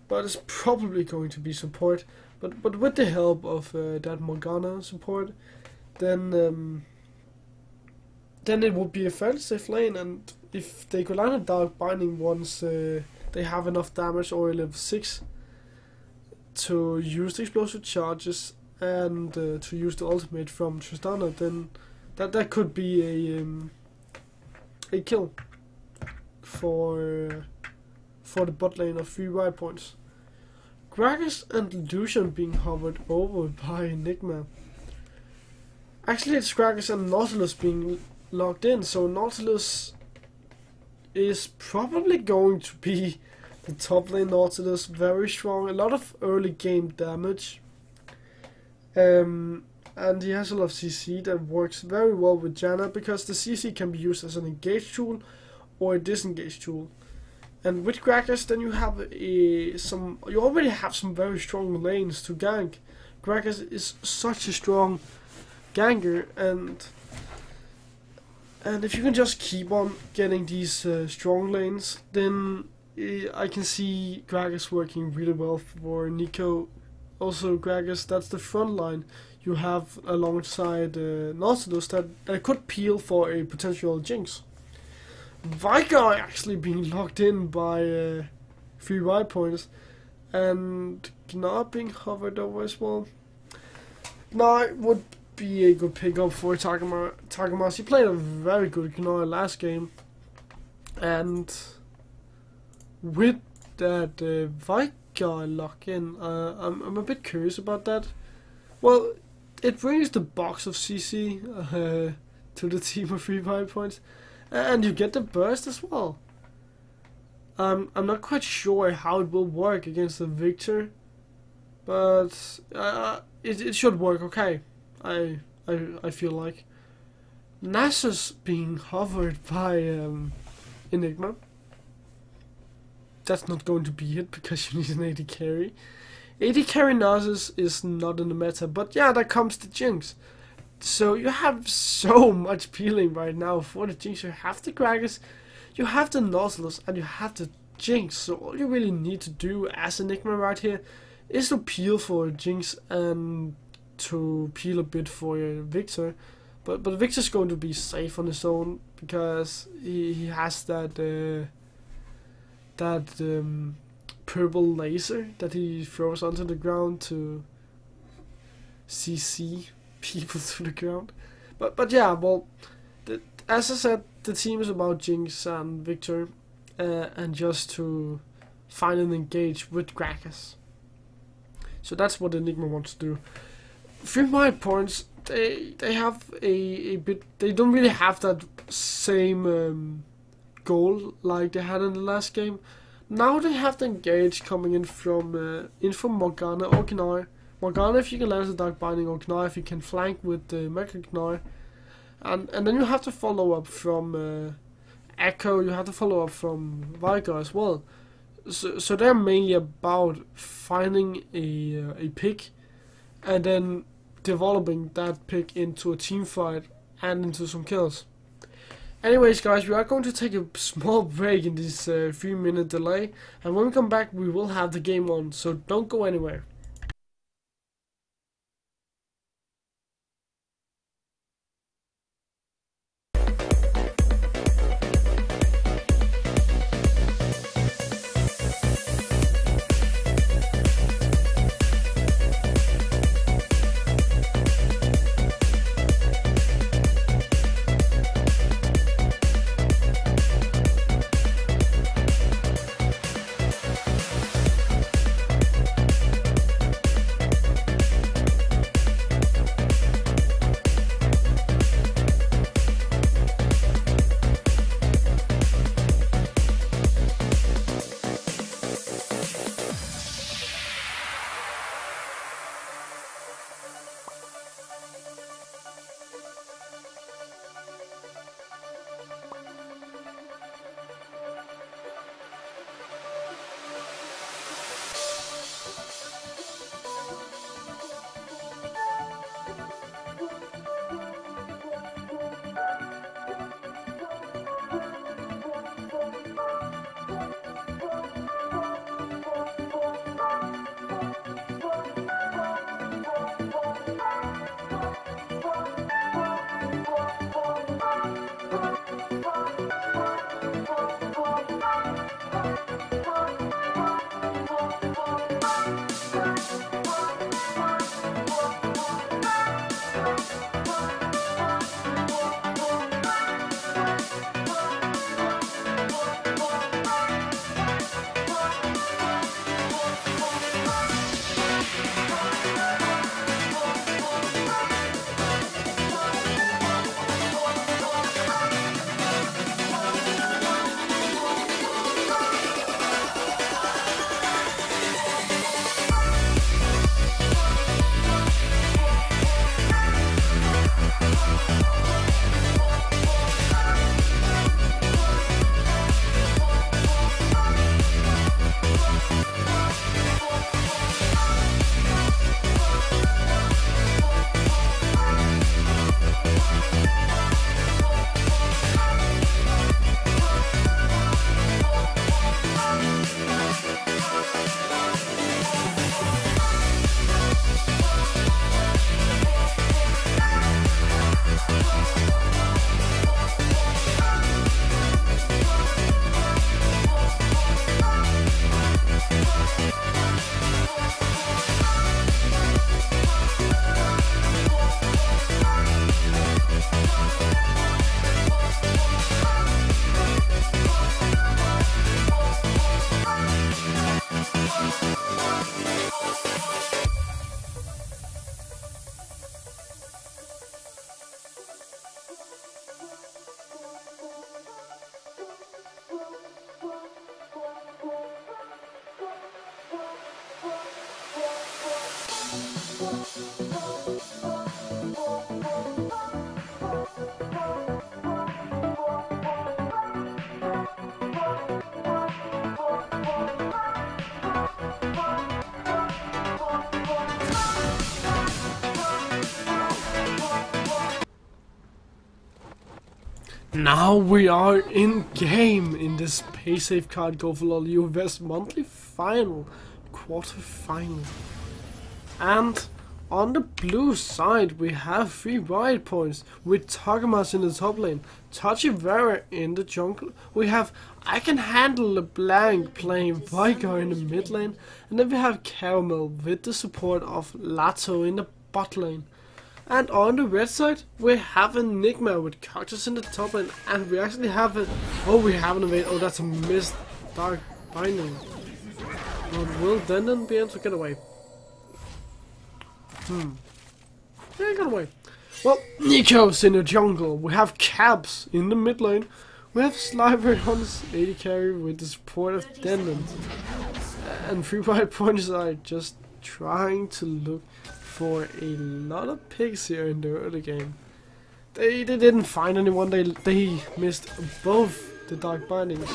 but it's probably going to be support. But with the help of that Morgana support, then it would be a fairly safe lane. And if they could land a Dark Binding once they have enough damage or level 6 to use the explosive charges and to use the ultimate from Tristana, then that could be a kill for the bot lane of Free Riot Points. Gragas and Lucian being hovered over by Enigma. Actually, it's Gragas and Nautilus being locked in, so Nautilus is probably going to be the top lane Nautilus, very strong, a lot of early game damage. And he has a lot of CC that works very well with Janna, because the CC can be used as an engage tool or a disengage tool. And with Gragas, then you have you already have some very strong lanes to gank. Gragas is such a strong ganker, and if you can just keep on getting these strong lanes, then I can see Gragas working really well for Nico. Also, Gragas, that's the front line you have alongside Nautilus that could peel for a potential Jinx. Vicar actually being locked in by Free Riot Points, and Gnar being hovered over as well. Gnar would be a good pickup for Targamas. He played a very good Gnar last game, and with that Vicar lock-in, I'm a bit curious about that. Well, it brings the box of CC to the team of 3 5 points, and you get the burst as well. I'm not quite sure how it will work against the Victor, but it should work okay. I feel like Nasus being hovered by Enigma. That's not going to be it because you need an AD carry. AD carry Nasus is not in the meta, but yeah, there comes the Jinx. So you have so much peeling right now for the Jinx. You have the Gragas, you have the Nautilus, and you have the Jinx. So all you really need to do as Enigma right here is to peel for Jinx and to peel a bit for your Victor. But Victor's going to be safe on his own because he has that purple laser that he throws onto the ground to CC people to the ground. But yeah, well, as I said, the team is about Jinx and Victor, and just to find and engage with Gragas. So that's what Enigma wants to do. 3 my points, they have a bit. They don't really have that same goal like they had in the last game. Now they have the engage coming in from Morgana or Gnar. Morgana if you can land the Dark Binding, or Gnar if you can flank with the Mega Gnar. And then you have to follow up from Echo, you have to follow up from Vicar as well. So they're mainly about finding a pick and then developing that pick into a team fight and into some kills. Anyways guys, we are going to take a small break in this 3-minute delay, and when we come back we will have the game on, so don't go anywhere. Now we are in game in this Paysafecard Go4LoL US monthly final, quarter-final. And on the blue side we have 3 wide points with Tagamas in the top lane, Benvarmeren in the jungle. We have I Can Handle the Blank playing Vicar in the mid lane, and then we have Caramel with the support of Lato in the bot lane. And on the red side, we have Enigma with characters in the top lane, and we actually have a... Oh, we have an evade. Oh, that's a missed Dark Binding. But will Denden be able to get away? Yeah, he got away. Well, Nico's in the jungle. We have Cabs in the mid lane. We have Sliver on his AD carry with the support of Denden. And 3 wide points are just trying to look for a lot of picks here in the early game. They didn't find anyone. They missed both the Dark Bindings,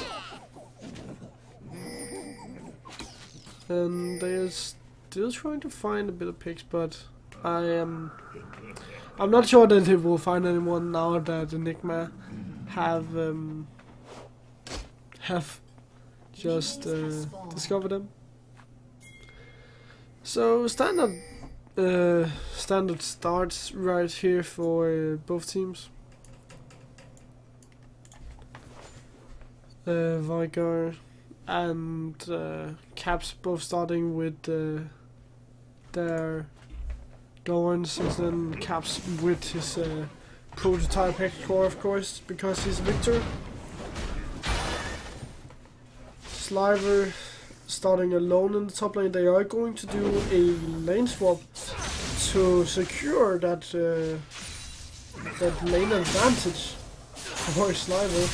and they are still trying to find a bit of picks. But I'm not sure that they will find anyone now that Enigma have just discovered them. So standard starts right here for both teams. Vicar and Caps both starting with their Dorns, and then Caps with his prototype Hexcore, of course, because he's Victor. Sliver starting alone in the top lane. They are going to do a lane swap to secure that that lane advantage for Sliver.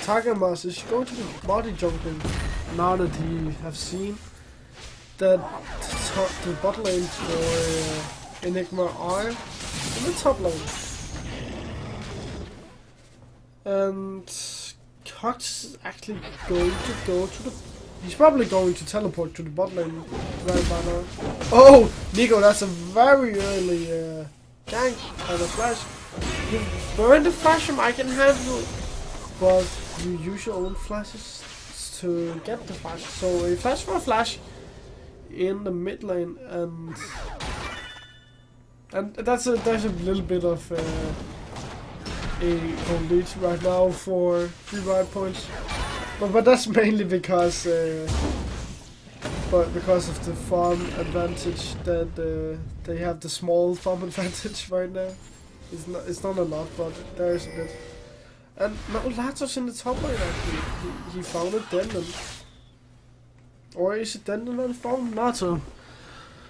Tagamas is going to be body jumping now that he have seen that the bot lane for Enigma are in the top lane. And Cox is actually going to go to the... He's probably going to teleport to the bot lane right by now. Oh, Nico, that's a very early gank and a flash. You burn the flash from I Can Handle, but you use your own flashes to get the flash. So a flash for a flash in the mid lane, and that's a little bit of a gold lead right now for 3 wide points. But that's mainly because because of the farm advantage that they have the small farm advantage right now. It's not a lot, but there is a bit. And now Lato's in the top lane actually. He found it Denden. Or is it Denden that found Lato?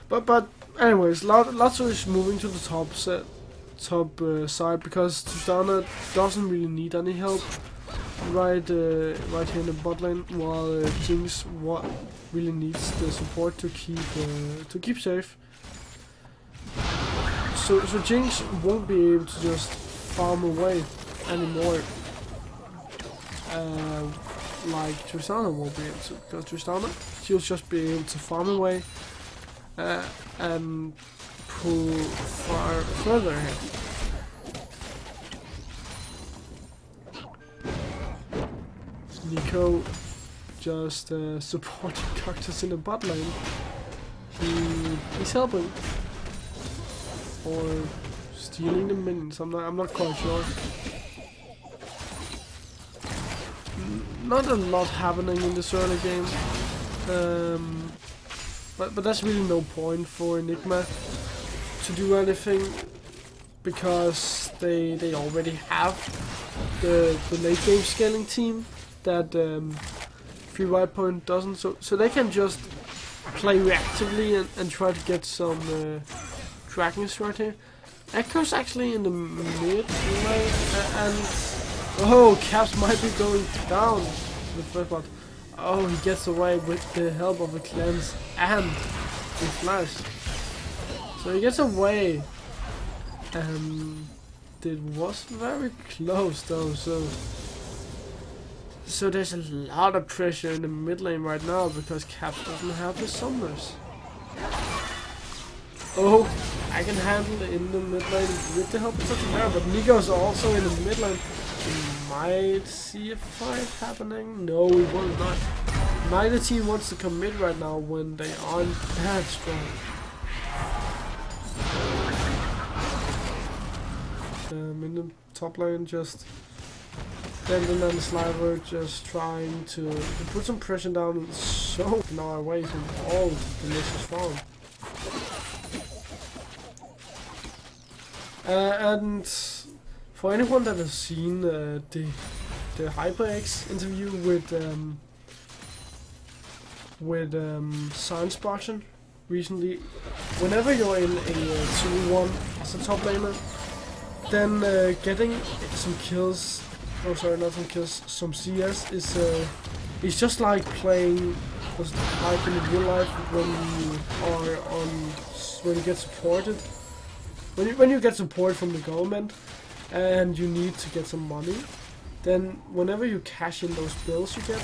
But anyways, Lato is moving to the top side because Tristana doesn't really need any help right here in the bot lane, while Jinx really needs the support to keep safe. So Jinx won't be able to just farm away anymore like Tristana won't be able to, because Tristana, she'll just be able to farm away and pull far further ahead. Nico just supporting characters in the bot lane. He's helping or stealing the minions. I'm not quite sure. Not a lot happening in this early game, but there's really no point for Enigma to do anything because they already have the late game scaling team that 3 wide point doesn't, so they can just play reactively and try to get some dragons right here. Echo's actually in the mid lane, and oh, Caps might be going down to the first part. Oh, he gets away with the help of a cleanse and the flash. So he gets away. It was very close though, so there's a lot of pressure in the mid lane right now because Caps doesn't have his summoners. Oh, I can handle it in the mid lane with the help of Tachibera, but Nico's also in the mid lane. We might see a fight happening. No, we will not. Neither team wants to commit right now when they aren't that strong. In the top lane, just Denton and Sliver just trying to put some pressure down and so now away from all delicious farm. And for anyone that has seen the HyperX interview with Science Boxing recently, whenever you're in a 2v1 as a top laner, then getting some kills, oh sorry, not some kills, some CS is just like playing like in real life when you get supported. When you get support from the government and you need to get some money, then whenever you cash in those bills you get,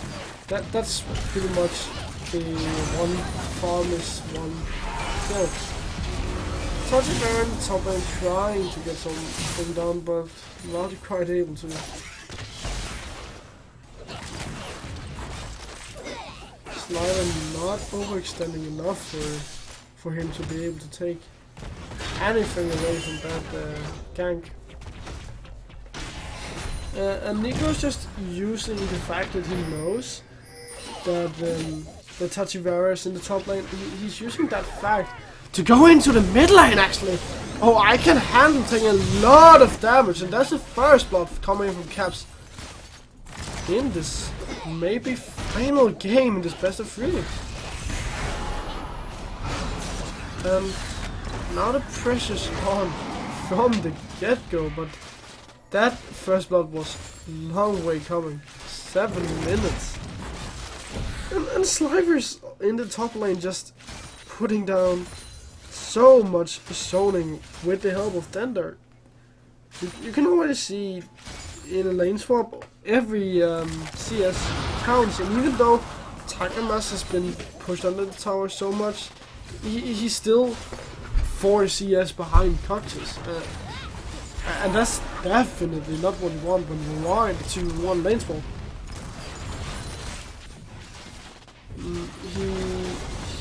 that's pretty much the one farm is one kill. Tachibera in the top lane trying to get something done, but not quite able to. Slider not overextending enough for him to be able to take anything away from that gank. And Nico's just using the fact that he knows that the Tachibera is in the top lane. He's using that fact to go into the mid lane actually. Oh, I can handle taking a lot of damage, and that's the first blood coming from Caps in this maybe final game in this best of 3. Now the pressure's on from the get-go, but that first blood was a long way coming. 7 minutes. And Sliver's in the top lane just putting down so much zoning with the help of Tender. You can already see in a lane swap every CS counts, and even though Takamas has been pushed under the tower so much, he's still 4 CS behind Cactus. And that's definitely not what you want when you are in the 2-1 lane swap.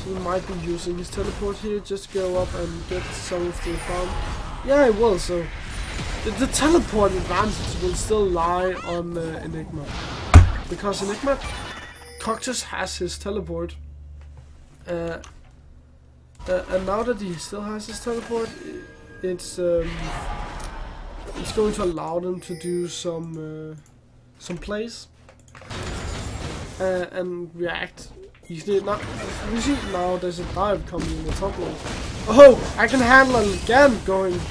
He might be using his teleport here, just go up and get some of the farm. Yeah, he will, so the teleport advantage will still lie on Enigma. Because Enigma, Cactus has his teleport. And now that he still has his teleport, it's going to allow them to do some plays and react easily. Now, you see now there's a dive coming in the top lane. Oh, I can handle it again, going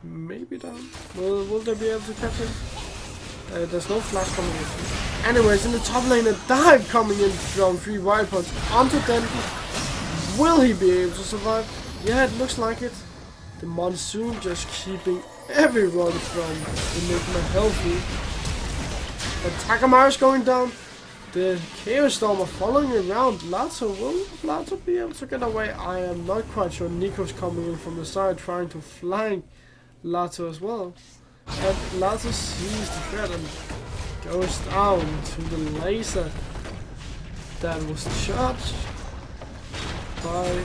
maybe down. Will they be able to catch him? There's no flash coming in. Anyways, in the top lane, a dive coming in from 3 wild points onto Denton. Will he be able to survive? Yeah, it looks like it. The monsoon just keeping everyone from Enigma healthy. And Takamara's going down. The Chaos Storm are following around. Lato, will Lato be able to get away? I am not quite sure. Nico's coming in from the side trying to flank Lato as well. And Lato sees the threat and goes down to the laser that was charged by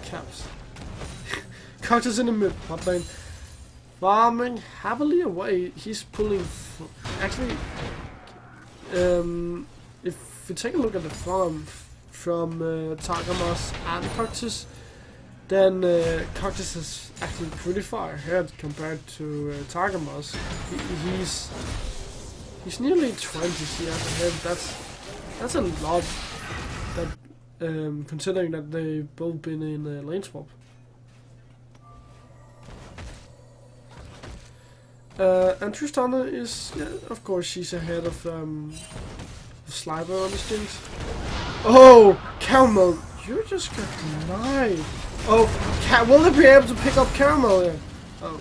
Caps. Cactus in the mid top lane, farming happily away. He's pulling. Actually, if we take a look at the farm from Tagamas and Cactus, then Cactus is actually pretty far ahead compared to Tagamas. He's nearly 20 CS ahead. That's a lot. That considering that they've both been in a lane swap. And Tristana is, yeah, of course, she's ahead of Sliver on the strings. Oh, Camel, you just got denied. Oh, will they be able to pick up Caramel here? Oh,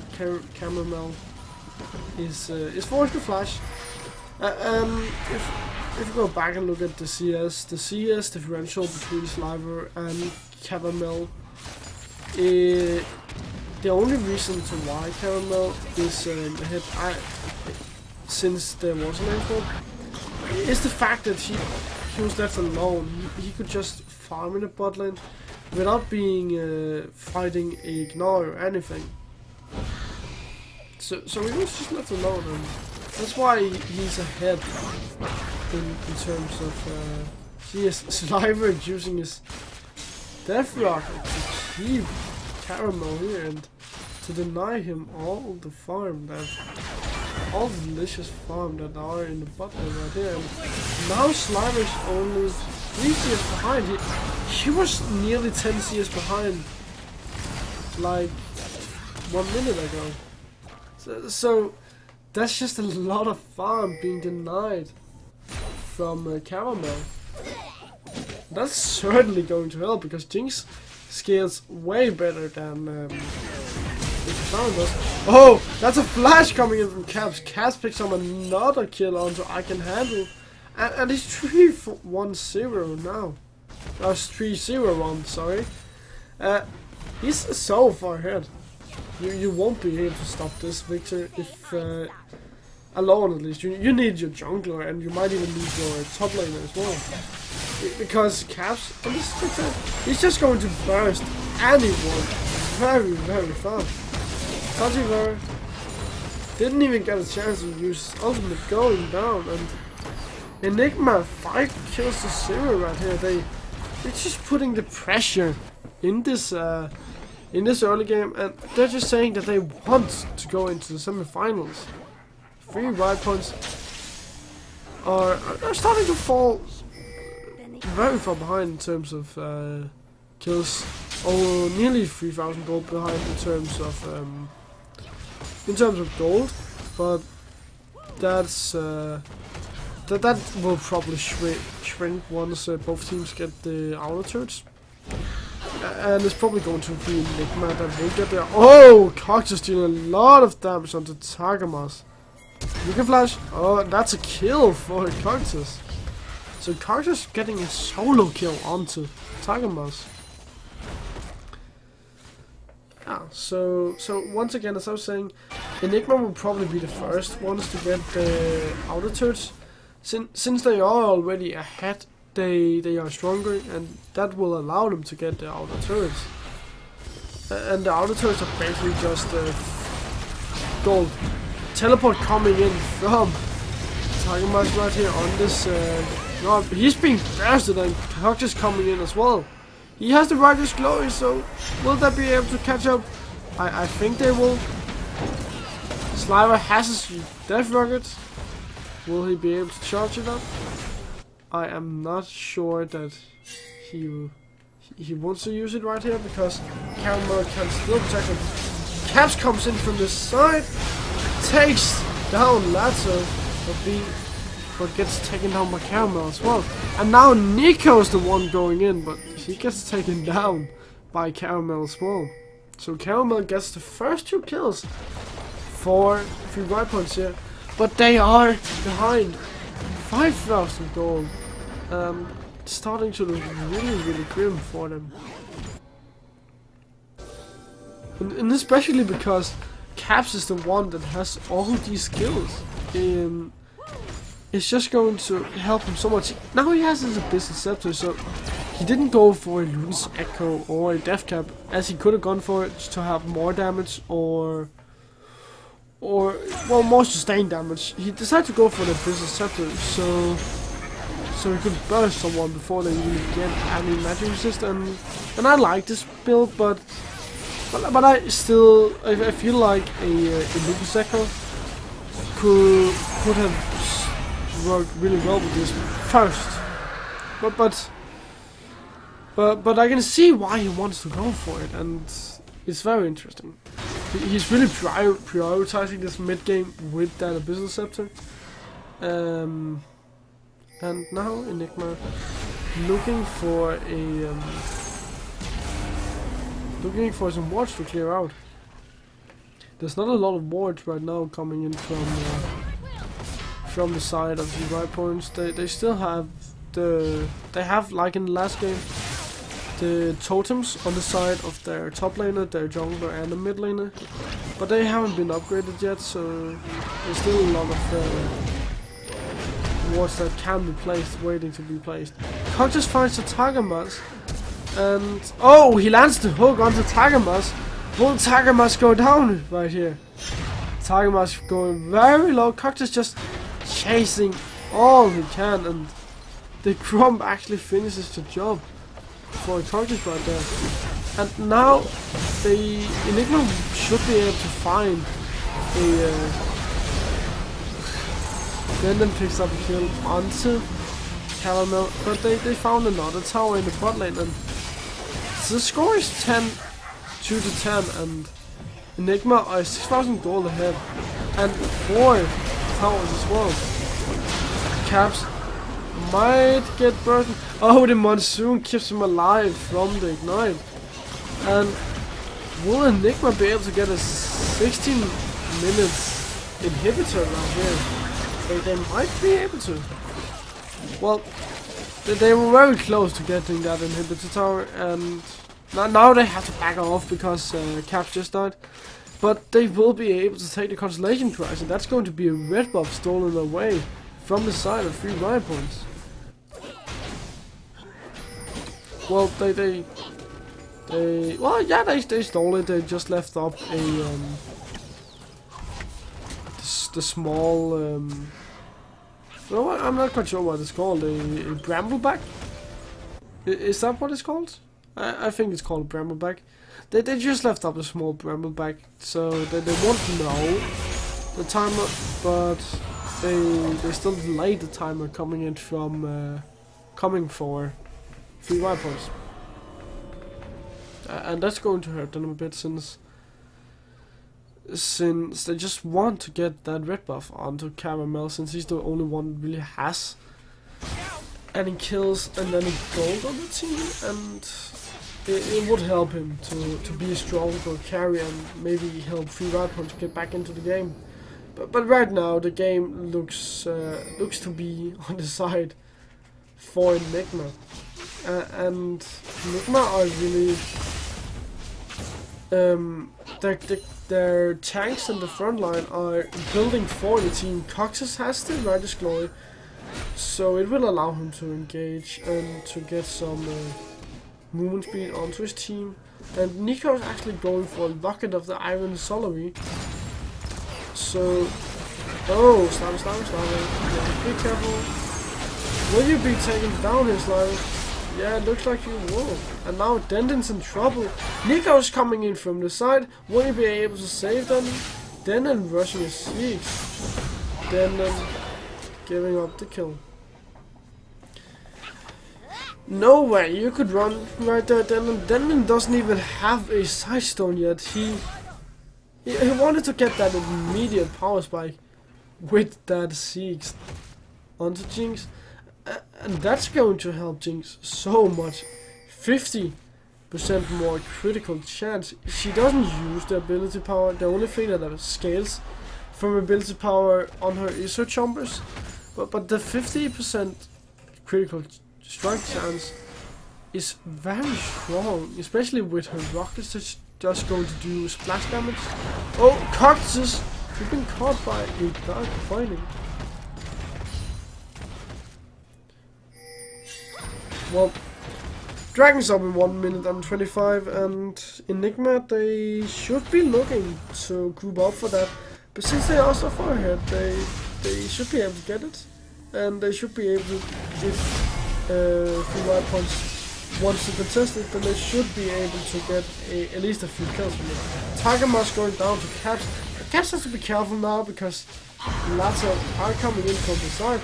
Caramel is forced to flash. If you go back and look at the CS differential between Sliver and Caramel, the only reason to why Caramel is ahead, since there was an airport, is the fact that he was left alone. He could just farm in the bot lane without being fighting Ignore or anything. So he was just left alone, and that's why he's ahead in terms of Sliver using his Death Rocket to keep Caramel here and to deny him all the delicious farm that are in the bot lane right here. And now Sliver's only 3 CS behind. He was nearly 10 CS behind like 1 minute ago. So that's just a lot of farm being denied from Caramel. That's certainly going to help, because Jinx scales way better than does. Oh, that's a flash coming in from Caps. Caps picks up another kill onto I Can Handle, and he's 3-1-0 now. That's 3-0-1, sorry. He's so far ahead. You won't be able to stop this, Victor, if alone at least. You need your jungler, and you might even need your top laner as well. Because Caps, he's just going to burst anyone very, very fast. Cultivar didn't even get a chance to use his ultimate going down, and Enigma 5 kills to 0 right here. They're just putting the pressure in this early game, and they're just saying that they want to go into the semifinals. 3 right points are starting to fall very far behind in terms of kills. Oh, nearly 3,000 gold behind in terms of gold, but that's that will probably shrink once both teams get the outer turrets. And it's probably going to be Enigma that will get there. Oh, Cox is doing a lot of damage onto Targamas. You can flash. Oh, that's a kill for Coxus. So Coxus getting a solo kill onto Targamas. Yeah, so once again, as I was saying, Enigma will probably be the first ones to get the outer turrets. Since they are already ahead, they are stronger, and that will allow them to get the outer turrets. And the outer turrets are basically just gold. Teleport coming in from Targamas right here on this. He's being blasted, and Cox coming in as well. He has the Rider's Glory, so will they be able to catch up? I think they will. Sliver has his Death Rocket. Will he be able to charge it up? I am not sure that he wants to use it right here, because Caramel can still protect him. Caps comes in from the side, takes down Lazo, but gets taken down by Caramel as well. And now Nico's the one going in, but he gets taken down by Caramel as well. So Caramel gets the first 2 kills for 3 right points here, but they are behind 5,000 gold. Starting to look really, really grim for them. And especially because Caps is the one that has all these skills. It's just going to help him so much. Now he has his Abyssal Scepter, so he didn't go for a Luna's Echo or a Death Cap, as he could have gone for it to have more damage or well, more sustained damage. He decided to go for the Abyssal Scepter, so he could burst someone before they even get any magic resist. And I like this build, but I still I feel like a Luna's Echo could have worked really well with this first, but I can see why he wants to go for it, and it's very interesting. He's really prioritizing this mid game with that Abyssal Scepter, and now Enigma looking for a looking for some wards to clear out. There's not a lot of wards right now coming in from the side of the right points. They still have they have, like in the last game, the totems on the side of their top laner, their jungler and the mid laner, but they haven't been upgraded yet, so there's still a lot of wards that can be placed, waiting to be placed. Cactus finds the Tagamas, and oh, he lands the hook onto Tagamas. Will Tagamas go down right here? Tagamas going very low. Cactus just chasing all he can, and the Crumb actually finishes the job for Cactus right there. And now the Enigma should be able to find a then picks up a kill onto Caramel, but they found another tower in the bot lane, and the score is 2-10, and Enigma are 6,000 gold ahead, and 4 towers as well. Caps might get broken. Oh, the Monsoon keeps him alive from the Ignite. And will Enigma be able to get a 16 minutes inhibitor right here? They might be able to. Well, they were very close to getting that inhibitor tower, and now they have to back off because Caps just died. But they will be able to take the Constellation Prize, and that's going to be a red buff stolen away from the side of 3 riot points. Well, they stole it. They just left up a the small no, I'm not quite sure what it's called. A brambleback? Is that what it's called? I think it's called a brambleback. They just left up a small brambleback, so they won't know the timer, but they still delayed the timer coming in from coming for 3 riot points. And that's going to hurt them a bit, since they just want to get that red buff onto Caramel, since he's the only one that really has any kills and any gold on the team, and it would help him to be a stronger carry and maybe help 3 riot points to get back into the game. But right now the game looks to be on the side for Enigma, and Enigma are really their tanks in the front line are building for the team. Coxus has the Rider's Glory, so it will allow him to engage and to get some movement speed onto his team. And Nico is actually going for a Locket of the Iron Solary. So, oh, Slimy. Yeah, be careful. Will you be taken down here, Slimy? Yeah, it looks like you will. And now Denden's in trouble. Nico's coming in from the side. Will you be able to save them? Denden rushing his Zeke. Denden giving up the kill. No way, you could run right there, Denden. Denden doesn't even have a side stone yet. He wanted to get that immediate power spike with that Zeke onto Jinx. And that's going to help Jinx so much. 50% more critical chance. She doesn't use the ability power. The only thing that scales from ability power on her is her chompers. But the 50% critical strike chance is very strong, especially with her rockets that's just going to do splash damage. Oh, Cactus! You've been caught by a dark fighting. Well, Dragon's up in 1 minute and 25, and Enigma, they should be looking to group up for that. But since they are so far ahead, they should be able to get it, and they should be able to, if 3 riot points wants to contest it, then they should be able to get at least a few kills from it. Tagamas going down to Caps. Caps has to be careful now because lots are coming in from the side.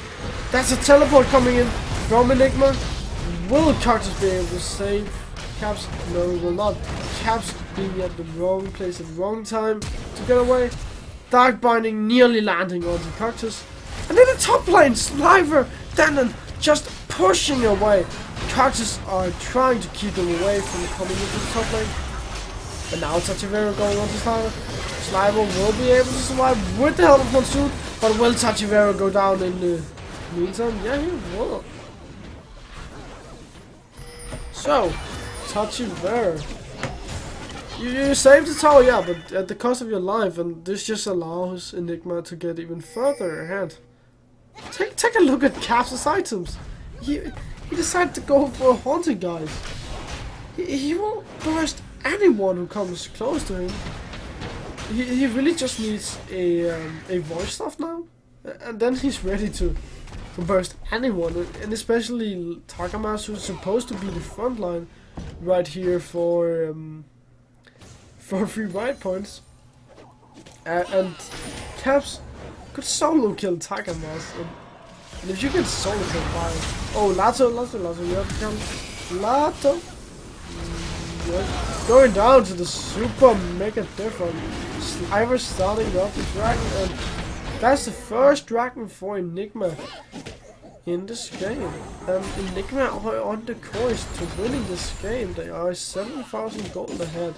That's a teleport coming in from Enigma. Will Cactus be able to save Caps? No, he will not. Caps being at the wrong place at the wrong time to get away. Dark Binding nearly landing onto Cactus. And then the top lane, Sliver, Denden just pushing away. Cactus are trying to keep them away from coming into the top lane. But now Tachivera going on to Sliver. Sliver will be able to survive with the help of Monsoon. But will Tachivera go down in the meantime? Yeah, he will. So, Tachivera. You saved the tower, yeah, but at the cost of your life, and this just allows Enigma to get even further ahead. Take a look at Caps' items. He decided to go for a haunting, guys. He will burst anyone who comes close to him. He really just needs a voice staff now, and then he's ready to burst anyone, and especially Takamas, who's supposed to be the front line right here for 3 right points, and Caps could solo kill Takamas, and if you get solo kill by Lato, you have to come Lato. Going down to the super mega different. Sliver starting off the dragon, and that's the first dragon for Enigma in this game. And Enigma are on the course to winning this game. They are 7,000 gold ahead.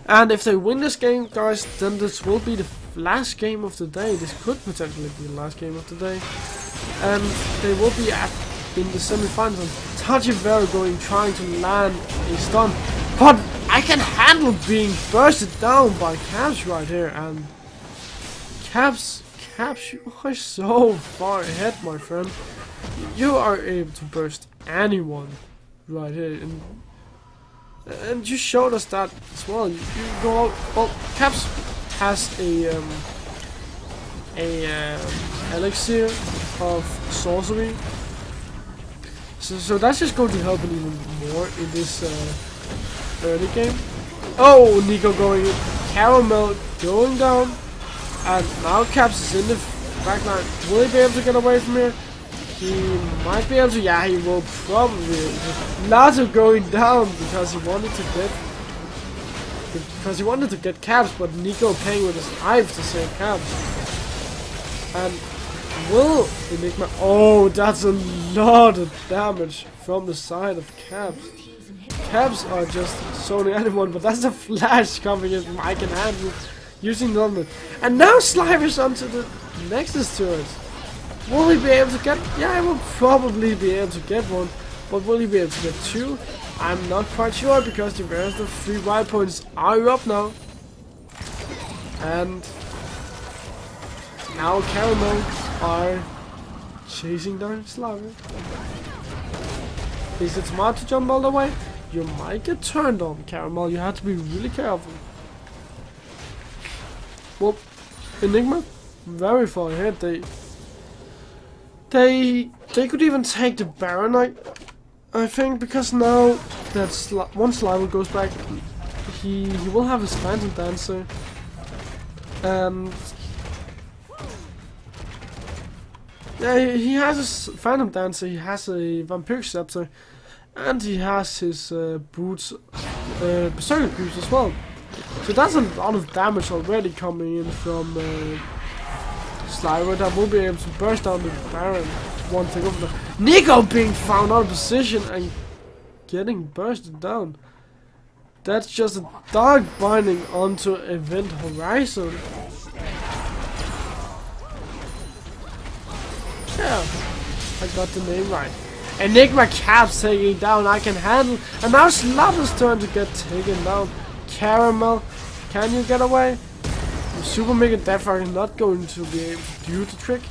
And if they win this game, guys, then this will be the last game of the day. This could potentially be the last game of the day. And they will be in the semi-finals. Tachivera trying to land a stun. But I can handle being bursted down by Caps right here, and Caps, you are so far ahead, my friend. You are able to burst anyone right here, and you showed us that as well. You go out. Well, Caps has a elixir of sorcery, so that's just going to help him even more in this early game. Oh, Nico going in. Caramel going down. And now Caps is in the back line. Will he be able to get away from here? He might be able to. Yeah, he will probably be able to. Lato going down because he wanted to get Caps, but Nico paying with his knife to save Caps. And will Enigma... Oh, that's a lot of damage from the side of Caps. Caps are just zoning anyone, but that's a flash coming in from I can handle using Norman. And now Sliver's onto the Nexus turret. Will he be able to get... Yeah, he will probably be able to get one, but will he be able to get 2? I'm not quite sure, because the rest of 3 wild points are up now. And now Caramel are chasing down Sliver. Is it smart to jump all the way? You might get turned on, Caramel. You have to be really careful. Well, Enigma, very far ahead. They could even take the Baron, I think, because now that once Sliver goes back, he will have his Phantom Dancer, and yeah, he has his Phantom Dancer. He has a Vampiric Scepter. And he has his boots, Berserker boots as well. So that's a lot of damage already coming in from Sliver that will be able to burst down the Baron. One thing over there. Nico being found out of position and getting bursted down. That's just a dark binding onto Event Horizon. Yeah, I got the name right. Enigma Caps taking down I can handle, and now it's Slaughter's turn to get taken down. Caramel, can you get away? The Super Mega Deathfire is not going to be able to do the trick,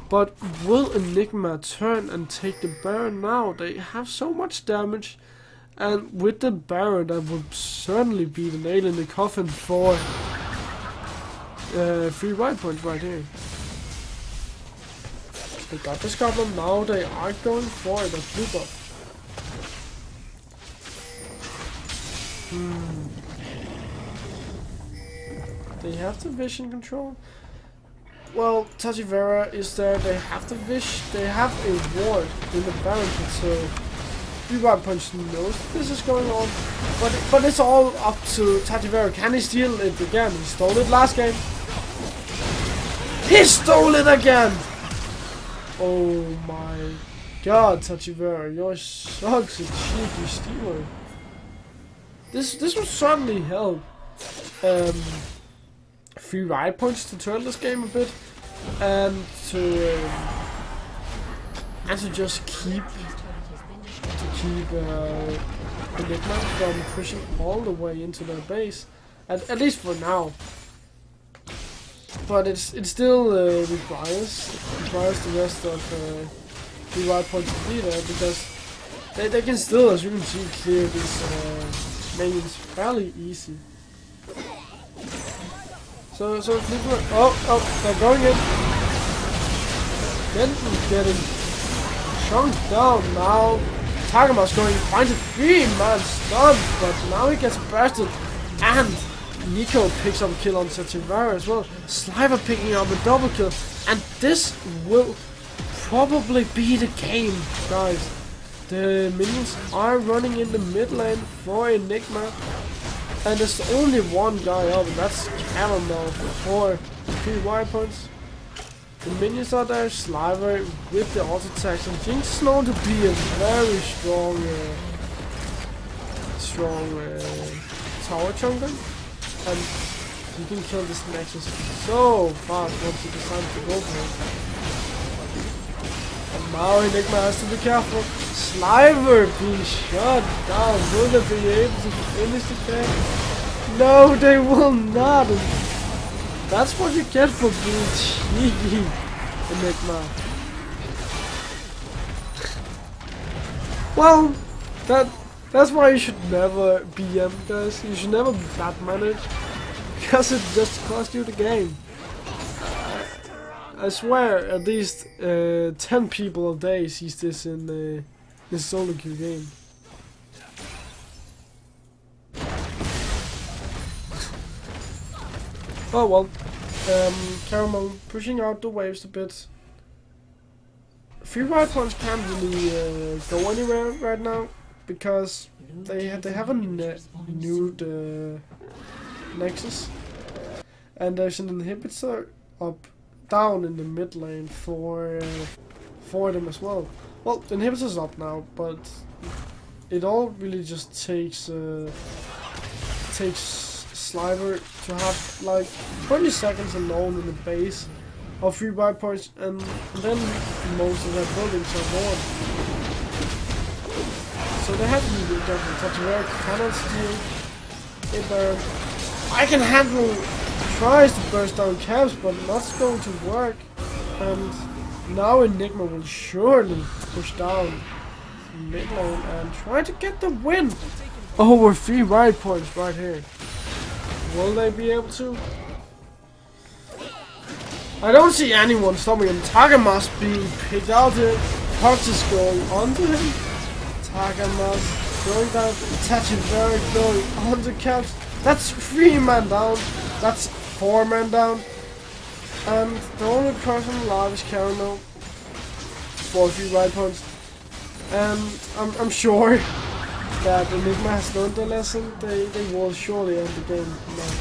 but will Enigma turn and take the Baron now? They have so much damage, and with the Baron that would certainly be the nail in the coffin for 3 white points right here. They got this goblin, now they are going for the blue buff. They have the vision control. Well, Tachivera is there, they have the vision, they have a ward in the Baron pit, so 3 white punch knows this is going on. But it's all up to Tachivera. Can he steal it again? He stole it last game. He stole it again! Oh my god, Tachivera, you're such a cheeky stealer. This will certainly help free ride points to turn this game a bit, and to just keep Enigma from pushing all the way into their base, at least for now. But it still requires the rest of free ride points to be there, because they can still, as you can see, clear these minions fairly easy. So they're going in. Getting shrunk down now. Takama's going to find a 3-man stun, but now he gets bursted, and Nico picks up a kill on Sativara as well. Sliver picking up a double kill, and this will probably be the game, guys. The minions are running in the mid lane for Enigma, and there's only one guy up, and that's Caramel for 3 wire points. The minions are there, Sliver with the auto attacks, and Jinx is known to be a very strong tower chunker, and you can kill this Nexus so fast once you decide to go for it. And now Enigma has to be careful. Sliver being shot down. Will they be able to finish the game? No, they will not. That's what you get for being cheeky, Enigma. Well, that's why you should never BM, guys. You should never bad manage, because it just costs you the game. I swear, at least 10 people a day sees this in this solo queue game. Oh well, Caramel pushing out the waves a bit. Free ride points can't really go anywhere right now, because they haven't newed Nexus, and there's an inhibitor down in the mid lane for them as well. Well, the inhibitor's up now, but it all really just takes Sliver to have like 20 seconds alone in the base of free ride points, and then most of their buildings are gone. So they have to be really careful. Tachiwara cannot steal it there. I can handle, tries to burst down caps, but that's going to work. And now Enigma will surely push down mid lane and try to get the win over 3 ride points right here. Will they be able to? I don't see anyone stopping him. Takama's being picked out here. Pucks is going onto him. Takama's going down. Tachibara going onto caps. That's 3-man down. That's 4-man down. And the only person alive is Caramel for 3 ride points. And I'm sure that Enigma has learned their lesson. They will surely end the game now.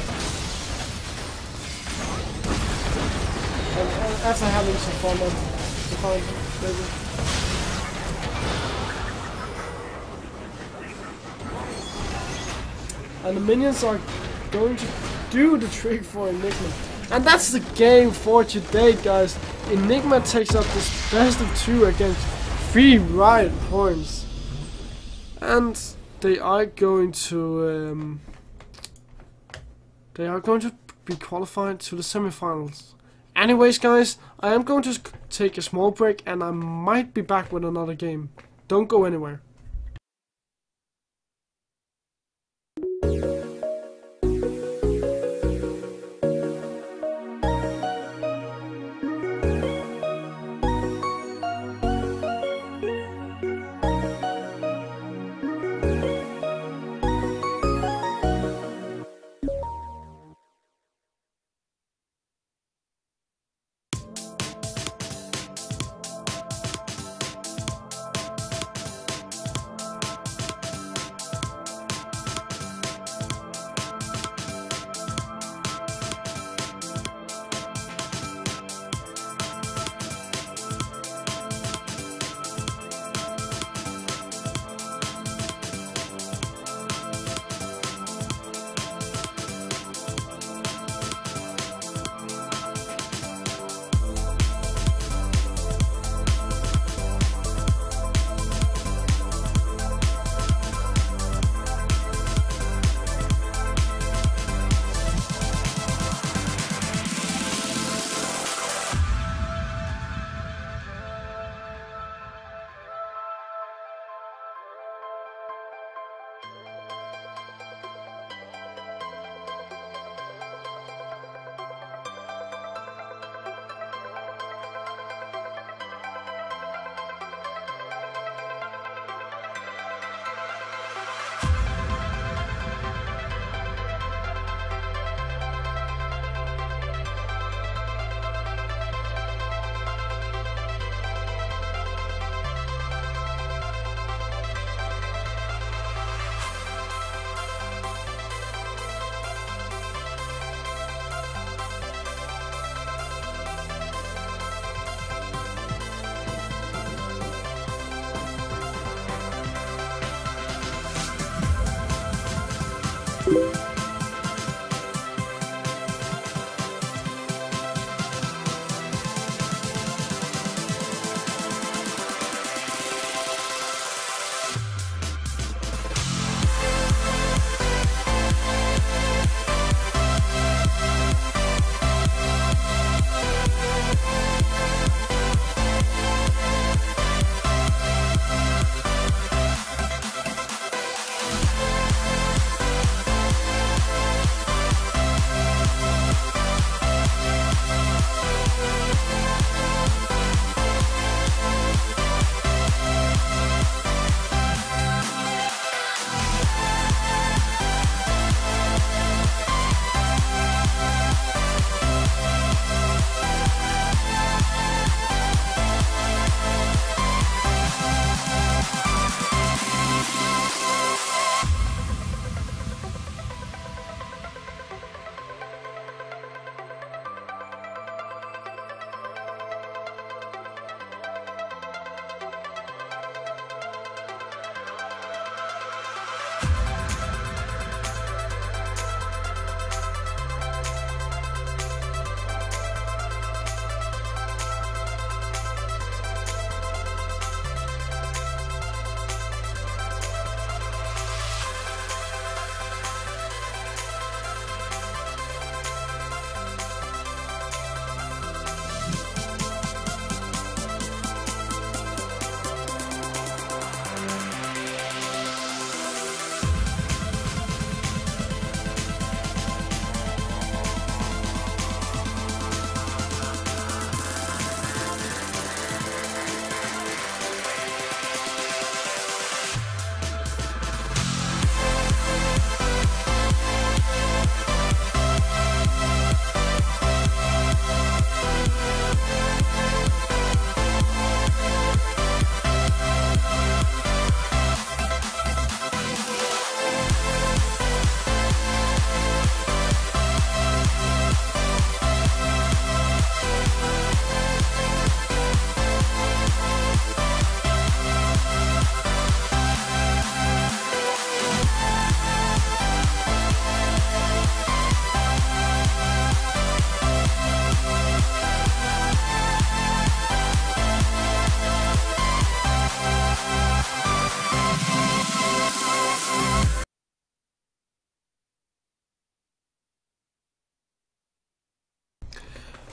And after having some fun and maybe. And the minions are going to do the trick for Enigma. And that's the game for today, guys. Enigma takes up this best of 2 against 3 ride points. And they are going to be qualified to the semifinals. Anyways, guys, I am going to take a small break, and I might be back with another game. Don't go anywhere.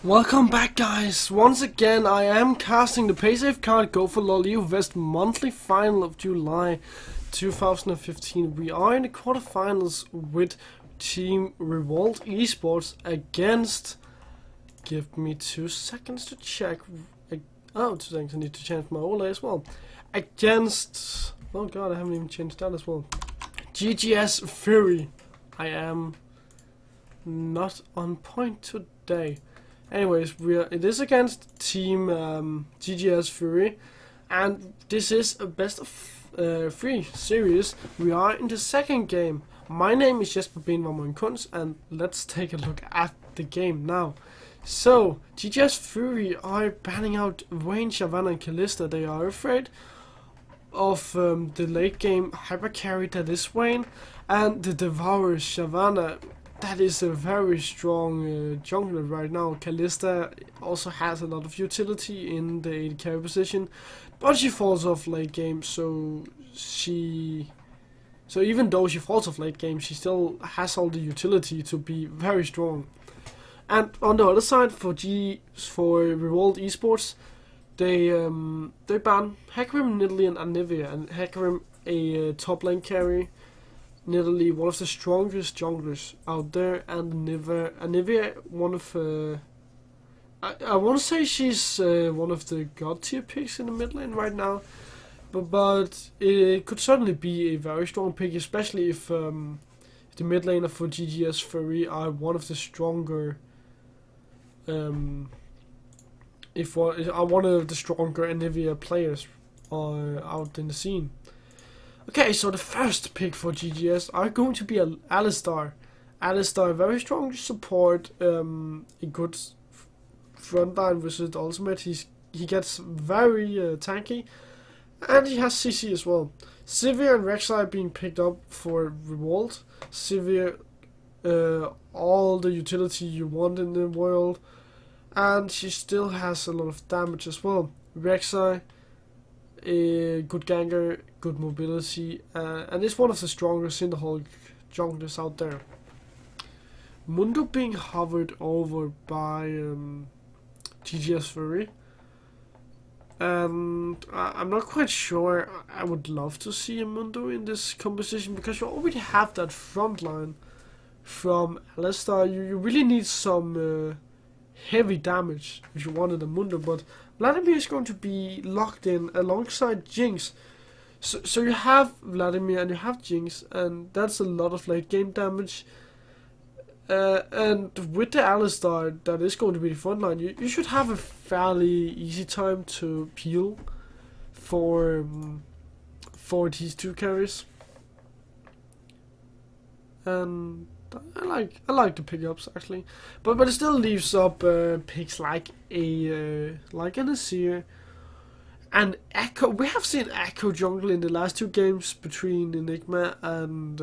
Welcome back, guys. Once again, I am casting the Paysafecard Go4LoL EU West monthly final of July 2015. We are in the quarterfinals with Team Revolt Esports against... Give me 2 seconds to check. Oh, 2 seconds, I need to change my overlay as well. Against... Oh god, I haven't even changed that as well. GGS Fury. I am not on point today. Anyways, it is against Team GGS Fury, and this is a best of 3 series. We are in the second game. My name is Benvarmeren and I'm, and let's take a look at the game now. So, GGS Fury are banning out Vayne, Shyvana and Kalista. They are afraid of the late game hyper carry that is Vayne, and the Devourer Shyvana. That is a very strong jungler right now. Kalista also has a lot of utility in the AD carry position, but she falls off late game, so even though she falls off late game, she still has all the utility to be very strong. And on the other side, for Revolt Esports, they ban Hecarim, Nidalee and Anivia, and Hecarim a top lane carry. Nidalee, one of the strongest junglers out there, and Anivia, one of I want to say she's one of the god tier picks in the mid lane right now, but it could certainly be a very strong pick, especially if the mid laner for GGS Fury are one of the stronger, one of the stronger Anivia players out in the scene. Okay, so the first pick for GGS are going to be Alistar. Alistar, very strong support, a good frontline versus the ultimate. He gets very tanky, And he has CC as well. Sivir and Rek'Sai being picked up for Revolt. Sivir, all the utility you want in the world. And she still has a lot of damage as well. Rek'Sai, a good ganker, good mobility, and is one of the strongest Cinderhulk junglers out there. Mundo being hovered over by GGS Fury. And I'm not quite sure. I would love to see a Mundo in this composition because you already have that front line from Alistar. You really need some heavy damage if you wanted a Mundo, but Vladimir is going to be locked in alongside Jinx. So you have Vladimir and you have Jinx, and that's a lot of late game damage. And with the Alistar that is going to be the front line, you should have a fairly easy time to peel for these two carries. And I like the pickups actually, but it still leaves up picks like an Azir and Echo. We have seen Echo jungle in the last two games between Enigma and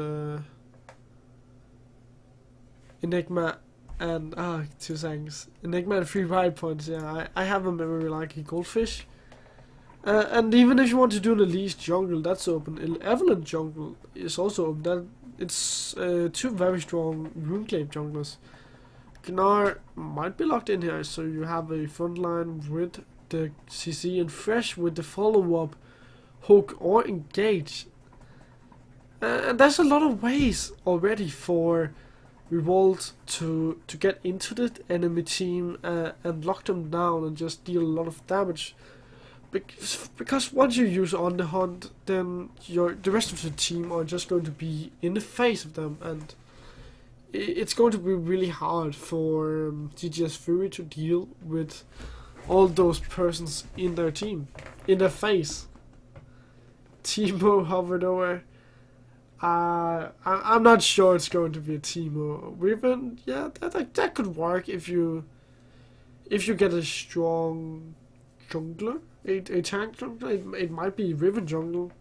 two seconds. Enigma and 3 ride points. Yeah, I have a memory like a goldfish. And even if you want to do the least jungle, that's open. Evelyn jungle is also open. It's two very strong RuneClave junglers. Gnar might be locked in here, so you have a front line with the CC and Fresh with the follow-up, hook or engage. And there's a lot of ways already for Revolt to get into the enemy team and lock them down and just deal a lot of damage. Because once you use On the Hunt, then the rest of the team are just going to be in the face of them, and it's going to be really hard for GGS Fury to deal with all those persons in their team, in their face. Teemo hovered over. I'm not sure it's going to be a Teemo. Riven, yeah, that could work if you get a strong jungler. A tank jungle, it might be Riven jungle.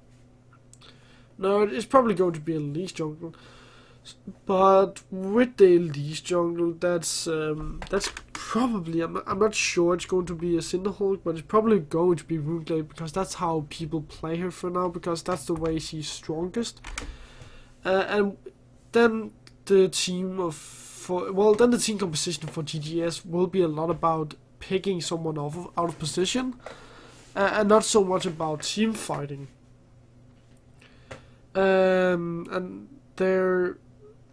No, it's probably going to be a Elise jungle. But with the Elise jungle, that's probably, I'm not sure it's going to be a Cinderhulk, but it's probably going to be RuneClave because that's how people play her for now, because that's the way she's strongest. And then the team the team composition for GGS will be a lot about picking someone out of position. And not so much about team fighting. And their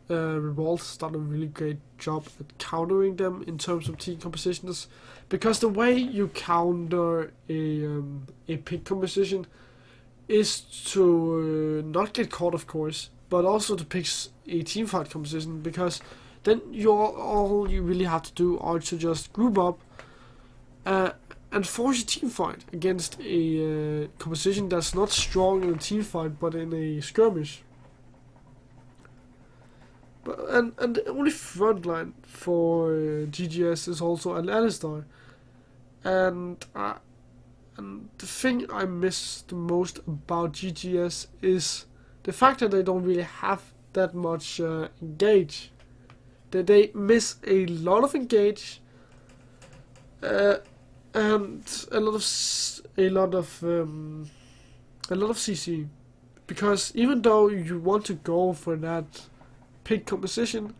Revolt's done a really great job at countering them in terms of team compositions, because the way you counter a pick composition is to not get caught, of course, but also to pick a team fight composition, because then all you really have to do are to just group up and force a team fight against a composition that's not strong in a team fight but in a skirmish. And the only front line for GGS is also an Alistar. And the thing I miss the most about GGS is the fact that they don't really have that much engage. They miss a lot of engage. And a lot of CC, because even though you want to go for that pick composition,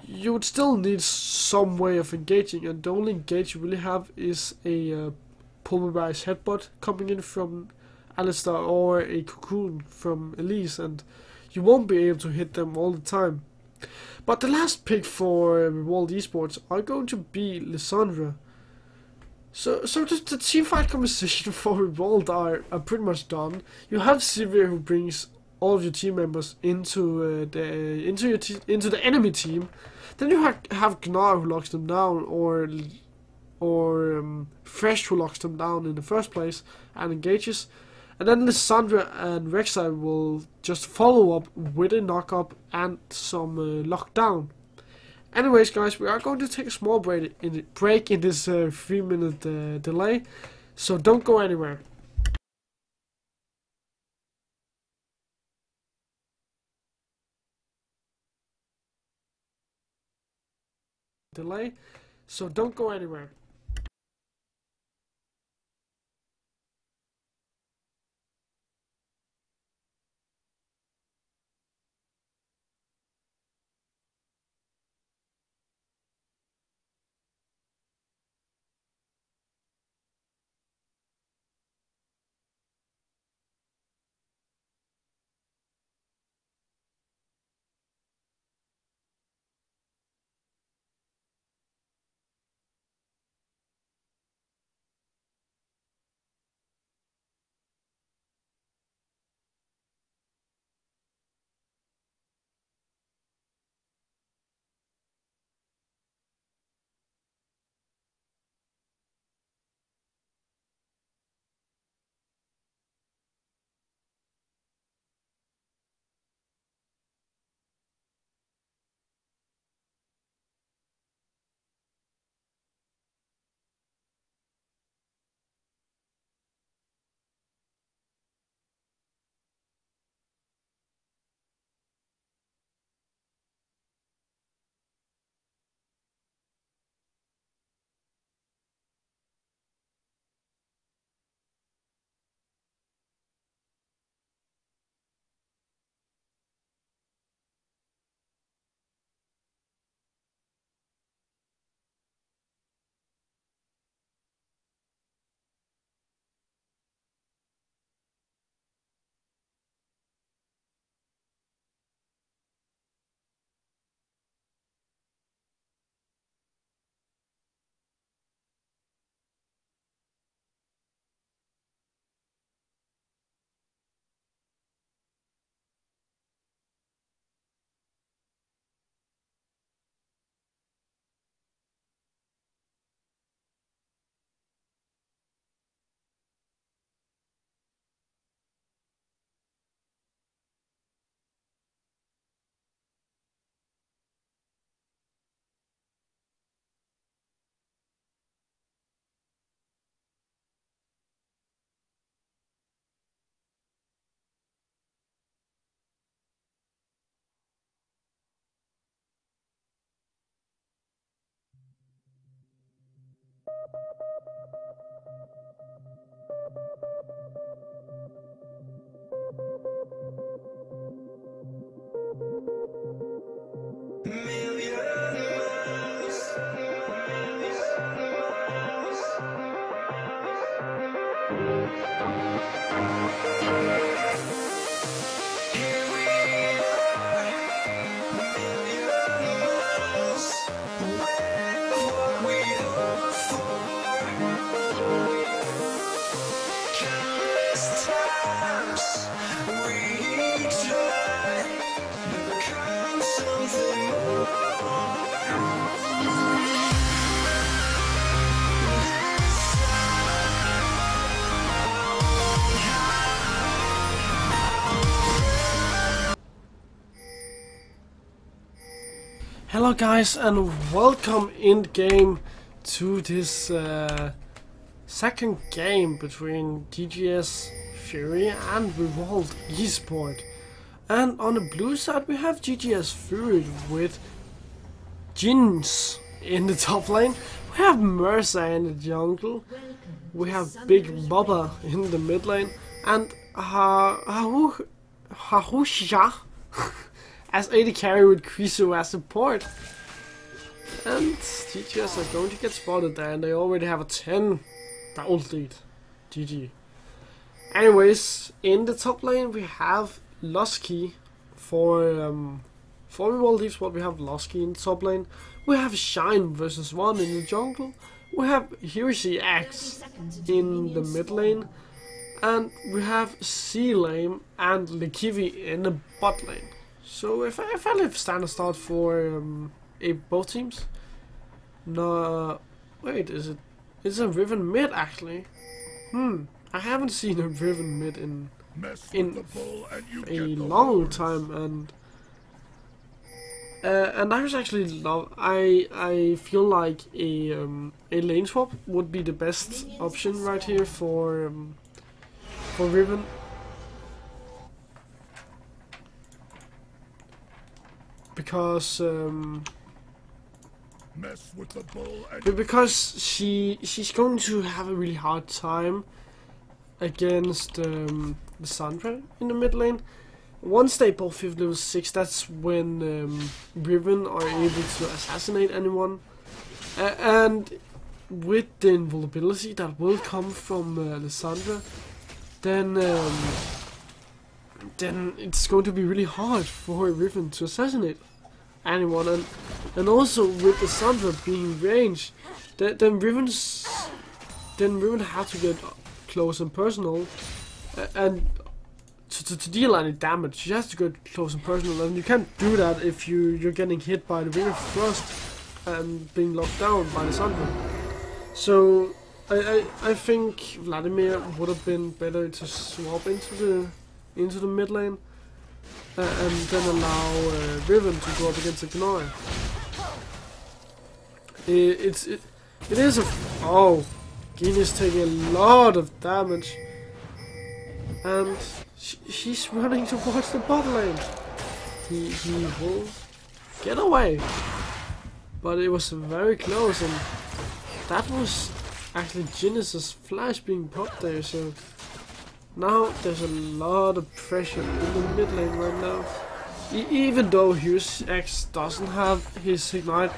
you would still need some way of engaging, and the only engage you really have is a pulverized headbutt coming in from Alistar or a cocoon from Elise, and you won't be able to hit them all the time. But the last pick for Revolt Esports are going to be Lissandra. So the teamfight composition for Revolt are pretty much done. You have Sivir, who brings all of your team members into the enemy team. Then you have Gnar, who locks them down, or Fresh, who locks them down in the first place and engages. And then Lissandra and Rek'Sai will just follow up with a knock up and some lockdown. Anyways, guys, we are going to take a small break in this 3-minute delay, so don't go anywhere. delay, so don't go anywhere. Hello guys, and welcome in game to this second game between GGS Fury and Revolt Esport. And on the blue side we have GGS Fury with Jins in the top lane. We have Mercer in the jungle. We have Big Bubba in the mid lane, and Hahusha as AD carry with Krisu as support. And GGS are going to get spotted there, and they already have a 10 gold lead. GG. Anyways, in the top lane we have Lusky for Revolt Esport. We have Lusky in the top lane. We have Shine versus 1 in the jungle. We have Hiroshi X in the mid lane. And we have C-Lame and Lekivi in the bot lane. So if I leave standard start for both teams. No, wait, is it? It's a Riven mid actually. I haven't seen a Riven mid in a long time, and I was actually I feel like a lane swap would be the best option right here for Riven. Because But because she's going to have a really hard time against Lissandra in the mid lane. Once they both hit level 6, that's when Riven are able to assassinate anyone. And with the invulnerability that will come from Lissandra, then it's going to be really hard for Riven to assassinate anyone. And also with Lissandra being ranged, then Riven have to get close and personal, and to deal any damage, she has to get close and personal, and you can't do that if you're getting hit by the Ring of Frost and being locked down by the Lissandra. So I think Vladimir would have been better to swap into the mid lane and then allow Riven to go up against the Gnoi. It is a oh, Genius taking a lot of damage, and he's running towards the bot lane. He will get away, but it was very close, and that was actually Genius's flash being popped there. So now there's a lot of pressure in the mid lane right now. Even though Hughes X doesn't have his ignite,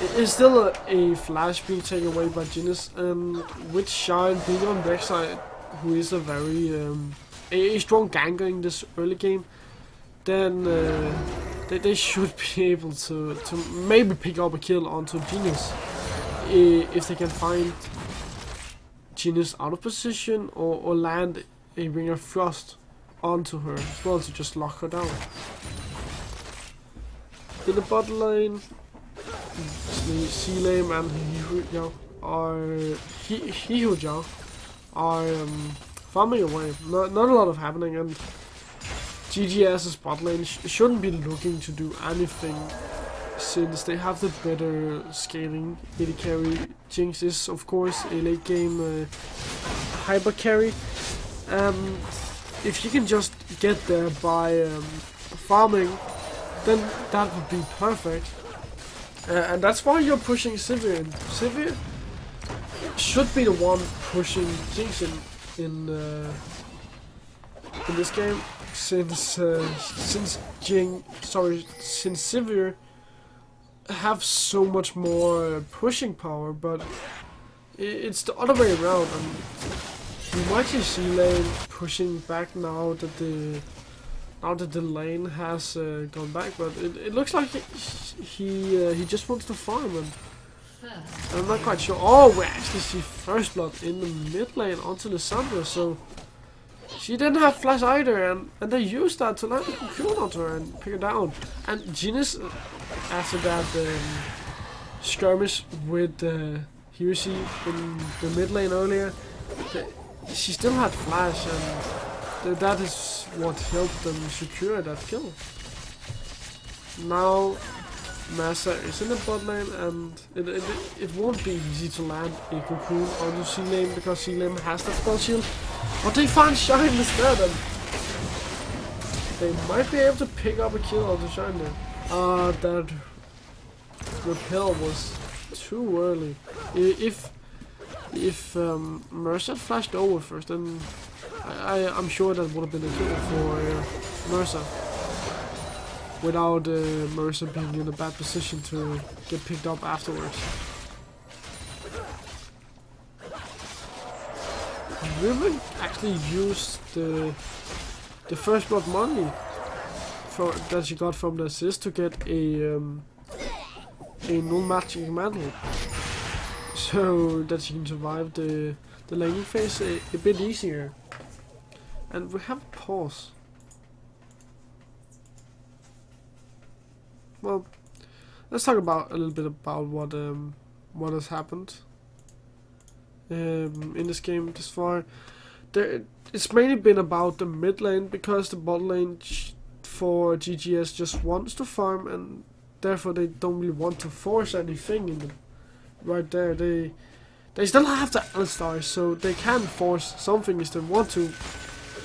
it is still a flash being taken away by Genius, and with Shine being on backside, who is a very a strong ganker in this early game, then they should be able to maybe pick up a kill onto Genius if they can find Genius out of position or land a Ring of Frost onto her as well to just lock her down. In the bot lane, Sealame and Hihujao are farming away. Not a lot of happening, and GGS's bot lane shouldn't be looking to do anything since they have the better scaling. AD carry. Jinx is of course a late game hyper carry. If you can just get there by farming, then that would be perfect. And that's why you're pushing Sivir. Sivir should be the one pushing Jinx in this game, since Sivir have so much more pushing power, but it's the other way around. And you might see lane pushing back now that the lane has gone back, but it looks like he just wants to farm, and I'm not quite sure. Oh, we actually see First Blood in the mid lane onto Lissandra, so she didn't have flash either, and they used that to land a cocoon onto her and pick her down. And Genius, after that skirmish with Hirsi in the mid lane earlier, she still had flash, and that is what helped them secure that kill. Now Massa is in the bot lane, and it won't be easy to land a cocoon onto Sealame because Sealame has that spell shield. But they find Shine instead, and they might be able to pick up a kill onto Shine there. That repel was too early. If Mercer flashed over first, then I'm sure that would have been a kill for Mercer, without Mercer being in a bad position to get picked up afterwards. Riven actually used the First Blood money that she got from the assist to get a non-magic mantle, so that she can survive the laning phase a bit easier. And we have a pause. Well, let's talk about a little bit about what has happened in this game this far. It's mainly been about the mid lane, because the bot lane for GGS just wants to farm, and therefore they don't really want to force anything in right there. They still have the Alistar, so they can force something if they want to,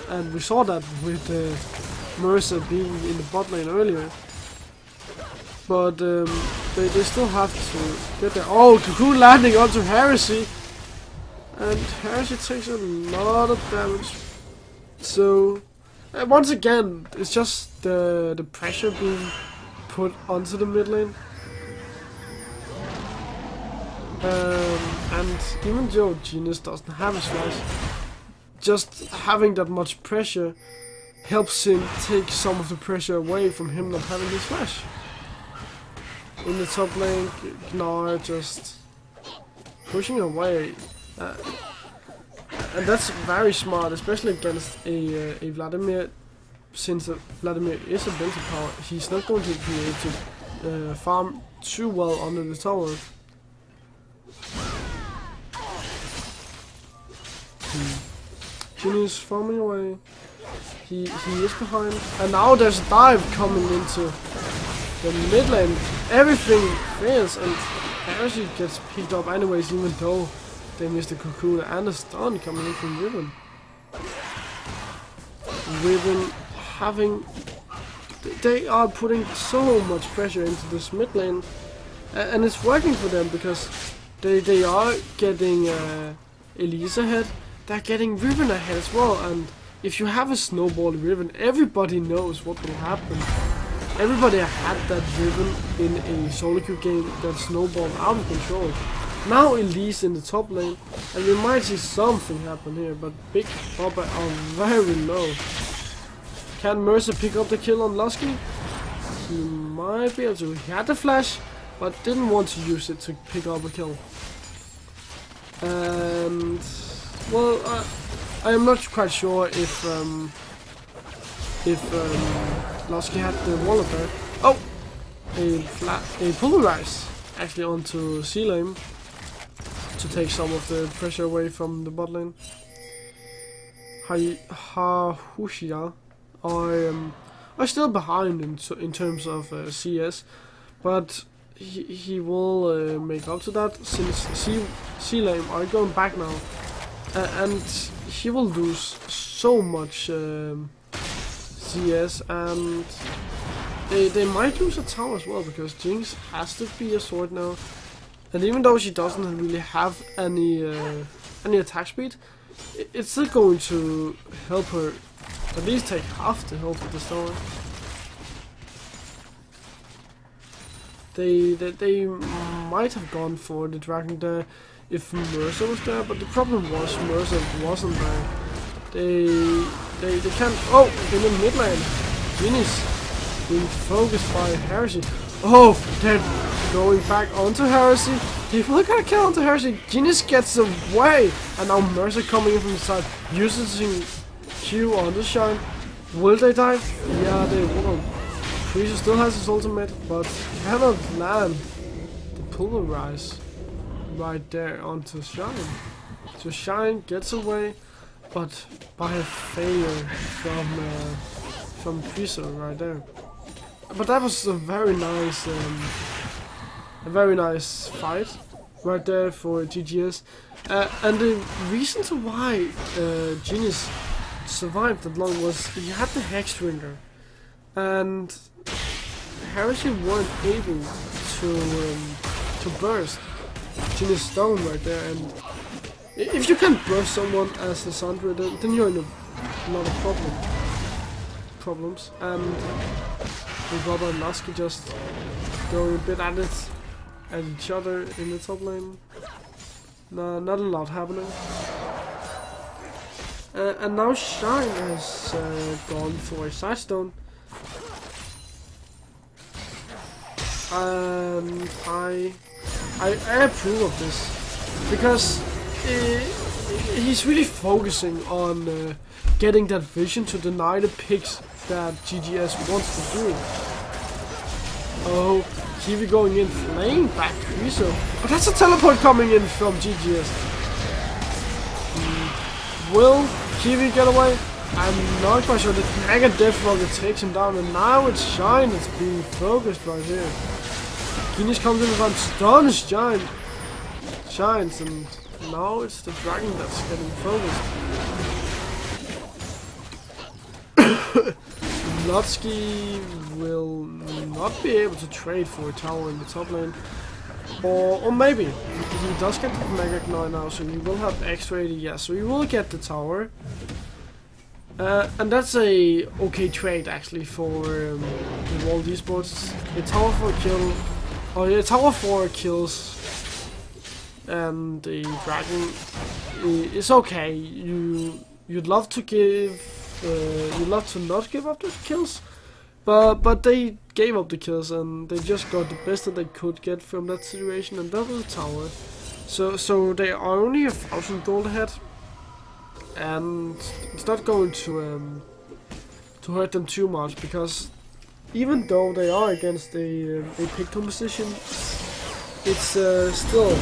and we saw that with Mercer being in the bot lane earlier. But they still have to get there. Oh, Cocoon landing onto Heresy. And Heresy takes a lot of damage. So, once again, it's just the pressure being put onto the mid lane. And even though Genius doesn't have a slash, just having that much pressure helps him take some of the pressure away from him not having his flash. In the top lane, Gnar just pushing away. And that's very smart, especially against a Vladimir, since Vladimir is a build power. He's not going to be able to farm too well under the tower. Genius farming away. He is behind, and now there's a dive coming into the mid lane. Everything fails, and Heresy gets picked up anyways, even though they missed the Cocoon and a stun coming in from Riven. Riven having... They are putting so much pressure into this mid lane, and it's working for them because they are getting Elise ahead. They're getting Riven ahead as well, and if you have a snowball Riven, everybody knows what will happen. Everybody had that Riven in a solo queue game that snowballed out of control. Now Elise in the top lane, and we might see something happen here, but Big Papa are very low. Can Mercer pick up the kill on Lusky? He might be able to. He had the flash, but didn't want to use it to pick up a kill. And... well, I am not quite sure if Lusky had the wall there. Oh! A pulverize actually onto C-Lane to take some of the pressure away from the bot lane. Hushia are still behind in terms of CS, but he will make up to that since C-Lane are going back now. And he will lose so much CS, and they might lose a tower as well, because Jinx has to be a sword now. And even though she doesn't really have any attack speed, it's still going to help her at least take half the health of the tower. They might have gone for the dragon there if Mercer was there, but the problem was Mercer wasn't there. They can't. Oh, in the mid lane, Genius being focused by Heresy. Oh, they're going back onto Heresy. They will get a kill onto Heresy. Genius gets away, and now Mercer coming in from the side, using Q on the Shine. Will they die? Yeah, they will. Freezer still has his ultimate, but cannot land the pulverize right there onto Shine. So Shine gets away, but by a failure from Freezer right there. But that was a very nice fight right there for GGS. And the reason to why Genius survived that long was he had the Hex Drinker, and Heresy weren't able to burst Genius Stone right there. And if you can't burst someone as a Sandra, then you're in a lot of problems. And Robert and Lusky just going a bit at each other in the top lane. No, not a lot happening. And now Shine has gone for a side stone. And I approve of this, because he's really focusing on getting that vision to deny the picks that GGS wants to do. Oh, Kiwi going in, flaying back Creaso. But that's a teleport coming in from GGS. Will Kiwi get away? I'm not quite sure. The Mega Death Rocket takes him down, and now it's Shine that's being focused right here. Genius comes in and stuns Shines, and now it's the dragon that's getting focused. Lotsky will not be able to trade for a tower in the top lane. Or maybe he does get the Mega Ignite now, so he will have extra AD, yeah, so he will get the tower. And that's a okay trade actually for the World Esports. A tower for a kill, or a tower for kills, and a dragon is okay. You'd love to give, you'd love to not give up the kills, but they gave up the kills and they just got the best that they could get from that situation, and that was a tower. So they are only 1,000 gold ahead. And it's not going to hurt them too much, because even though they are against a pick 2 position, it's still.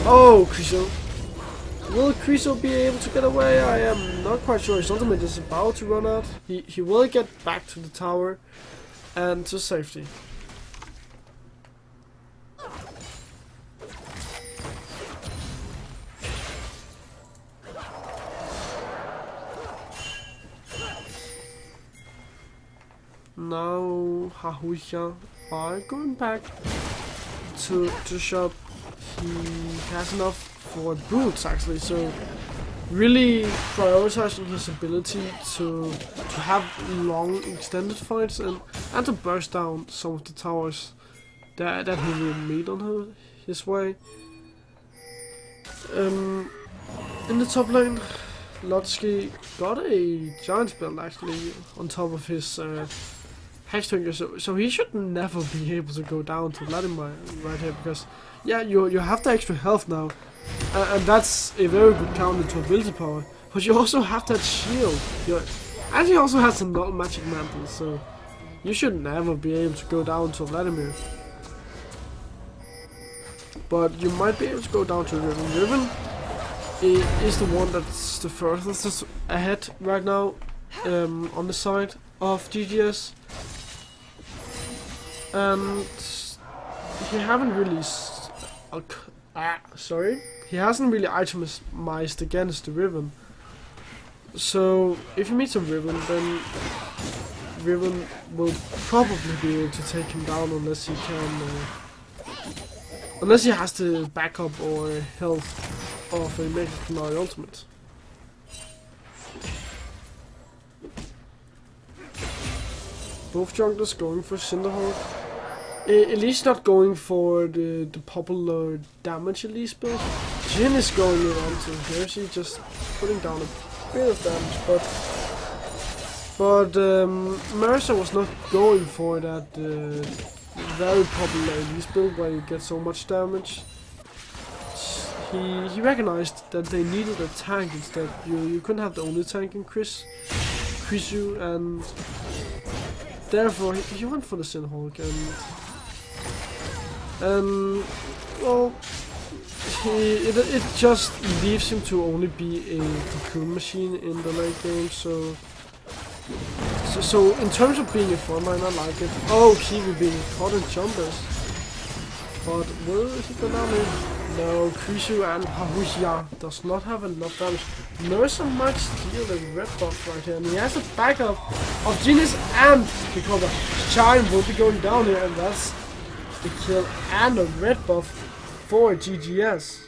Oh, Kriso! Will Kriso be able to get away? I am not quite sure. His ultimate is about to run out. He will get back to the tower and to safety. Now Hahuya are going back to shop. He has enough for boots actually, so really prioritizing his ability to have long extended fights and to burst down some of the towers that he will meet on his way. In the top lane, Lotsky got a giant build actually on top of his Hextwinger, so he should never be able to go down to Vladimir right here, because yeah, you have the extra health now, and that's a very good counter to ability power, but you also have that shield, and he also has some magic mantle, so you should never be able to go down to Vladimir. But you might be able to go down to Riven. Riven is the one that's the furthest ahead right now on the side of GGS. And he haven't really he hasn't really itemized against the Riven. So if he meets a Riven, then Riven will probably be able to take him down unless he can, unless he has the backup or health of a Mega Canary ultimate. Both junglers going for Cinderhawk. Elise not going for the popular damage Elise build. Jhin is going around to Heresy, just putting down a bit of damage, but Mercer was not going for that very popular Elise build where you get so much damage. He recognized that they needed a tank instead. You couldn't have the only tank in Krisu, and therefore he went for the Cinderhawk, and well, it just leaves him to only be a cocoon machine in the late game. So in terms of being a frontline, I like it. Oh, Kiwi being caught in jumpers, but will he go down here? No, Krisu and Hahuya does not have enough damage. Mercer might steal the red buff right here, and he has a backup of Genius, and because the Giant will be going down here, and that's the kill and a red buff for GGS.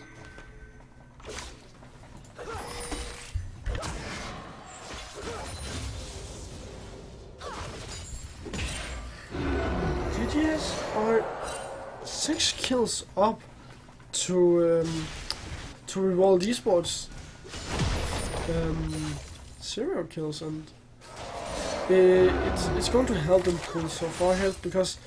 GGS are 6 kills up to World Esports 0 kills, and it's going to help them pull so far ahead, because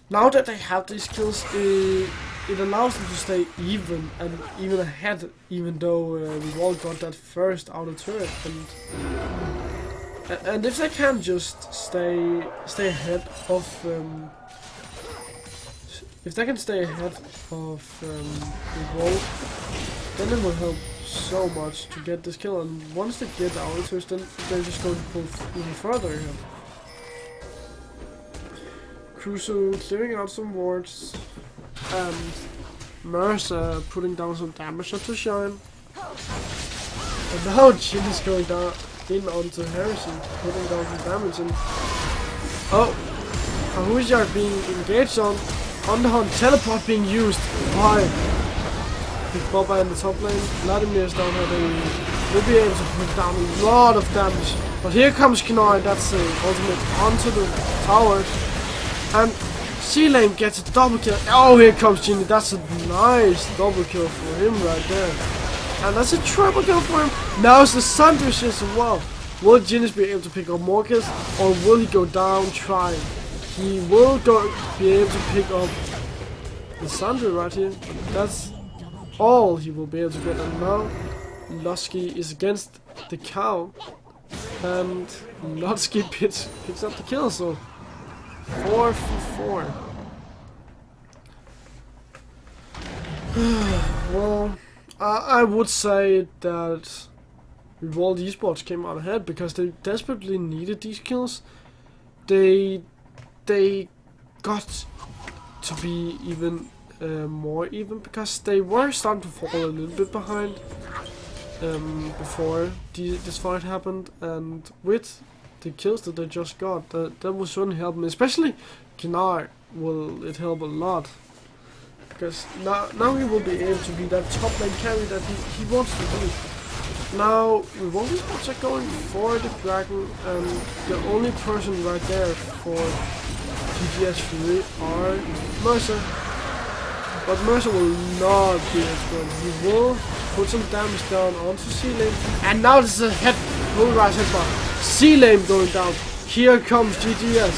now that they have these kills, it allows them to stay even and even ahead, even though the World got that first outer turret, and if they can just stay ahead of if they can stay ahead of the World, then it will help so much to get this kill, and once they get the outer turret, then they're just going to pull even further ahead. Crusoe clearing out some wards, and Mercer putting down some damage onto Shine. And now Jhin is going down in onto Heresy, putting down some damage, and Oh, who's being engaged on the hunt. Teleport being used by Big Bubba in the top lane. Vladimir's down here. They will be able to put down a lot of damage. But here comes Knoi. That's the ultimate onto the towers. And C-Lane gets a double kill. Oh, here comes Genie. That's a nice double kill for him right there. And that's a triple kill for him. Now it's the Sanders as well. Will Genius be able to pick up more kills, or will he go down trying? He will be able to pick up the Sandra right here. That's all he will be able to get. And now Lusky is against the cow, and Lusky picks up the kill. So 4 for 4. Well, I would say that Revolt Esports came out ahead because they desperately needed these kills. They got to be even more even because they were starting to fall a little bit behind before this fight happened, and with the kills that they just got, that will certainly help them. Especially Kinar will it help a lot, because now he will be able to be that top lane carry that he wants to be. Now Revolt Esports are going for the dragon, and the only person right there for GGS Fury are Mercer. But Mercer will not be as good. He will put some damage down onto C-Lane. And now this is a full rise headbutt. C-Lane going down. Here comes GGS.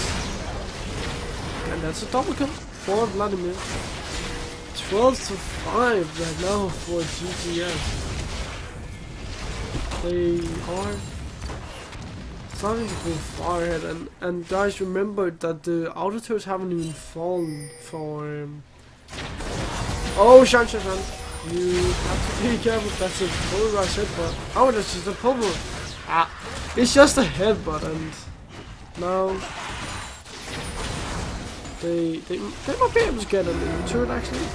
And that's a double kill for Vladimir. 12-5 right now for GGS. They are starting to go far ahead, and guys, remember that the auto turrets haven't even fallen for oh, Shan. You have to be careful. That's a full rush headbutt. Oh, that's just a pummel. It's just a headbutt, and now they might be able to get an turret actually.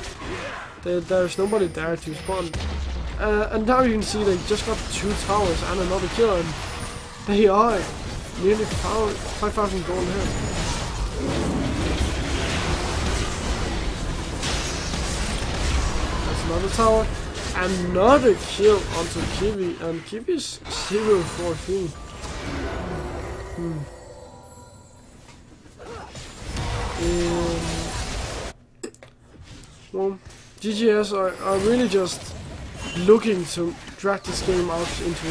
There's nobody there to spawn. And now you can see they just got 2 towers and another kill, and they are nearly 5,000 gold here. That's another tower, another kill onto Kiwi, and Kiwi's 0-4-3. Well, GGS are really just looking to drag this game out into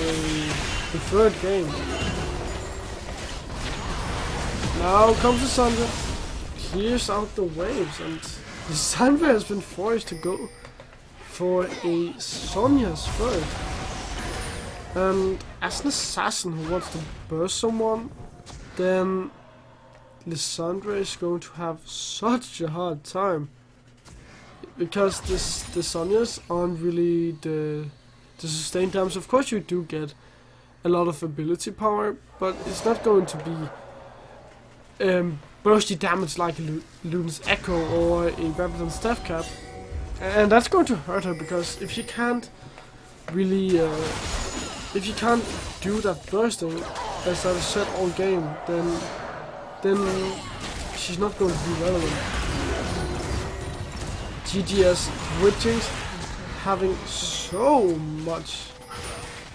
the 3rd game. Now comes the Sandra, clears out the waves, and the Sandra has been forced to go for a Sonya's first. And as an assassin who wants to burst someone, then Lissandra is going to have such a hard time. Because the Sonyas aren't really the sustain damage. Of course you do get a lot of ability power, but it's not going to be bursty damage like Luden's Echo or a Rabbiton's Staff Cap. And that's going to hurt her, because if you can't really if you can't do that bursting as I've said all game, then she's not going to be relevant. GGS with Jinx having so much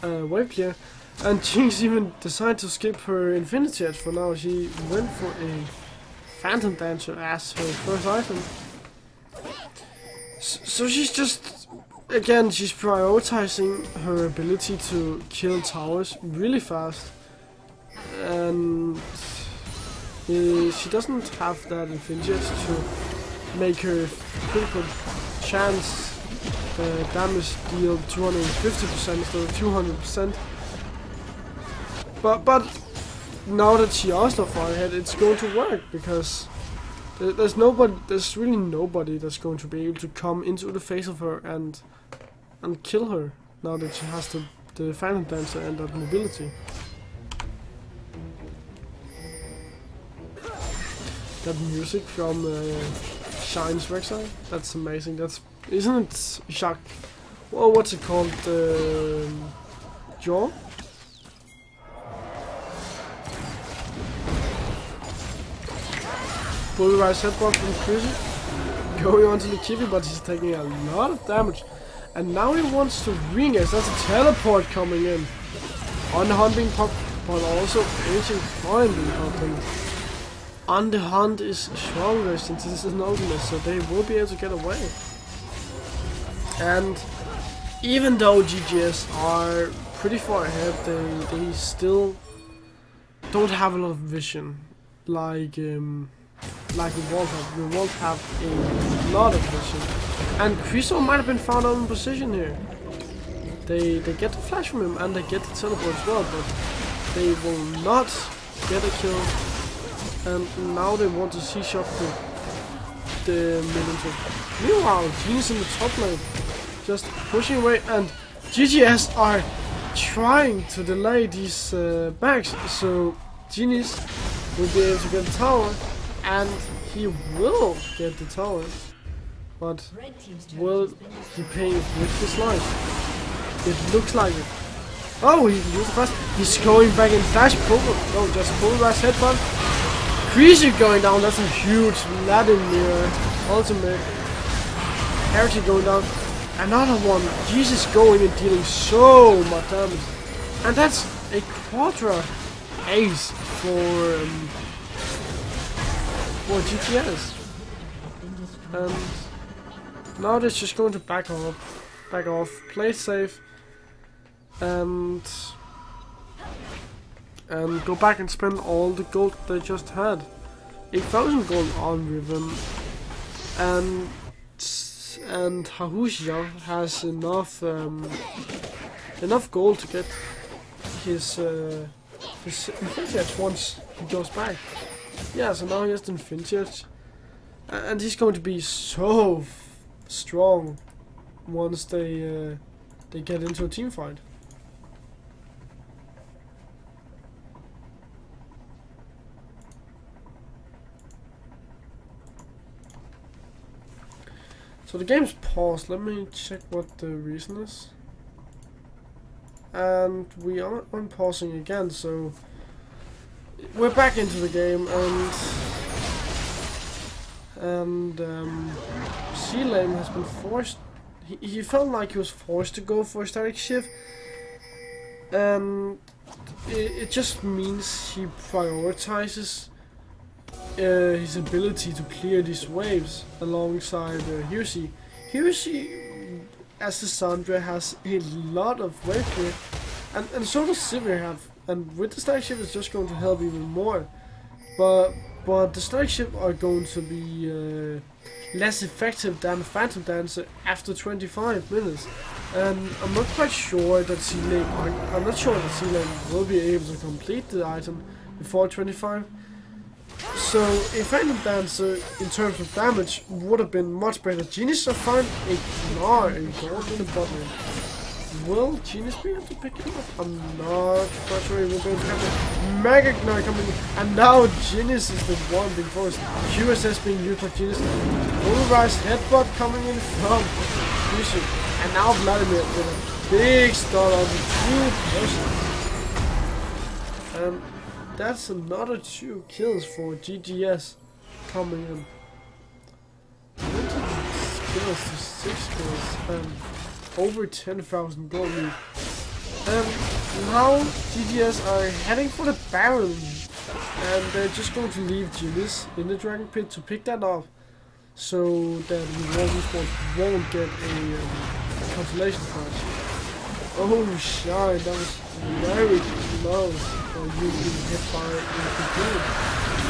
wave clear, and Jinx even decided to skip her Infinity Edge for now. She went for a Phantom Dancer as her first item. So she's just, again, she's prioritizing her ability to kill towers really fast, and she doesn't have that Infinity Edge to make her critical chance damage deal 250% instead of 200%. But now that she is so far ahead, it's going to work, because there's really nobody that's going to be able to come into the face of her and kill her now that she has the Phantom Dancer and that mobility. That music from Shine's Rek'Sai, that's amazing. Isn't it Jacques? Well, what's it called? Jaw? pulverized headbutt from Chrissy. Going on to the Kiwi, but he's taking a lot of damage. And now he wants to re-engage. That's a teleport coming in. On the hunt being popped, but also ancient coin being popped in. On the hunt is stronger since this is an ultimate, so they will be able to get away. And even though GGS are pretty far ahead, they still don't have a lot of vision like we won't have. We won't have a lot of vision. And Chriso might have been found out in position here. They get the flash from him and they get the teleport as well, but they will not get a kill. And now they want to C-shop the minions. Meanwhile, Genius in the top lane just pushing away, and GGS are trying to delay these backs, so Genius will be able to get the tower, and he will get the tower, but will he pay with his life? It looks like it. Oh, he used fast. He's going back in flash. No, just pulverized headbutt. Creasy going down. That's a huge Vladimir ultimate. Harity going down. Another one. Jesus going and dealing so much damage. And that's a quadra ace for GTS. And now they're just going to back off, play safe, and go back and spend all the gold they just had. 8,000 gold on Riven, and Hahushia has enough gold to get his Infinity Edge once he goes back. Yeah, so now he has the Infinity Edge, and he's going to be so strong once they get into a team fight. So the game's paused. Let me check what the reason is. And we are unpausing again, so we're back into the game, and C-Lame has been forced. He felt like he was forced to go for a static shift, and it just means he prioritizes his ability to clear these waves alongside Hiroshi. Hiroshi, as the Sandra, has a lot of wave clear, and so does Sivir have, and with the static shift it's just going to help even more. But the static shift are going to be less effective than the Phantom Dancer after 25 minutes, and I'm not quite sure that C-Lane. I'm not sure that C-Lane will be able to complete the item before 25. So a Phantom Dancer in terms of damage would have been much better. Genius will find a gold in the bottom. Will Genius be able to pick him up? I'm not quite sure he will be able to catch it. Mega Ignite coming in, and now Genius is the one being forced. QSS being used by Genius. Pulverized headbutt coming in from Rishi. And now Vladimir with a big start on the 2 person. That's another 2 kills for GGS coming in. 20 kills to 6 kills and over 10,000 gold lead. And now GGS are heading for the Baron, and they're just going to leave Genius in the Dragon Pit to pick that up, so that we won't get a consolation prize. Oh shit, that was very close for you being hit by the beginning.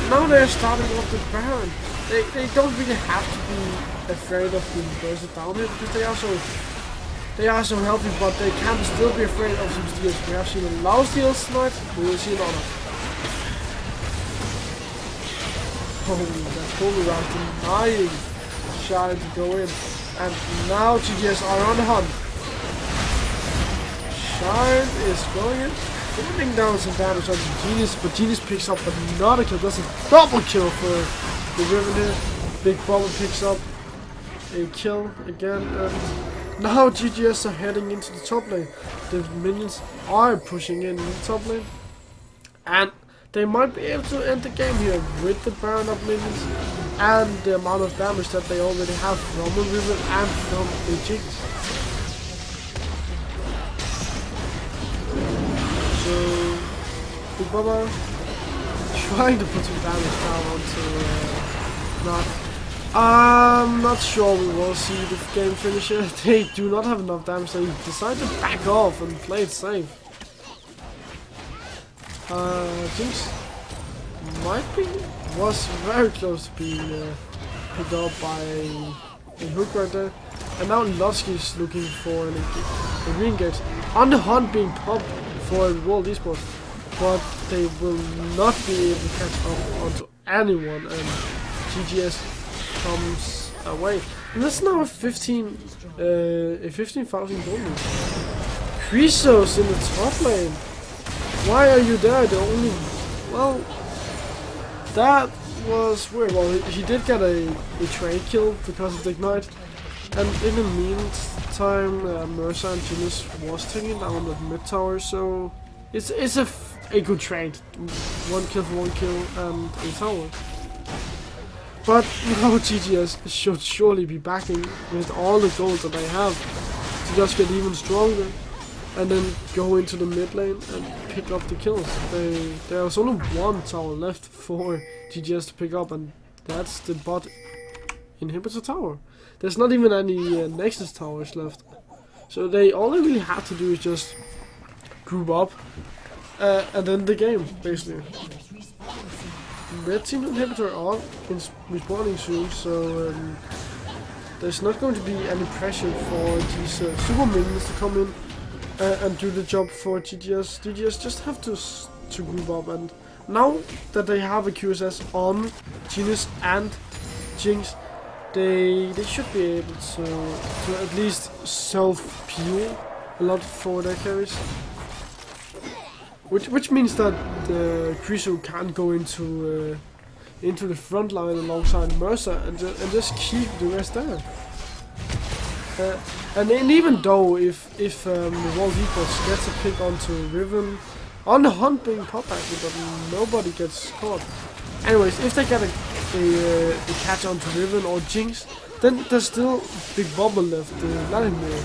Now they're starting off the Baron. They don't really have to be afraid of being bursted down here, because they are so healthy, but they can still be afraid of some steals. We have seen a lot of steals tonight, we will see another. Oh, that's totally right, denying Shine to go in. And now GGS are on the hunt. Shine is going in, putting down some damage on Genius, but Genius picks up another kill. That's a double kill for the Riven here. Big Bubble picks up a kill again. Now GGS are heading into the top lane. The minions are pushing in the top lane, and they might be able to end the game here with the Baron up minions and the amount of damage that they already have from a Riven and from a Jinx. So, Big Baba trying to put some damage down onto not. I'm not sure we will see the game finisher. They do not have enough damage. They decide to back off and play it safe. Jinx was very close to being picked up by a hook right there. And now Lotsky is looking for a re-engage. On the hunt being popped for World Esports. But they will not be able to catch up onto anyone, and GGS comes away. And that's now a 15,000 gold. Chrysos in the top lane. Why are you there? The only, well, that was weird. Well, he did get a trade kill because of the ignite, and in the meantime, Mercer and Genius was taking down the mid tower. So it's a good trade. 1 kill for 1 kill and a tower. But now GGS should surely be backing with all the gold that they have to just get even stronger and then go into the mid lane and pick up the kills. There's only 1 tower left for GGS to pick up, and that's the bot inhibitor tower. There's not even any Nexus towers left. So all they really have to do is just group up and then the game, basically. Red team inhibitor are respawning soon, so there's not going to be any pressure for these super minions to come in and do the job for GGS. GGS just have to group up, and now that they have a QSS on Genius and Jinx, they should be able to at least self-peel a lot for their carries. Which means that Chryso can go into the front line alongside Mercer and just keep the rest there. And even though if World Esports gets a pick onto Riven, on the hunt being popped actually, but nobody gets caught. Anyways, if they get a catch onto Riven or Jinx, then there's still Big Bubble left, Vladimir.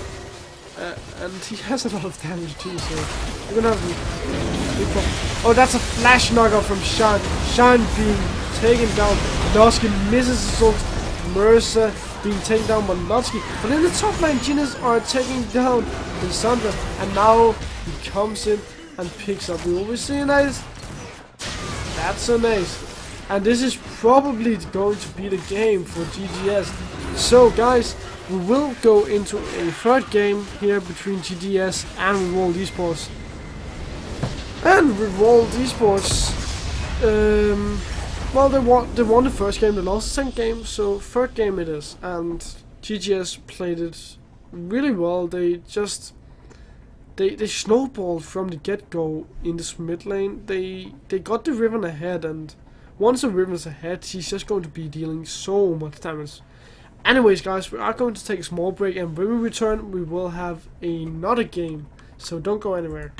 And he has a lot of damage too, so we're gonna have Big Bubble. Oh, that's a flash knockout from Shan. Shan being taken down. Lotsky misses his ult. Mercer being taken down by Lotsky. But in the top lane, Genius are taking down Lissandra, and now he comes in and picks up the overseer nice. That's so nice. And this is probably going to be the game for GGS. So guys, we will go into a third game here between GGS and World Esports. And with World Esports, well, they won the first game, they lost the second game, so third game it is. And GGS played it really well. They snowballed from the get-go in this mid lane. They got the Riven ahead, and once the Riven is ahead, he's just going to be dealing so much damage. Anyways guys, we are going to take a small break, and when we return we will have another game, so don't go anywhere.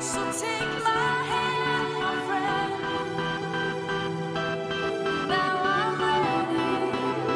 So take my hand, my friend. Now I'm ready for you.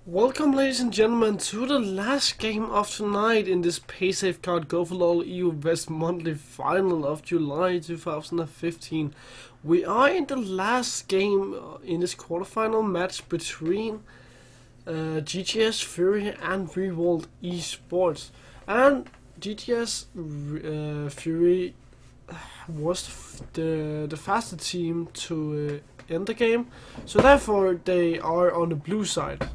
Welcome, ladies and gentlemen, to the last game of tonight in this Paysafecard Go4LoL EU West Monthly Final of July 2015. We are in the last game in this quarterfinal match between GTS Fury and Revolt Esports. And GTS Fury was the faster team to end the game, so therefore they are on the blue side.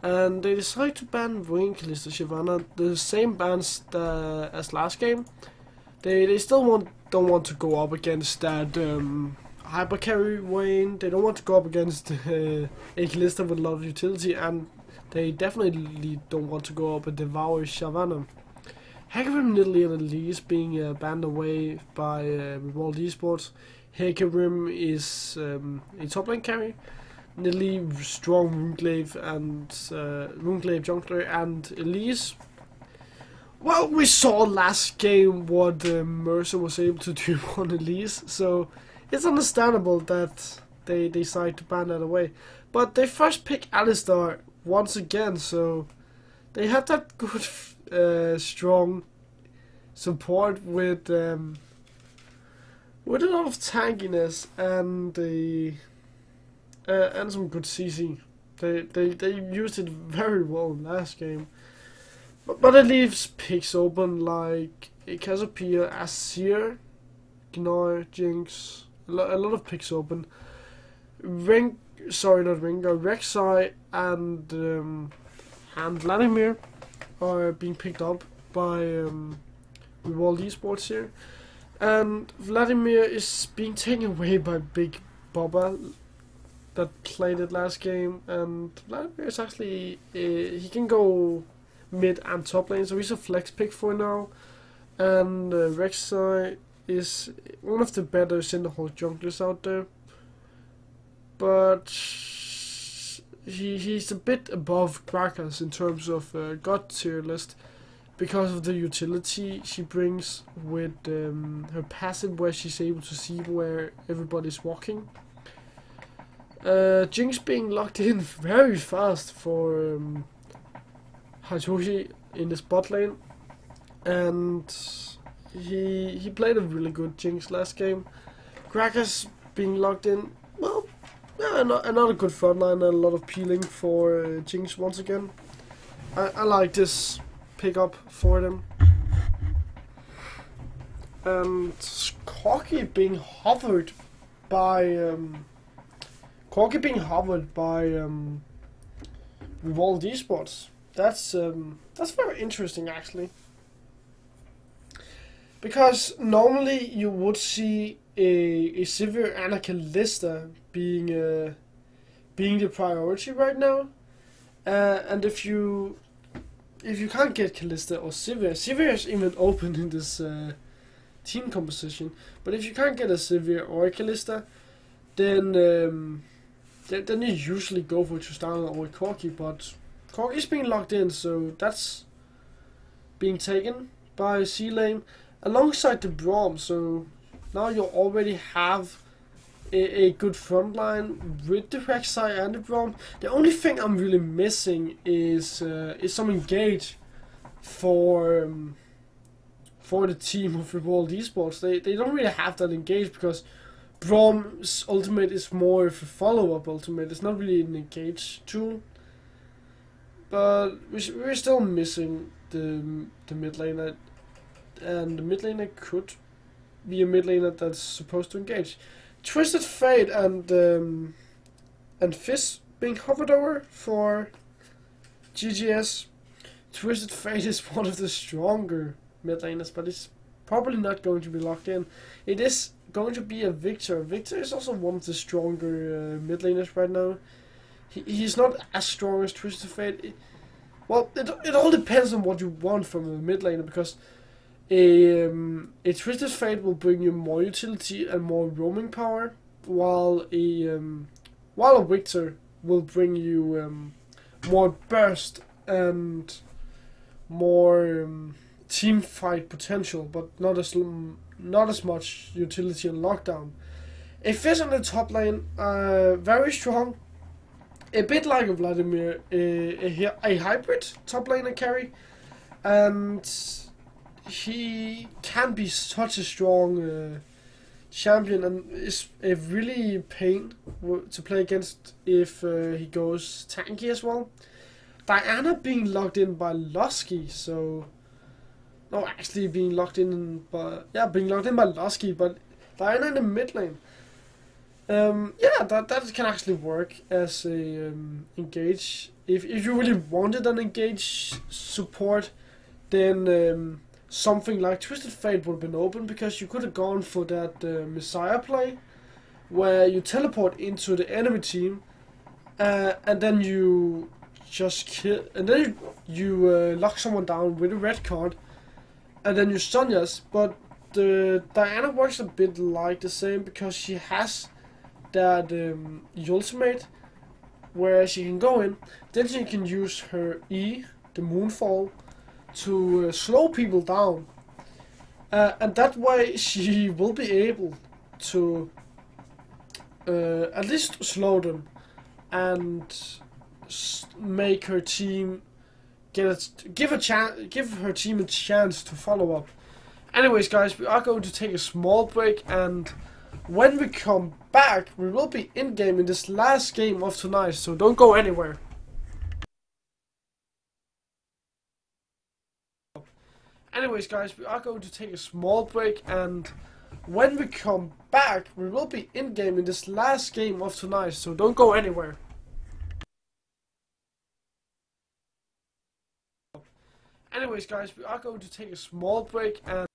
And they decide to ban Wing, Kalista, Shyvana, the same bans as last game. They still don't want to go up against that hyper carry Wayne. They don't want to go up against a Kalista with a lot of utility, and they definitely don't want to go up and devour Shyvana. Hecarim, Nidalee, and Elise being banned away by Revolt Esports. Hecarim is a top lane carry. Nidalee, strong Runeglaive and Runeglaive jungler, and Elise. Well, we saw last game what Mercer was able to do on Elise, so it's understandable that they decide to ban that away. But they first pick Alistar once again, so they have that good, strong support with a lot of tankiness and some good CC. They used it very well last game. But it leaves picks open like Cassiopeia, Asir, Gnoir, Jinx. A lot of picks open. Rek'Sai and Vladimir are being picked up by Revolt Esports here. And Vladimir is being taken away by Big Bubba that played it last game, and Vladimir is actually he can go mid and top lane, so he's a flex pick for now. And Rek'Sai is one of the better Cinderhawk junglers out there, but he's a bit above Gragas in terms of god tier list because of the utility she brings with her passive, where she's able to see where everybody's walking. Jinx being locked in very fast for Hajoshi in the spot lane, and he played a really good Jinx last game. Gragas being locked in, well, yeah, another good frontline and a lot of peeling for Jinx once again. I like this pickup for them. And Corki being hovered by Revolve Esports. That's very interesting actually. Because normally you would see a Sivir and a Kalista being the priority right now. And if you can't get Kalista or Sivir is even open in this team composition. But if you can't get a Sivir or a Kalista, then you usually go for Tristana or Corki. But Corki is being locked in, so that's being taken by C lane alongside the Braum. So now you already have a good front line with the Rek'Sai and the Braum. The only thing I'm really missing is some engage for the team of Revolve Esports. They don't really have that engage because Braum's ultimate is more of a follow-up ultimate. It's not really an engage tool. But we're still missing the mid laner, and the mid laner could be a mid laner that's supposed to engage. Twisted Fate and Fizz being hovered over for GGS. Twisted Fate is one of the stronger mid laners, but it's probably not going to be locked in. It is going to be a Victor. Victor is also one of the stronger mid laners right now. He's not as strong as Twisted Fate. Well, it all depends on what you want from a mid laner, because a Twisted Fate will bring you more utility and more roaming power, while a Victor will bring you more burst and more team fight potential, but not as much utility and lockdown. A Fizz on the top lane, very strong. A bit like a Vladimir, a hybrid top laner carry, and he can be such a strong champion, and is a really pain to play against if he goes tanky as well. Diana being locked in by Lusky, so no, actually being locked in by Lusky, but Diana in the mid lane. Yeah, that can actually work as a engage. If you really wanted an engage support, then something like Twisted Fate would have been open, because you could have gone for that Messiah play, where you teleport into the enemy team, and then you just kill, and then you lock someone down with a red card, and then you Sonya's. But the Diana works a bit like the same, because she has that ultimate where she can go in, then she can use her E, the Moonfall, to slow people down, and that way she will be able to at least slow them and make her team give her team a chance to follow up. Anyways, guys, we are going to take a small break, and when we come back, we will be in game in this last game of tonight, so don't go anywhere. Anyways, guys, we are going to take a small break, and when we come back, we will be in game in this last game of tonight, so don't go anywhere. Anyways, guys, we are going to take a small break, and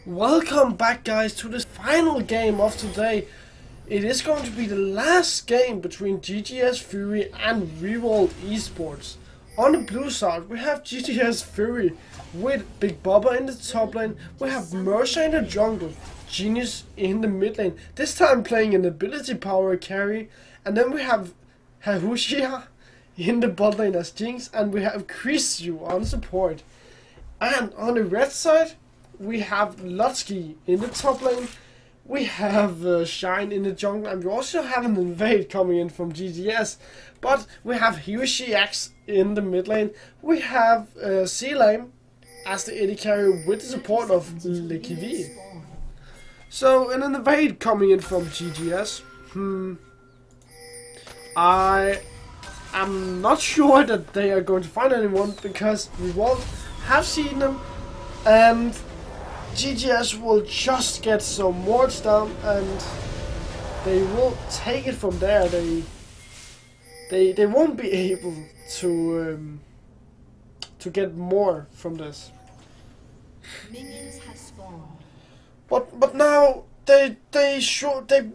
Welcome back, guys, to the final game of today. It is going to be the last game between GGS Fury and Revolt Esports. On the blue side, we have GGS Fury with Big Bubba in the top lane. We have Mercer in the jungle, Genius in the mid lane, this time playing an ability power carry. And then we have Harushia in the bot lane as Jinx, and we have Chrisu on support. And on the red side, we have Lutsky in the top lane, we have Shine in the jungle, and we also have an invade coming in from GGS. But we have Hiroshi X in the mid lane, we have C-Lane as the AD carry with the support of Likivi. So an invade coming in from GGS. I am not sure that they are going to find anyone, because we won't have seen them, and GGS will just get some wards down and they will take it from there. They won't be able to get more from this. Minions have spawned. But now they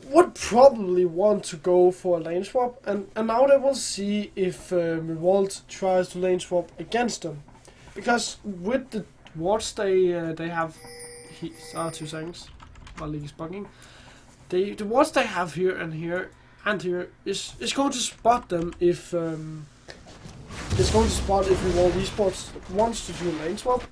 would probably want to go for a lane swap, and now they will see if Revolt tries to lane swap against them, because with the wards they have. 2 seconds while League is bugging. The wards they have here and here and here is going to spot them if it's going to spot if Revolt Esports wants to do a lane swap,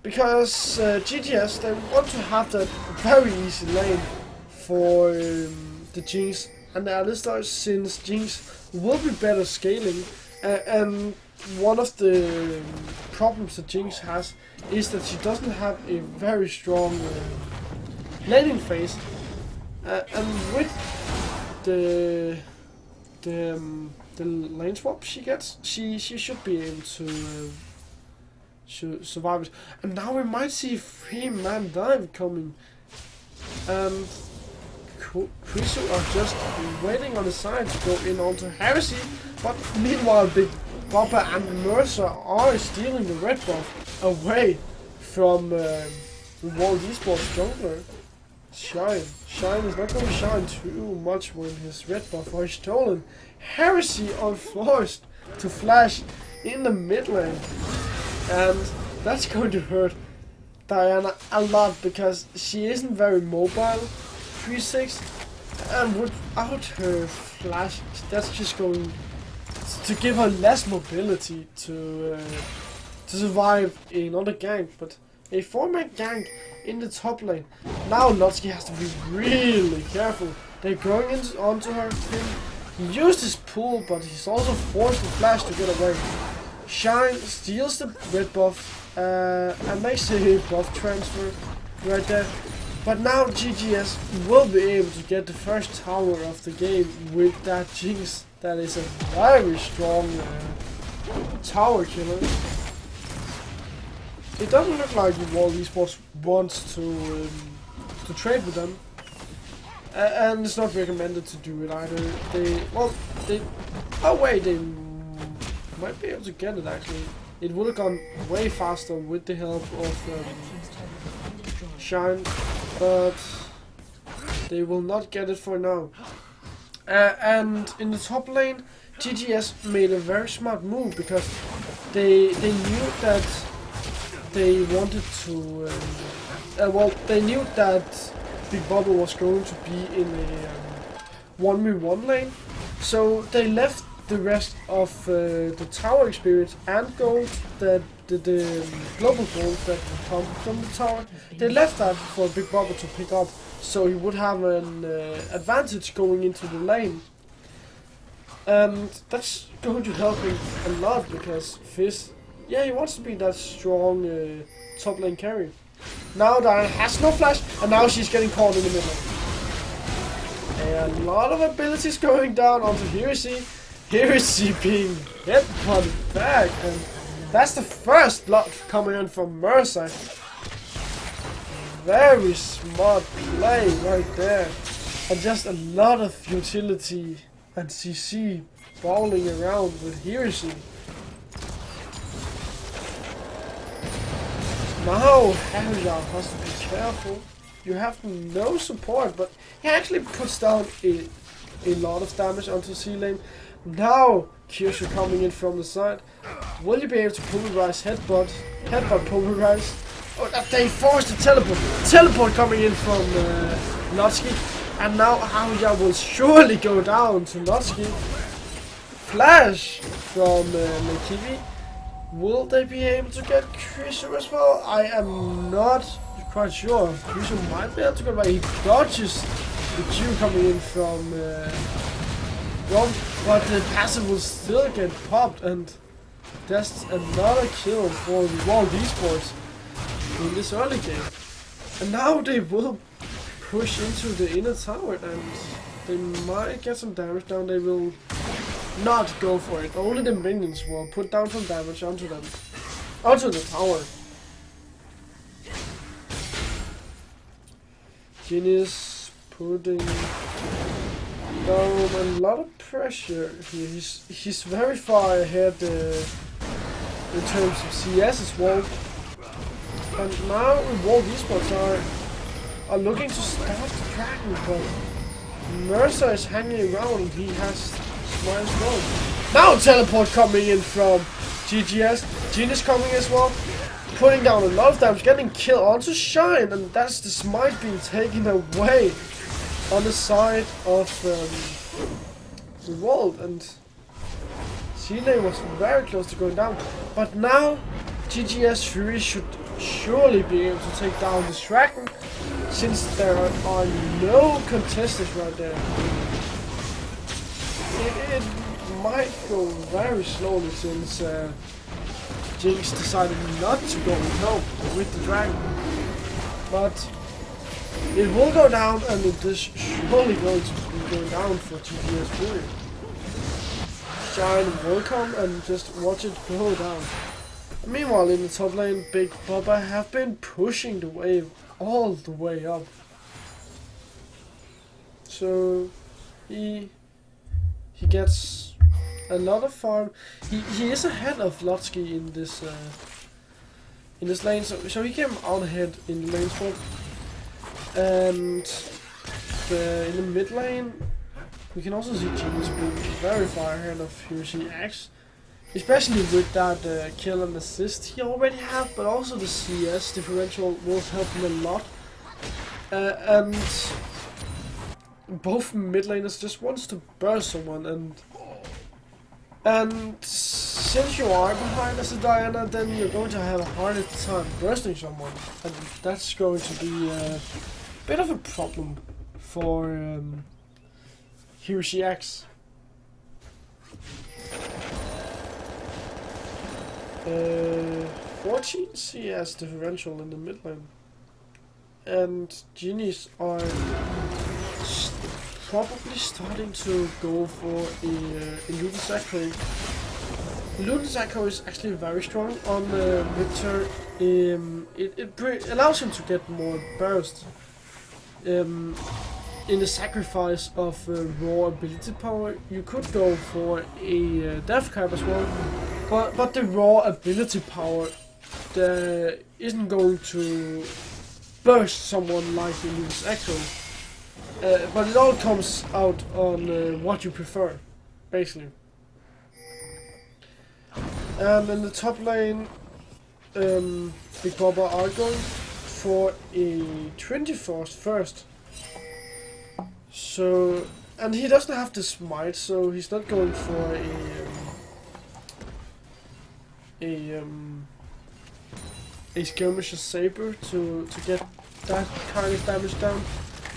because GGS, they want to have that very easy lane for the Jinx and the Alistar, since Jinx will be better scaling, and one of the problems that Jinx has is that she doesn't have a very strong laning phase, and with the lane swap she gets, she should be able to survive it. And now we might see 3-man dive coming, and Chrisu are just waiting on the side to go in onto Heresy, but meanwhile Big Bubba and Mercer are stealing the red buff away from Revolt Esports jungler. Shine is not going to shine too much when his red buff are stolen. Heresy are forced to flash in the mid lane, and that's going to hurt Diana a lot, because she isn't very mobile, 3-6, and without her flash, that's just going to give her less mobility to survive another gank. But a 4-man gank in the top lane. Now Lutsky has to be really careful. They're going onto her. He used his pull, but he's also forced to flash to get away. Shine steals the red buff and makes a buff transfer right there. But now GGS will be able to get the first tower of the game with that Jinx. That is a very strong tower killer. It doesn't look like Revolt Esports wants to trade with them, and it's not recommended to do it either. They might be able to get it actually. It would have gone way faster with the help of Shine, but they will not get it for now. And in the top lane, GGS made a very smart move, because they knew that they wanted to. They knew that Big Bubba was going to be in a 1v1 lane, so they left the rest of the tower experience and gold, the global gold that would come from the tower. They left that for Big Bubba to pick up, so he would have an advantage going into the lane. And that's going to help him a lot, because Fizz, yeah, he wants to be that strong top lane carry. Now Diana has no flash, and now she's getting caught in the middle. A lot of abilities going down onto Heresy. Heresy being headbutted back, and that's the first blood coming in from Mercer. Very smart play right there, and just a lot of utility and CC bowling around with Heresy. Now Harrier has to be careful. You have no support, but he actually puts down a lot of damage onto C-Lane. Now Kyushu coming in from the side. Will you be able to pulverize headbutt pulverize? Oh, that they forced the teleport. Teleport coming in from Notsky. And now Harrier will surely go down to Notsky. Flash from Mekivi. Will they be able to get Krishu as well? I am not quite sure. Krishu might be able to get away. He dodges the Q coming in from Rom, but the passive will still get popped, and that's another kill for the World Esports in this early game. And now they will push into the inner tower, and they might get some damage down. They will not go for it. Only the minions will put down some damage onto them, onto the tower. Genius putting down a lot of pressure here. He's very far ahead in terms of CS as well. And now World Esports are looking to stop the dragon, but Mercer is hanging around and he has smite as well. Now teleport coming in from GGS. Genius coming as well, putting down a lot of damage, getting killed onto Shine, and that's the smite being taken away on the side of the world, and C-Lane was very close to going down. But now GGS Fury should surely be able to take down this dragon, since there are no contestants right there. It might go very slowly, since Jinx decided not to go and help with the dragon. But it will go down, and it is surely going to be going down for GGS Fury. Shine will come and just watch it go down. Meanwhile, in the top lane, Big Bubba have been pushing the wave all the way up. So he gets a lot of farm. He is ahead of Lotsky in this lane, so he came out ahead in the lane spot. And in the mid lane, we can also see Genius being very far ahead of Hiroshi X, especially with that kill and assist he already have, but also the CS differential will help him a lot. And both mid laners just wants to burst someone, and since you are behind as a Diana, then you're going to have a harder time bursting someone, and that's going to be a bit of a problem for Hiroshi X. 14 CS differential in the mid lane, and Genies are probably starting to go for a Luden's Echo. Luden's Echo is actually very strong on Victor. It allows him to get more burst. In the sacrifice of raw ability power, you could go for a death cap as well, but the raw ability power isn't going to burst someone like the Luden's Echo. But it all comes out on what you prefer, basically. And in the top lane, Big Bubba are going for a 24th first. So, and he doesn't have the smite, so he's not going for a skirmisher saber to get that kind of damage down.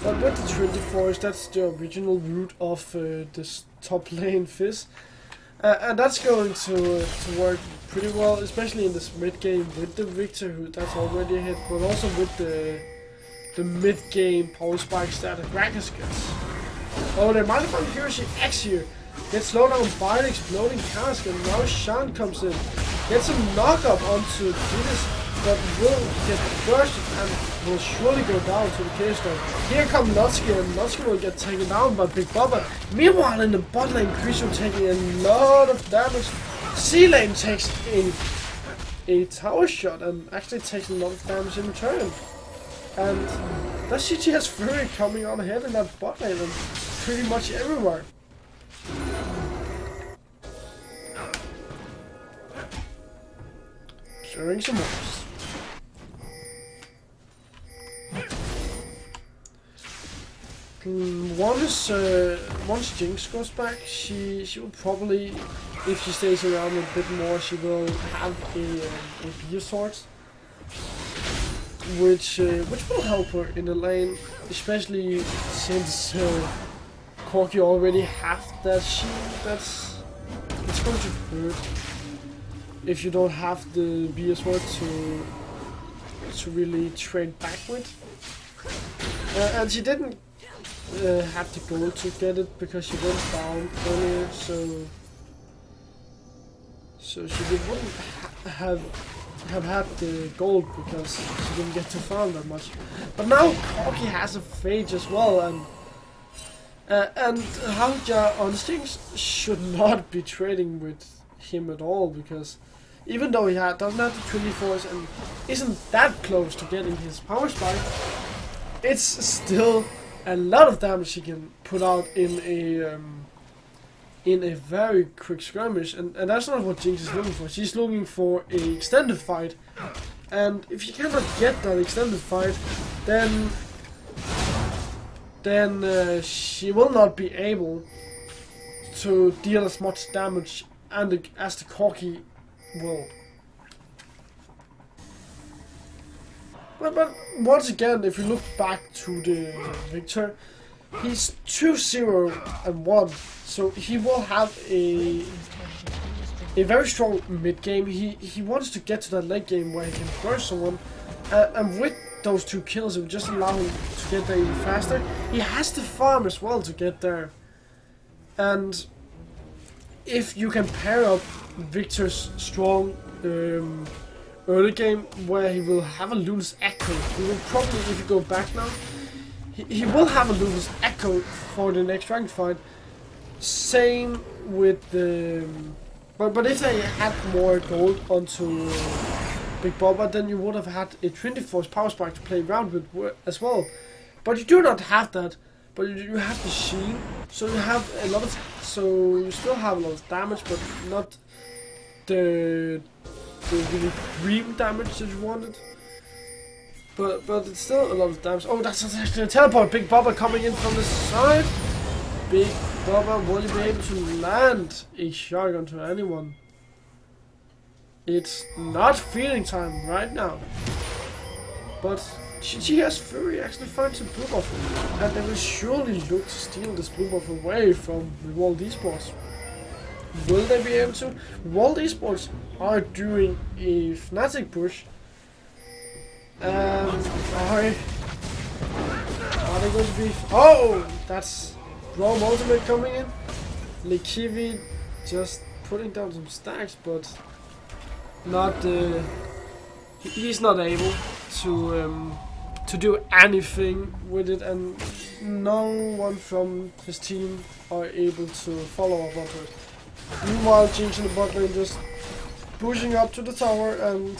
But with the 24s, that's the original route of this top lane Fizz. And that's going to work pretty well, especially in this mid game with the Victor, who that's already a hit, but also with the mid game power spikes that Gragas gets. Oh, they might have found Hiroshi X here. Gets slowed down by the exploding cask, and now Shan comes in. Gets a knock up onto Judas, but will get bursted and will surely go down to the K-Stone. Here comes Notsky, and Notsky will get taken down by Big Bubba. Meanwhile, in the bot lane, Krishu taking a lot of damage. C-Lane takes a tower shot and actually takes a lot of damage in return. And that CG has Fury coming on ahead in that bot lane and pretty much everywhere. Carrying some moves. Once Jinx goes back, she will probably, if she stays around a bit more, she will have a beer sword, which will help her in the lane, especially since Corki already have that shield. It's going to hurt if you don't have the beer sword to really trade back with. And she didn't have the gold to get it because she went down earlier, so she wouldn't have had the gold because she didn't get to farm that much. But now Corki has a phage as well, and Hauja on Stings should not be trading with him at all, because even though he doesn't have the 24s and isn't that close to getting his power spike, it's still a lot of damage he can put out in a very quick skirmish, and that's not what Jinx is looking for. She's looking for a extended fight, and if you cannot get that extended fight, then she will not be able to deal as much damage as the Corki will. But once again, if you look back to the Victor, he's 2-0-1, so he will have a very strong mid game. He wants to get to that late game where he can burst someone, and with those 2 kills, it will just allow him to get there even faster. He has to farm as well to get there, and if you can pair up Victor's strong early game, where he will have a Luna's Echo. He will probably, if you go back now, he will have a Luna's Echo for the next ranked fight. Same with the... But if they had more gold onto Big Bobba, then you would have had a 24's power spike to play around with as well. But you do not have that. But you have the Sheen, so you have a lot of... So you still have a lot of damage, but not the really green damage that you wanted, but it's still a lot of damage. Oh, that's actually a teleport. Big Bobba coming in from the side. Big Bobba, will you be able to land a shotgun to anyone? It's not feeling time right now, but she has Fury actually finds a blue buff, and they will surely look to steal this blue buff away from the World Esports. Will they be able to? World Esports are doing a Fnatic push. Are they going to be... Oh! That's Braum Ultimate coming in. Lekivi just putting down some stacks, but not... he's not able to do anything with it, and no one from his team are able to follow up onto it. Meanwhile, Jinx in the bot lane just pushing up to the tower, and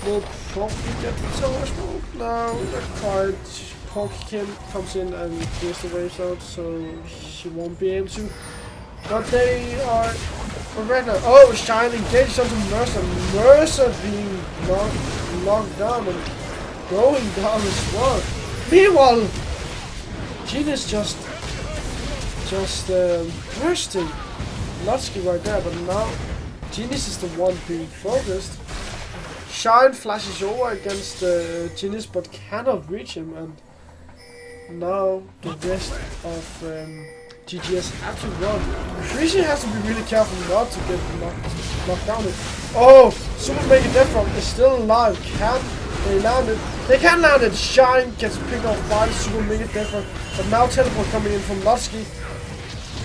will probably get the tower smoke. No, not quite. Porky comes in and clears the waves out, so she won't be able to. But they are right now. Oh, Shine engaged onto Mercer. Mercer being knocked down and going down as well. Meanwhile, Genius just bursting Lutsky right there, but now Genius is the one being focused. Shine flashes over against Genius but cannot reach him, and now the rest of GGS have to run. Rishi has to be really careful not to get knocked down. Oh, Super Mega Death Rock is still alive. Can they land it? They can land it. Shine gets picked off by the Super Mega Death Rock, but now teleport coming in from Lutsky.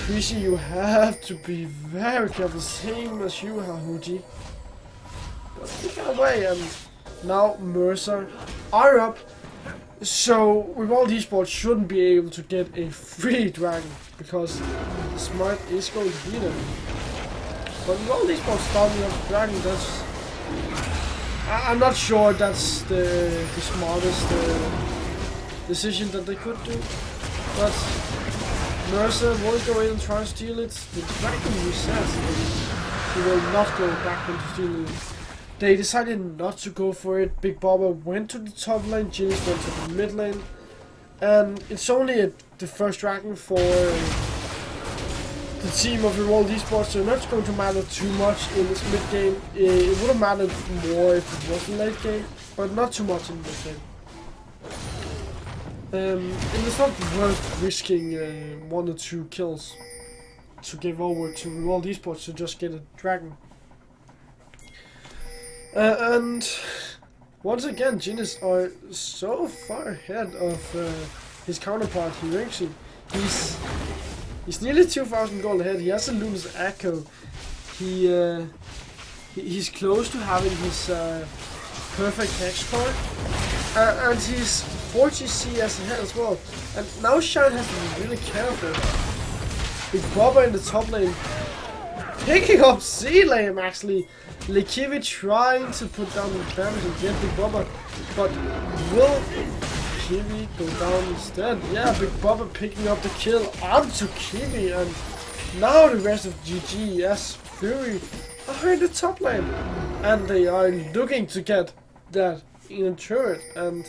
Rishi, you have to be very careful, same as you have, Huji. But he got away, and now Mercer are up. So World Esports shouldn't be able to get a free dragon, because Smart is going to beat him. But all these bots starting up the dragon, that's... I'm not sure that's the smartest decision that they could do. But Mercer will go in and try to steal it. The dragon resets and he will not go back into stealing it. They decided not to go for it. Big Bobber went to the top lane, Ginny's went to the mid lane. And it's only the first dragon for the team of ReWorld Esports, so not going to matter too much in this mid game. It would have mattered more if it was in late game, but not too much in mid game. And it's not worth risking 1 or 2 kills to give over to ReWorld Esports to just get a dragon. And once again, Genius are so far ahead of his counterpart Hirexi. He's nearly 2,000 gold ahead. He has a Luna's Echo. He's close to having his perfect hex card, and he's 40 CS ahead as well. And now Shine has to be really careful. Big Bobber in the top lane, picking up C-Lame actually. Lekivi trying to put down the damage and get Big Bobber, but will Kiwi go down instead? Yeah, Big Bobber picking up the kill onto Kiwi, and now the rest of GGS Fury are in the top lane, and they are looking to get that in a turret. And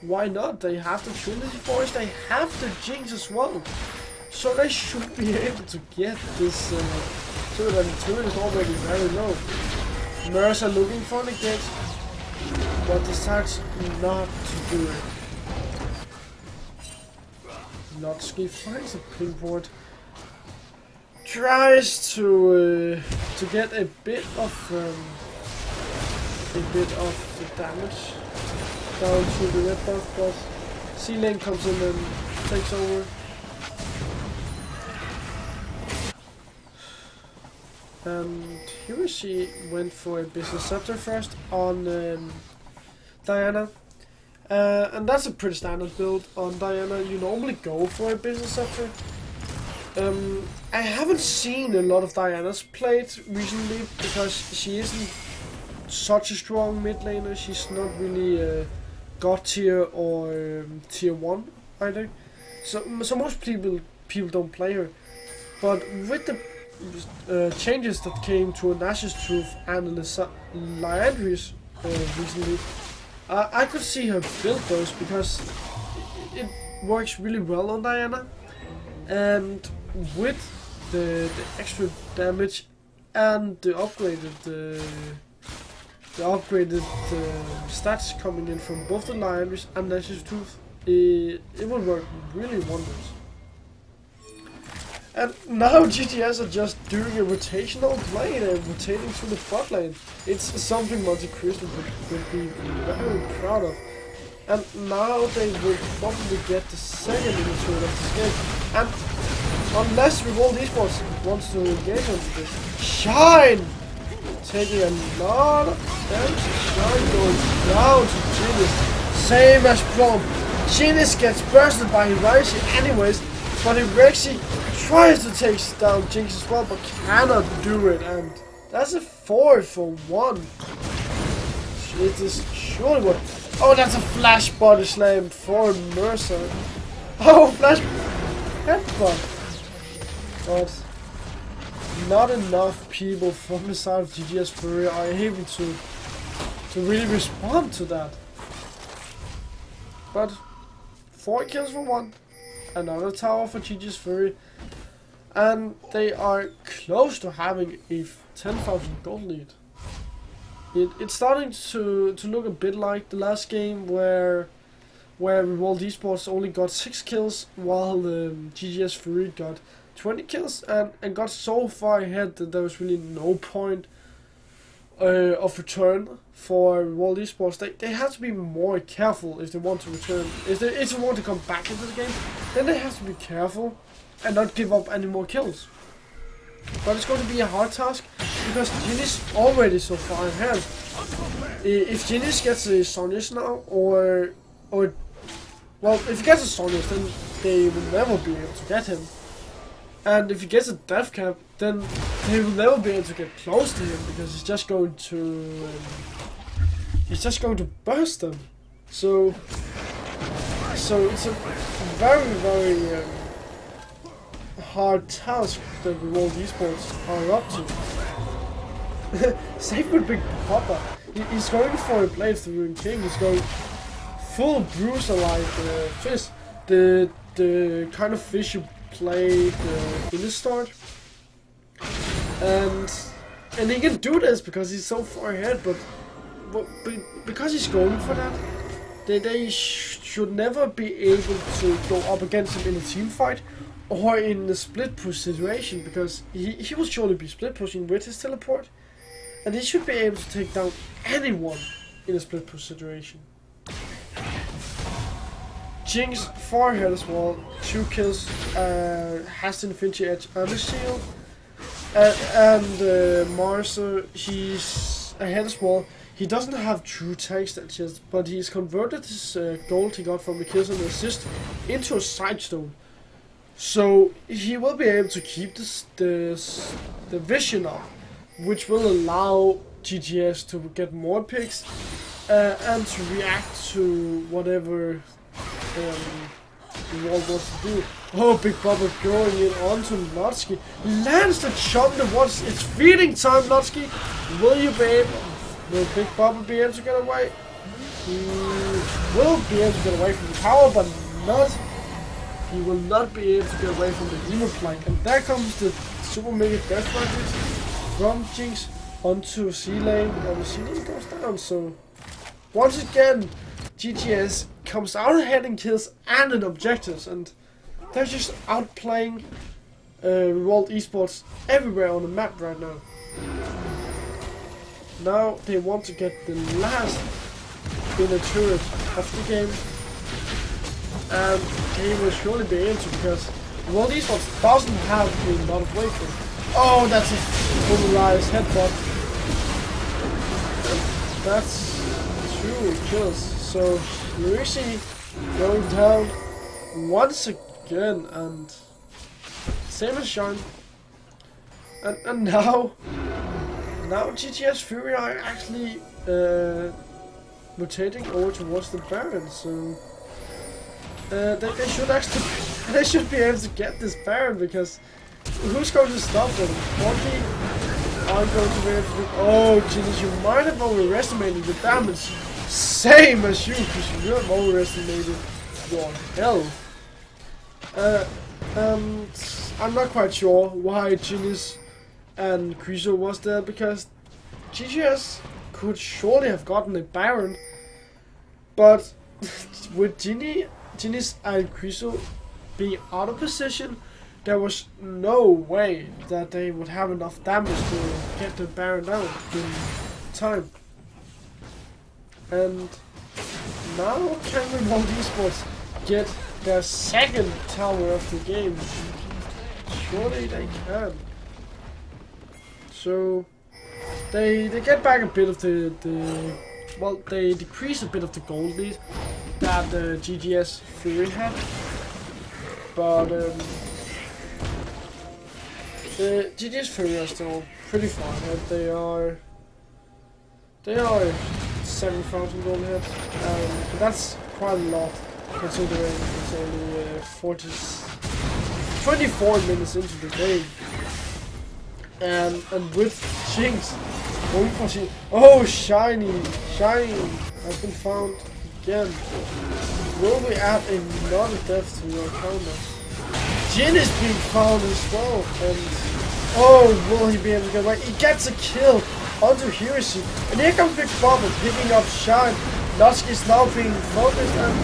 why not? They have the Trinity Force, they have the Jinx as well, so they should be able to get this turret, and the turret is already very low. Mercer looking for the gate, but decides not to do it. Notsky finds a pinboard, tries to get a bit of the damage down to the red buff, but C-Lane comes in and takes over. And Hiroshi went for a Business Scepter first on Diana. And that's a pretty standard build on Diana. You normally go for a Business Scepter. I haven't seen a lot of Diana's played recently because she isn't such a strong mid laner. She's not really God tier or tier 1 either. So most people don't play her. But with the changes that came to Nash's Truth and Liandry's recently, I could see her build those because it works really well on Diana, and with the extra damage and the upgraded stats coming in from both the Liandry's and Nash's Truth, it will work really wonders. And now GTS are just doing a rotational play, they're rotating to the bot lane. It's something Monte Cristo would be very proud of. And now they will probably get the second turret of this game. And unless ReWorld Esports wants to engage on this, Shine! Taking a lot of damage. Shine going down to Genius. Same as Plum. Genius gets bursted by Hirexi anyways, but Hirexi tries to take down Jinx as well, but cannot do it, and that's a 4 for 1. It is surely what. Oh, that's a flash body slam for Mercer. Oh, flash headbutt. But not enough people from the side of GGS Fury are able to really respond to that. But 4 kills for 1. Another tower for GGS Fury. And they are close to having a 10,000 gold lead. It's starting to look a bit like the last game where ReWorld Esports only got 6 kills while GGS Fury got 20 kills and got so far ahead that there was really no point of return for ReWorld Esports. They have to be more careful if they want to return. If they want to come back into the game, then they have to be careful and not give up any more kills. But it's going to be a hard task because Genius already so far ahead. If Genius gets a Sonius now, or well, if he gets a Sonius, then they will never be able to get him. And if he gets a death cap, then they will never be able to get close to him because he's just going to burst them. So it's a very, very hard task that the World Esports are up to. Same with Big Papa. He's going for a Blade of the Ruined King. He's going full bruiser like Fizz. The kind of fish you play in the start. And he can do this because he's so far ahead, but because he's going for that, they should never be able to go up against him in a team fight or in a split push situation, because he will surely be split pushing with his teleport, and he should be able to take down anyone in a split push situation. Jinx far ahead as well, 2 kills, has the Infinity Edge and the shield, and Marcer, he's ahead as well. He doesn't have true tank stats yet, but he's converted his gold he got from the kills and the assist into a sidestone. So he will be able to keep the vision up, which will allow GGS to get more picks and to react to whatever the world wants to do. Oh, Big Bubba going in onto Notsky. Lands the chop that wants it's feeding time, Notsky. Will you be able? Will Big Bubba be able to get away? He will be able to get away from the tower, but not. He will not be able to get away from the Demon Flank. And there comes the Super Mega Death Rocket from Jinx onto C lane, and the C lane goes down. So once again, GGS comes out ahead in kills and in objectives, and they're just outplaying World Esports everywhere on the map right now. Now they want to get the last inner turret of the game, and they will surely be able to, because World Esports doesn't have a lot of weight for it. Oh, that's a polarized headbutt. That's 2 kills. So Luigi going down once again, and same as Sean. And now GGS Fury are actually rotating over towards the Baron, so they should be able to get this Baron, because who's going to stop them? Forky aren't going to be able to do. Oh, Genius, you might have overestimated the damage, same as you, because you have overestimated your health. I'm not quite sure why Genius and Kriso was there, because GGS could surely have gotten a Baron, but with Genius and Kriso being out of position, there was no way that they would have enough damage to get the Baron down in time. And now can the World Esports get their second tower of the game? Surely they can. So they get back a bit of well, they decrease a bit of the gold lead that GGS Fury had, but the GGS Fury are still pretty far ahead. They are 7,000 gold ahead, but that's quite a lot considering it's only 24 minutes into the game. And with Jinx going for she. Oh, shiny has been found again. Will we add another death to your counter? Jin is being found as well, and oh, will he be able to get away? He gets a kill onto Hiroshi, and here comes Big Bubba picking up Shine. Notsky is now being focused, and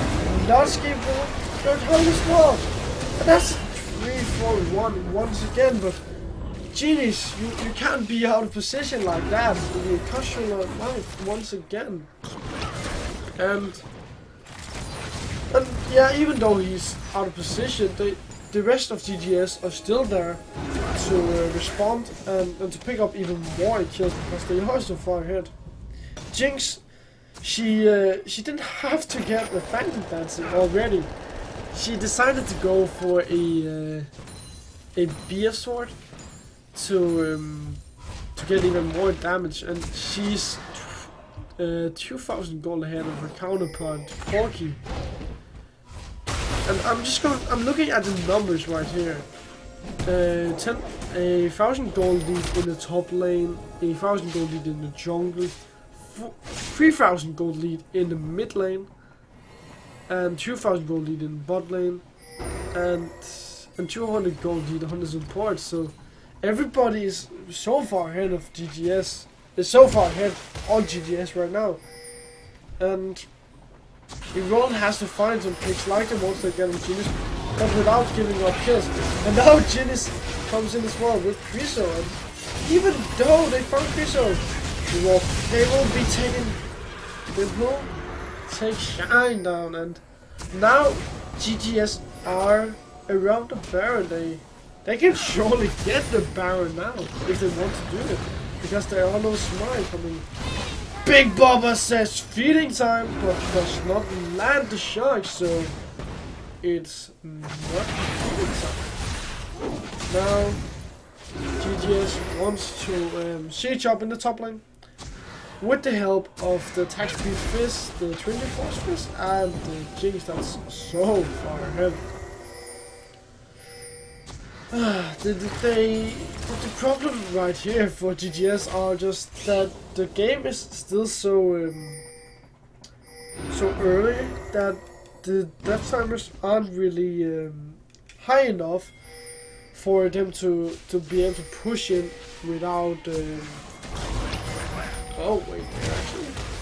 Notsky will go down as well. And that's 3-4-1 once again, but Genius, you can't be out of position like that. You cost your life once again. And yeah, even though he's out of position, the rest of GGS are still there to respond and to pick up even more kills, because they are so far ahead. Jinx, she didn't have to get the Phantom Dancing already. She decided to go for a a BF sword to get even more damage, and she's 2,000 gold ahead of her counterpart Porky. And I'm looking at the numbers right here. 1,000 gold lead in the top lane, 1,000 gold lead in the jungle, 3,000 gold lead in the mid lane, and 2,000 gold lead in the bot lane, and 200 gold lead on the support. So everybody is so far ahead of GGS. Is so far ahead on GGS right now, and Iran has to find some picks like the ones they get on Genius, but without giving up kills. And now Genius comes in as well with Criso, and even though they found Criso, they will be taking, they will take Shine down, and now GGS are around the Baron. They can surely get the Baron now if they want to do it, because there are no Smile coming. Big Bubba says feeding time, but does not land the shark, so it's not feeding time. Now GGS wants to siege up in the top lane with the help of the attack speed fist, the 24 fist, and the Jinx that's so far ahead. The problem right here for GGS are just that the game is still so early that the death timers aren't really high enough for them to be able to push in without. Oh wait,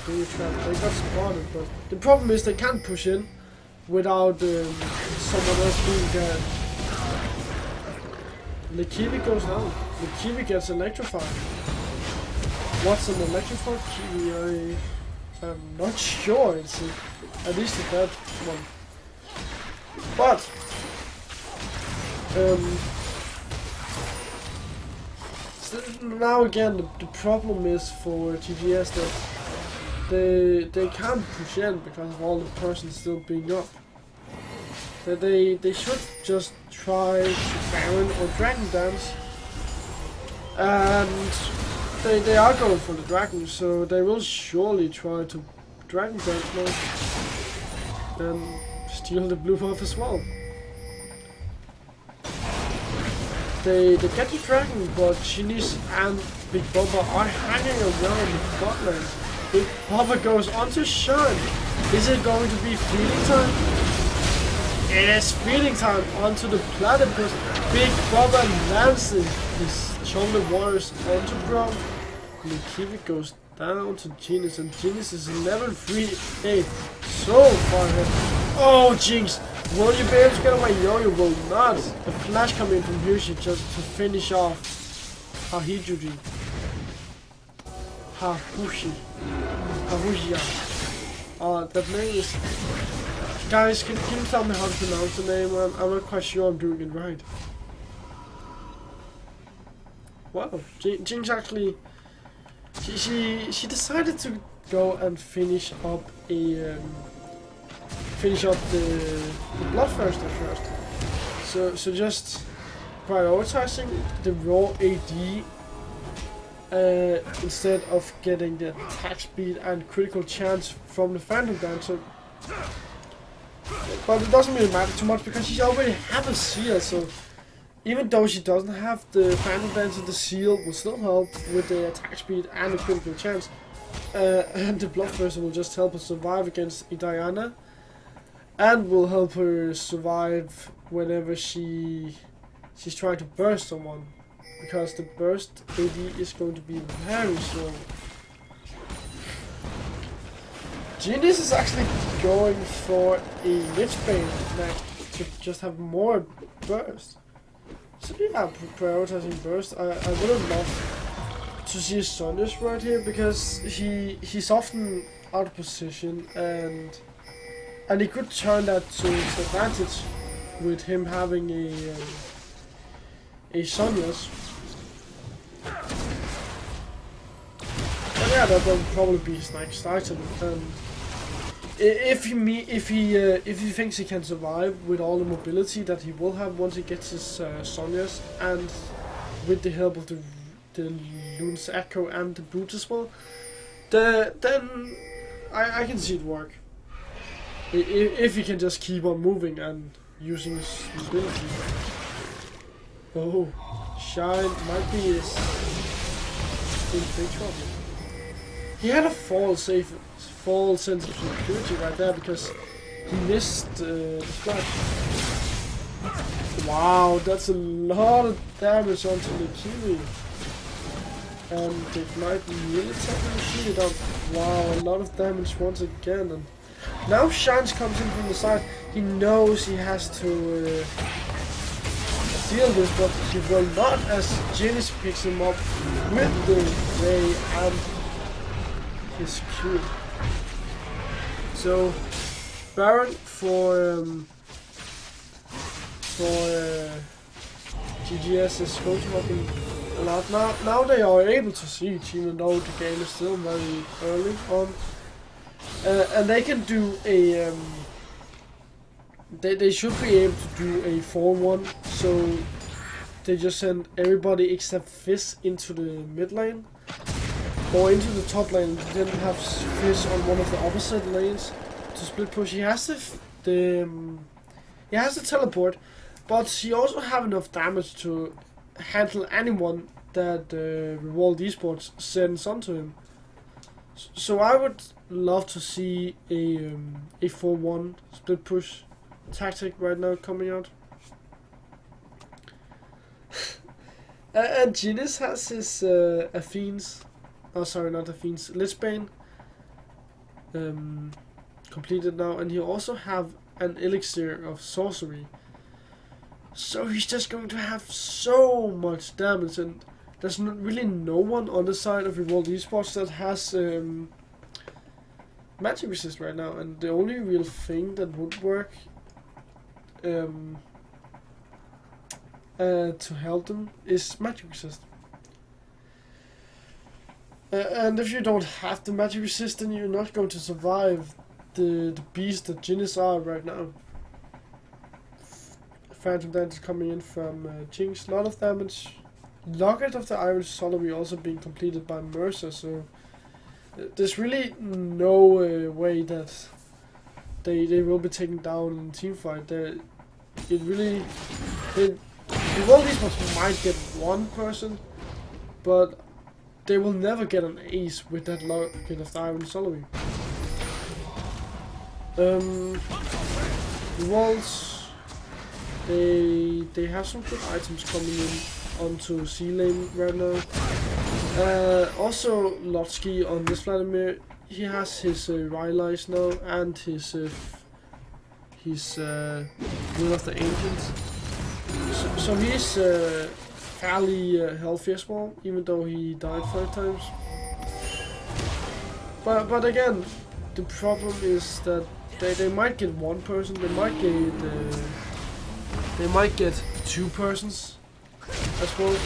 they got spotted, but the problem is they can't push in without someone else being dead. Kiwi goes down. Kiwi gets electrified. What's an electrified Kiwi? I'm not sure. It's at least a dead one. But now again, the problem is for GGS that they can't push in because of all the persons still being up. That they should just try Baron or Dragon Dance, and they are going for the Dragon, so they will surely try to Dragon Dance now and steal the blue buff as well. They get the Dragon, but Genius and Big Bubba are hanging around the bot lane. Big Bubba goes onto Shine. Is it going to be feeding time? It is feeding time onto the platypus. Big Bubba lands his jungle warriors onto Brom. And Kiwi goes down to Genius, and Genius is level 3-8. So far ahead. Oh, Jinx! Will you be able to get away? No, you will not. The flash coming in from Hushi just to finish off Hahijuji. Hahushi. That name is... Guys, can you tell me how to pronounce the name? I'm not quite sure I'm doing it right. Wow, Jinx actually... She decided to go and finish up the Bloodthirster first. So just prioritizing the raw AD instead of getting the attack speed and critical chance from the Phantom Dancer. But it doesn't really matter too much because she already has a seal, so even though she doesn't have the Phantom Dancer, the seal will still help with the attack speed and the critical chance. And the Bloodthirster will just help her survive against Diana, and will help her survive whenever she's trying to burst someone, because the burst AD is going to be very slow. Genius is actually going for a Lich Bane next to just have more burst. So yeah, prioritizing burst. I would have loved to see Sonya's right here, because he's often out of position, and he could turn that to his advantage with him having a Sonya's. But yeah, that will probably be his next item. And if he thinks he can survive with all the mobility that he will have once he gets his Sonias, and with the help of the Lune's Echo and the boot as well, then I can see it work. If he can just keep on moving and using his mobility. Oh, Shine might be in big trouble. He had a false sense of security right there because he missed the splash. Wow, that's a lot of damage onto the Kiwi. And it might really take the machine it up. Wow, a lot of damage once again. And now Shines comes in from the side. He knows he has to deal with this, but he will not as Janice picks him up with the Ray and his Q. So Baron for GGS is going to happen a lot. Now they are able to see it, even though the game is still very early on, and they can do a they should be able to do a 4-1. So they just send everybody except Fizz into the mid lane or into the top lane. Then have Fizz on one of the opposite lanes to split push. He has the teleport, but he also have enough damage to handle anyone that Revolt Esports sends onto him. So I would love to see a 4-1 split push tactic right now coming out. And Ginis has his Athene's, oh sorry, not Athene's, Lichbane completed now, and he also have an elixir of sorcery. So he's just going to have so much damage, and there's really no one on the side of Revolt Esports that has magic resist right now, and the only real thing that would work to help them is magic resist. And if you don't have the magic resist, then you're not going to survive the beast that Ginis are right now. Phantom Dance coming in from Jinx, a lot of damage. Locket of the Iron Solar also being completed by Mercer, so there's really no way that they will be taken down in a team fight. The World Esports might get one person, but they will never get an ace with that Locket of the Iron Solar. Worlds, they have some good items coming in onto C lane right now. Also Lotsky on this Vladimir, he has his Rylai's now and his Will of the Ancients. So he's fairly healthy as well, even though he died 5 times. But again, the problem is that they might get one person, they might get 2 persons as well,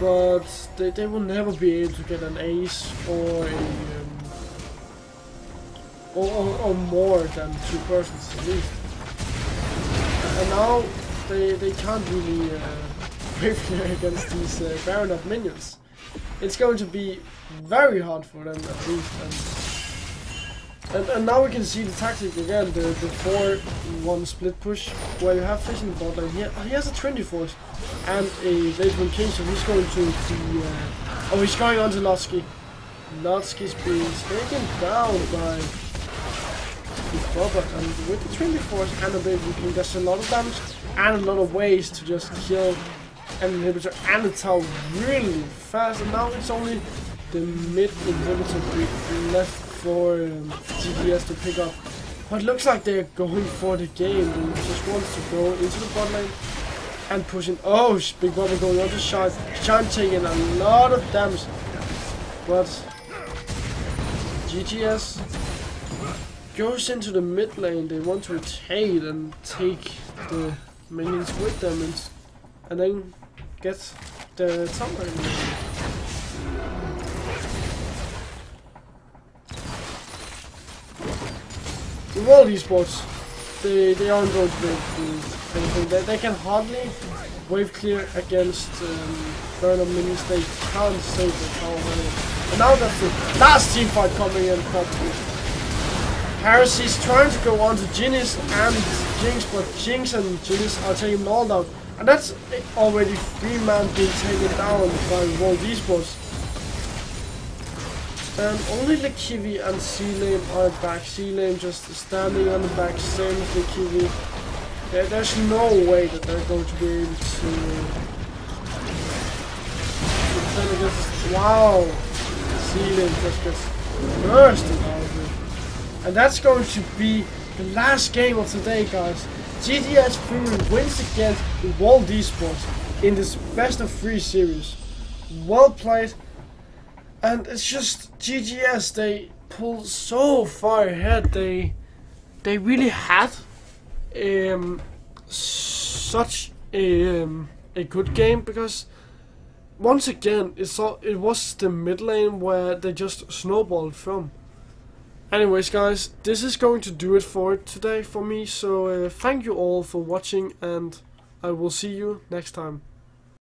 but they will never be able to get an ace or or more than 2 persons at least. And now they can't really prepare against these Baron of minions. It's going to be very hard for them at least. And now we can see the tactic again, the 4-1 split push, where you have Fizz in the bot lane. He has a Trinity Force and a Lateral King, so he's going to be... oh, he's going on to Lotsky. Lotsky's being taken down by his Robert, and with the Trinity Force and a Lateral King, there's a lot of damage and a lot of ways to just kill an inhibitor and a tower really fast. And now it's only the mid inhibitor left for GGS to pick up. But it looks like they're going for the game. They just want to go into the bot lane and pushing. Oh, Big Bubble going on to Shine. Shine taking a lot of damage. But GGS goes into the mid lane. They want to rotate and take the minions with them and then get the top lane. World Esports, they aren't going to do anything. They can hardly wave clear against Burner Minions. They can't save the power. And now that's the last team fight coming in probably. Heresy's trying to go on to Jinx and Jinx, but Jinx and Jinx are taking them all down. And that's already 3 man being taken down by World Esports. And only the Kiwi and C-Lame are back. C-Lame just standing on the back, same as the Kiwi. There's no way that they're going to be able to defend against. Wow! C-Lame just gets bursted out of it. And that's going to be the last game of the day, guys. GTS Fury wins against World Esports in this best of 3 series. Well played. And it's just GGS, they pulled so far ahead. They really had such a good game, because once again it was the mid lane where they just snowballed from. Anyways guys, this is going to do it for today for me, so thank you all for watching, and I will see you next time.